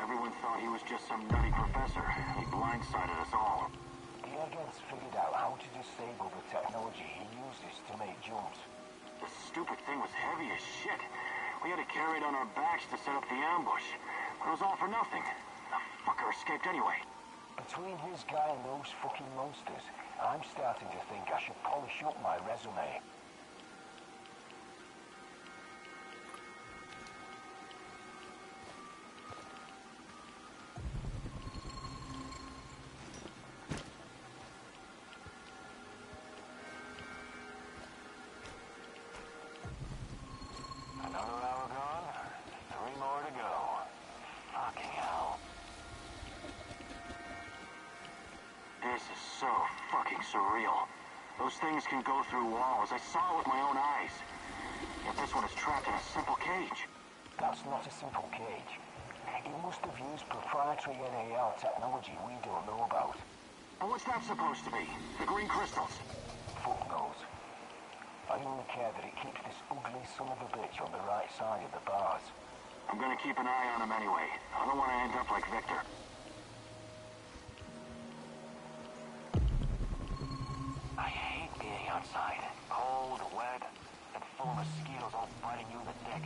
Everyone thought he was just some nutty professor. He blindsided us all. The agents figured out how to disable the technology he uses to make jumps. The stupid thing was heavy as shit. We had to carry it on our backs to set up the ambush. But it was all for nothing. The fucker escaped anyway. Between his guy and those fucking monsters, I'm starting to think I should polish up my resume. Another hour gone. 3 more to go. Fucking hell. This is so fucking surreal. Those things can go through walls. I saw it with my own eyes. Yet this one is trapped in a simple cage. That's not a simple cage. He must have used proprietary NAR technology we don't know about. And what's that supposed to be? The green crystals? Fuck knows. I only care that it keeps this ugly son of a bitch on the right side of the bars. I'm gonna keep an eye on him anyway. I don't want to end up like Victor. I hate being outside. Cold, wet, and full of mosquitoes all biting you in the dick.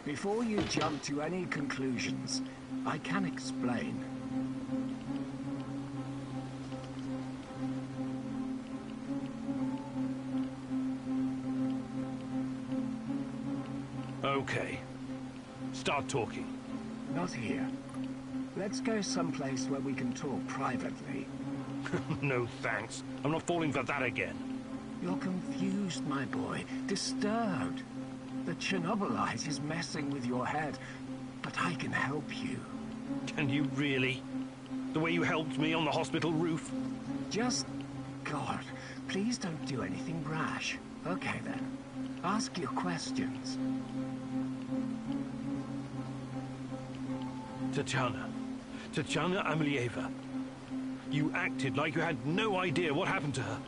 Before you jump to any conclusions, I can explain. Okay. Start talking. Not here. Let's go someplace where we can talk privately. No thanks. I'm not falling for that again. You're confused, my boy. Disturbed. The Chernobylite is messing with your head, but I can help you. Can you really? The way you helped me on the hospital roof? Just... God, please don't do anything rash. Okay then. Ask your questions. Tatiana Amelieva. You acted like you had no idea what happened to her.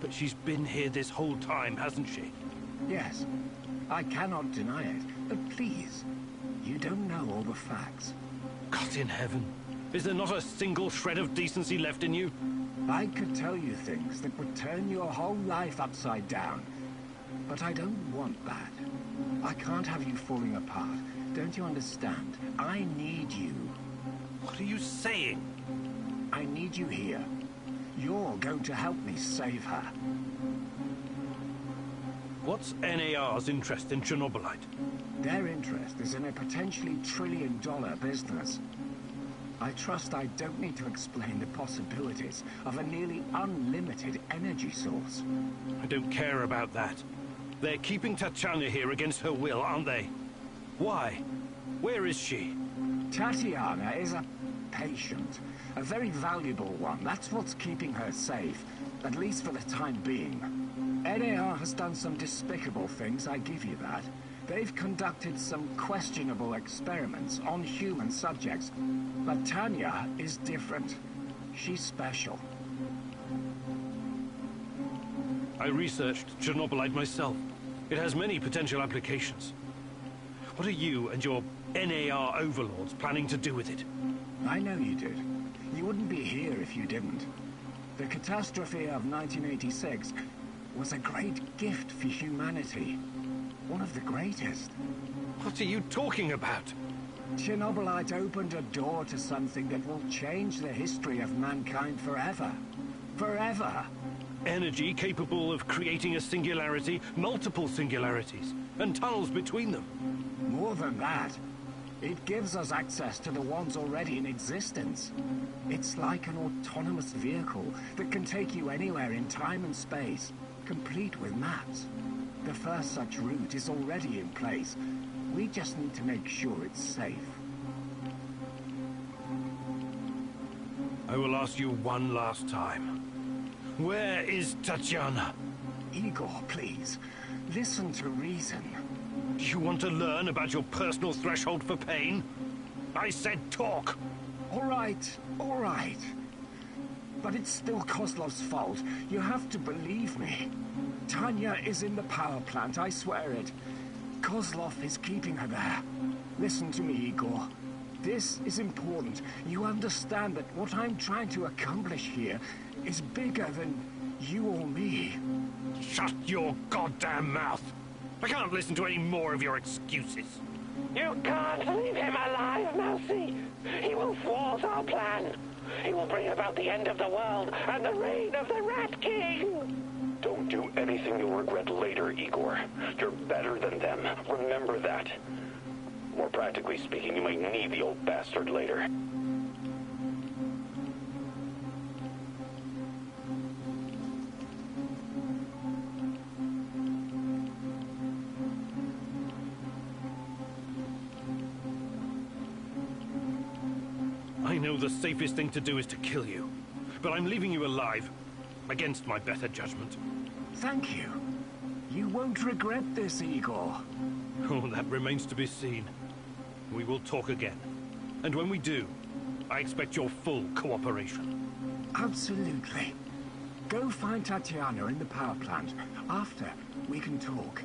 But she's been here this whole time, hasn't she? Yes. I cannot deny it, but please, you don't know all the facts. God in heaven. Is there not a single shred of decency left in you? I could tell you things that would turn your whole life upside down. But I don't want that. I can't have you falling apart. Don't you understand? I need you. What are you saying? I need you here. You're going to help me save her. What's NAR's interest in Chernobylite? Their interest is in a potentially trillion-dollar business. I trust I don't need to explain the possibilities of a nearly unlimited energy source. I don't care about that. They're keeping Tatiana here against her will, aren't they? Why? Where is she? Tatiana is a patient. A very valuable one. That's what's keeping her safe. At least for the time being. NAR has done some despicable things, I give you that. They've conducted some questionable experiments on human subjects. But Tanya is different. She's special. I researched Chernobylite myself. It has many potential applications. What are you and your NAR overlords planning to do with it? I know you did. You wouldn't be here if you didn't. The catastrophe of 1986 was a great gift for humanity. One of the greatest. What are you talking about? Chernobylite opened a door to something that will change the history of mankind forever. Forever! Energy capable of creating a singularity, multiple singularities, and tunnels between them. More than that, it gives us access to the ones already in existence. It's like an autonomous vehicle that can take you anywhere in time and space, complete with maps. The first such route is already in place. We just need to make sure it's safe. I will ask you one last time. Where is Tatiana? Igor, please. Listen to reason. Do you want to learn about your personal threshold for pain? I said talk! All right. But it's still Kozlov's fault. You have to believe me. Tanya is in the power plant, I swear it. Kozlov is keeping her there. Listen to me, Igor. This is important. You understand that what I'm trying to accomplish here is bigger than you or me. Shut your goddamn mouth! I can't listen to any more of your excuses. You can't leave him alive, Mousy. He will thwart our plan. He will bring about the end of the world and the reign of the Rat King. Don't do anything you'll regret later, Igor. You're better than them. Remember that. More practically speaking, you might need the old bastard later. I know the safest thing to do is to kill you, but I'm leaving you alive, against my better judgment. Thank you. You won't regret this, Igor. Oh, that remains to be seen. We will talk again. And when we do, I expect your full cooperation. Absolutely. Go find Tatiana in the power plant. After, we can talk.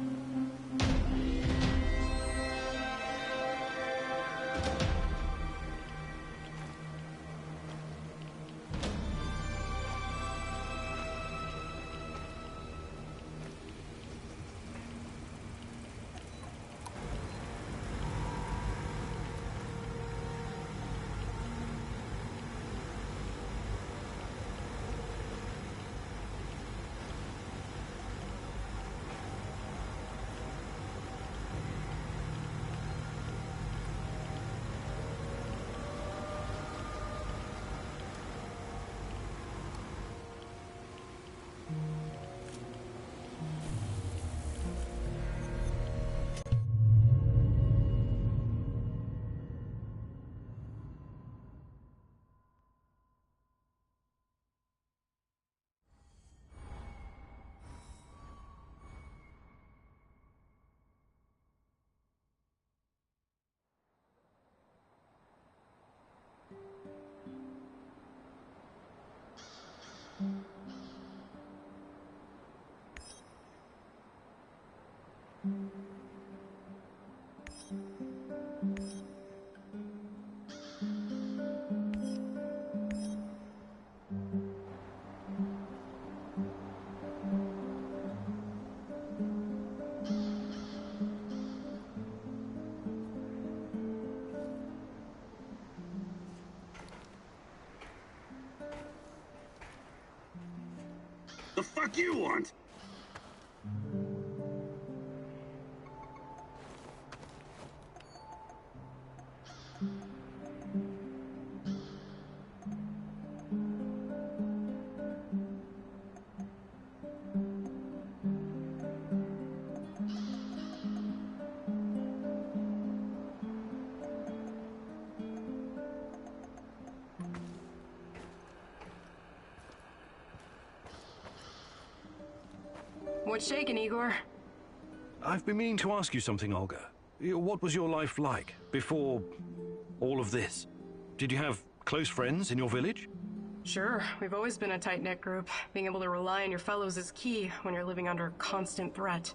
The fuck you want? What's shaking, Igor? I've been meaning to ask you something, Olga. What was your life like before all of this? Did you have close friends in your village? Sure, we've always been a tight-knit group. Being able to rely on your fellows is key when you're living under constant threat.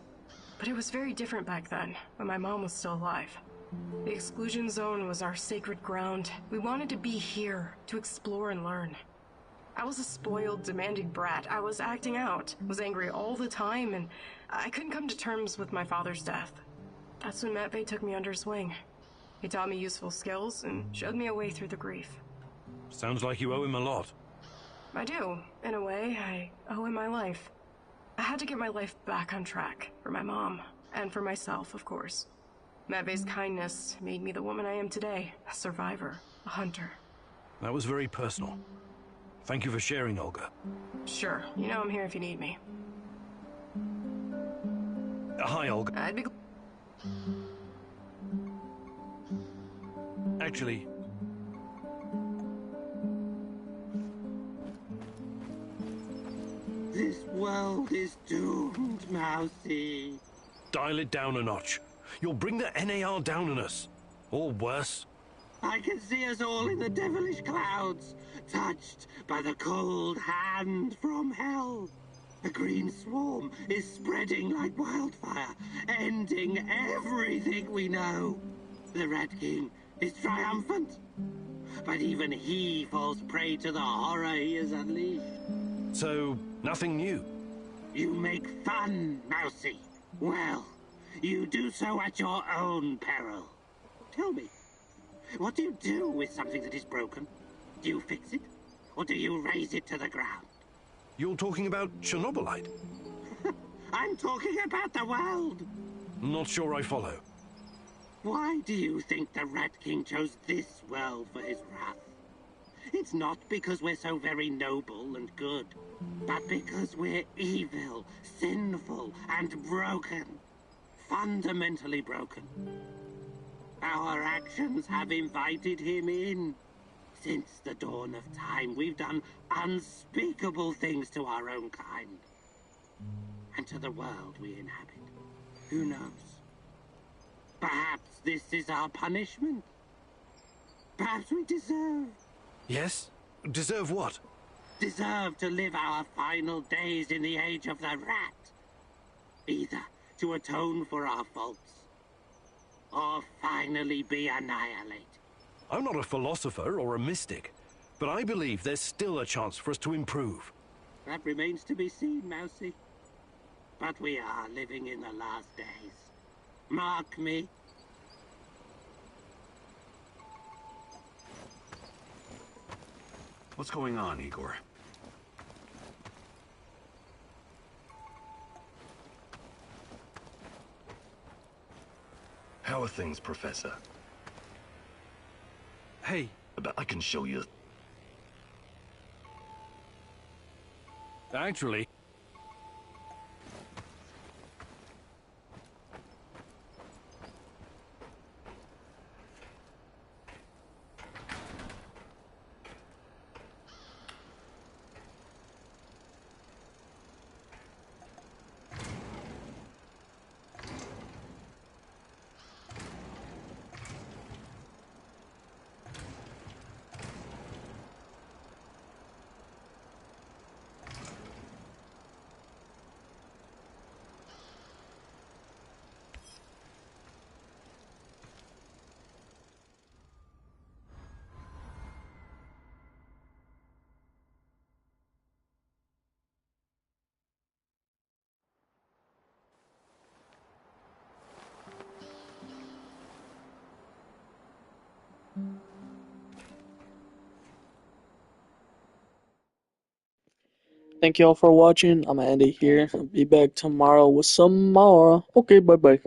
But it was very different back then, when my mom was still alive. The exclusion zone was our sacred ground. We wanted to be here, to explore and learn. I was a spoiled, demanding brat. I was acting out, was angry all the time, and I couldn't come to terms with my father's death. That's when Matvey took me under his wing. He taught me useful skills and showed me a way through the grief. Sounds like you owe him a lot. I do. In a way, I owe him my life. I had to get my life back on track, for my mom, and for myself, of course. Matvey's kindness made me the woman I am today, a survivor, a hunter. That was very personal. Thank you for sharing, Olga. Sure, you know I'm here if you need me. Hi, Olga. I'd be... Actually... This world is doomed, Mousy. Dial it down a notch. You'll bring the NAR down on us. Or worse. I can see us all in the devilish clouds, touched by the cold hand from hell. The green swarm is spreading like wildfire, ending everything we know. The Rat King is triumphant, but even he falls prey to the horror he has unleashed. So, nothing new? You make fun, Mousy. Well, you do so at your own peril. Tell me, what do you do with something that is broken? Do you fix it? Or do you raze it to the ground? You're talking about Chernobylite? I'm talking about the world. Not sure I follow. Why do you think the Rat King chose this world for his wrath? It's not because we're so very noble and good, but because we're evil, sinful, and broken. Fundamentally broken. Our actions have invited him in. Since the dawn of time, we've done unspeakable things to our own kind. And to the world we inhabit. Who knows? Perhaps this is our punishment. Perhaps we deserve... Yes? Deserve what? Deserve to live our final days in the age of the rat. Either to atone for our faults, or finally be annihilated. I'm not a philosopher or a mystic, but I believe there's still a chance for us to improve. That remains to be seen, Mousy. But we are living in the last days. Mark me. What's going on, Igor? How are things, Professor? Hey. But I can show you. Actually... Thank y'all for watching. I'm gonna end it here. I'll be back tomorrow with some more. Okay, bye bye.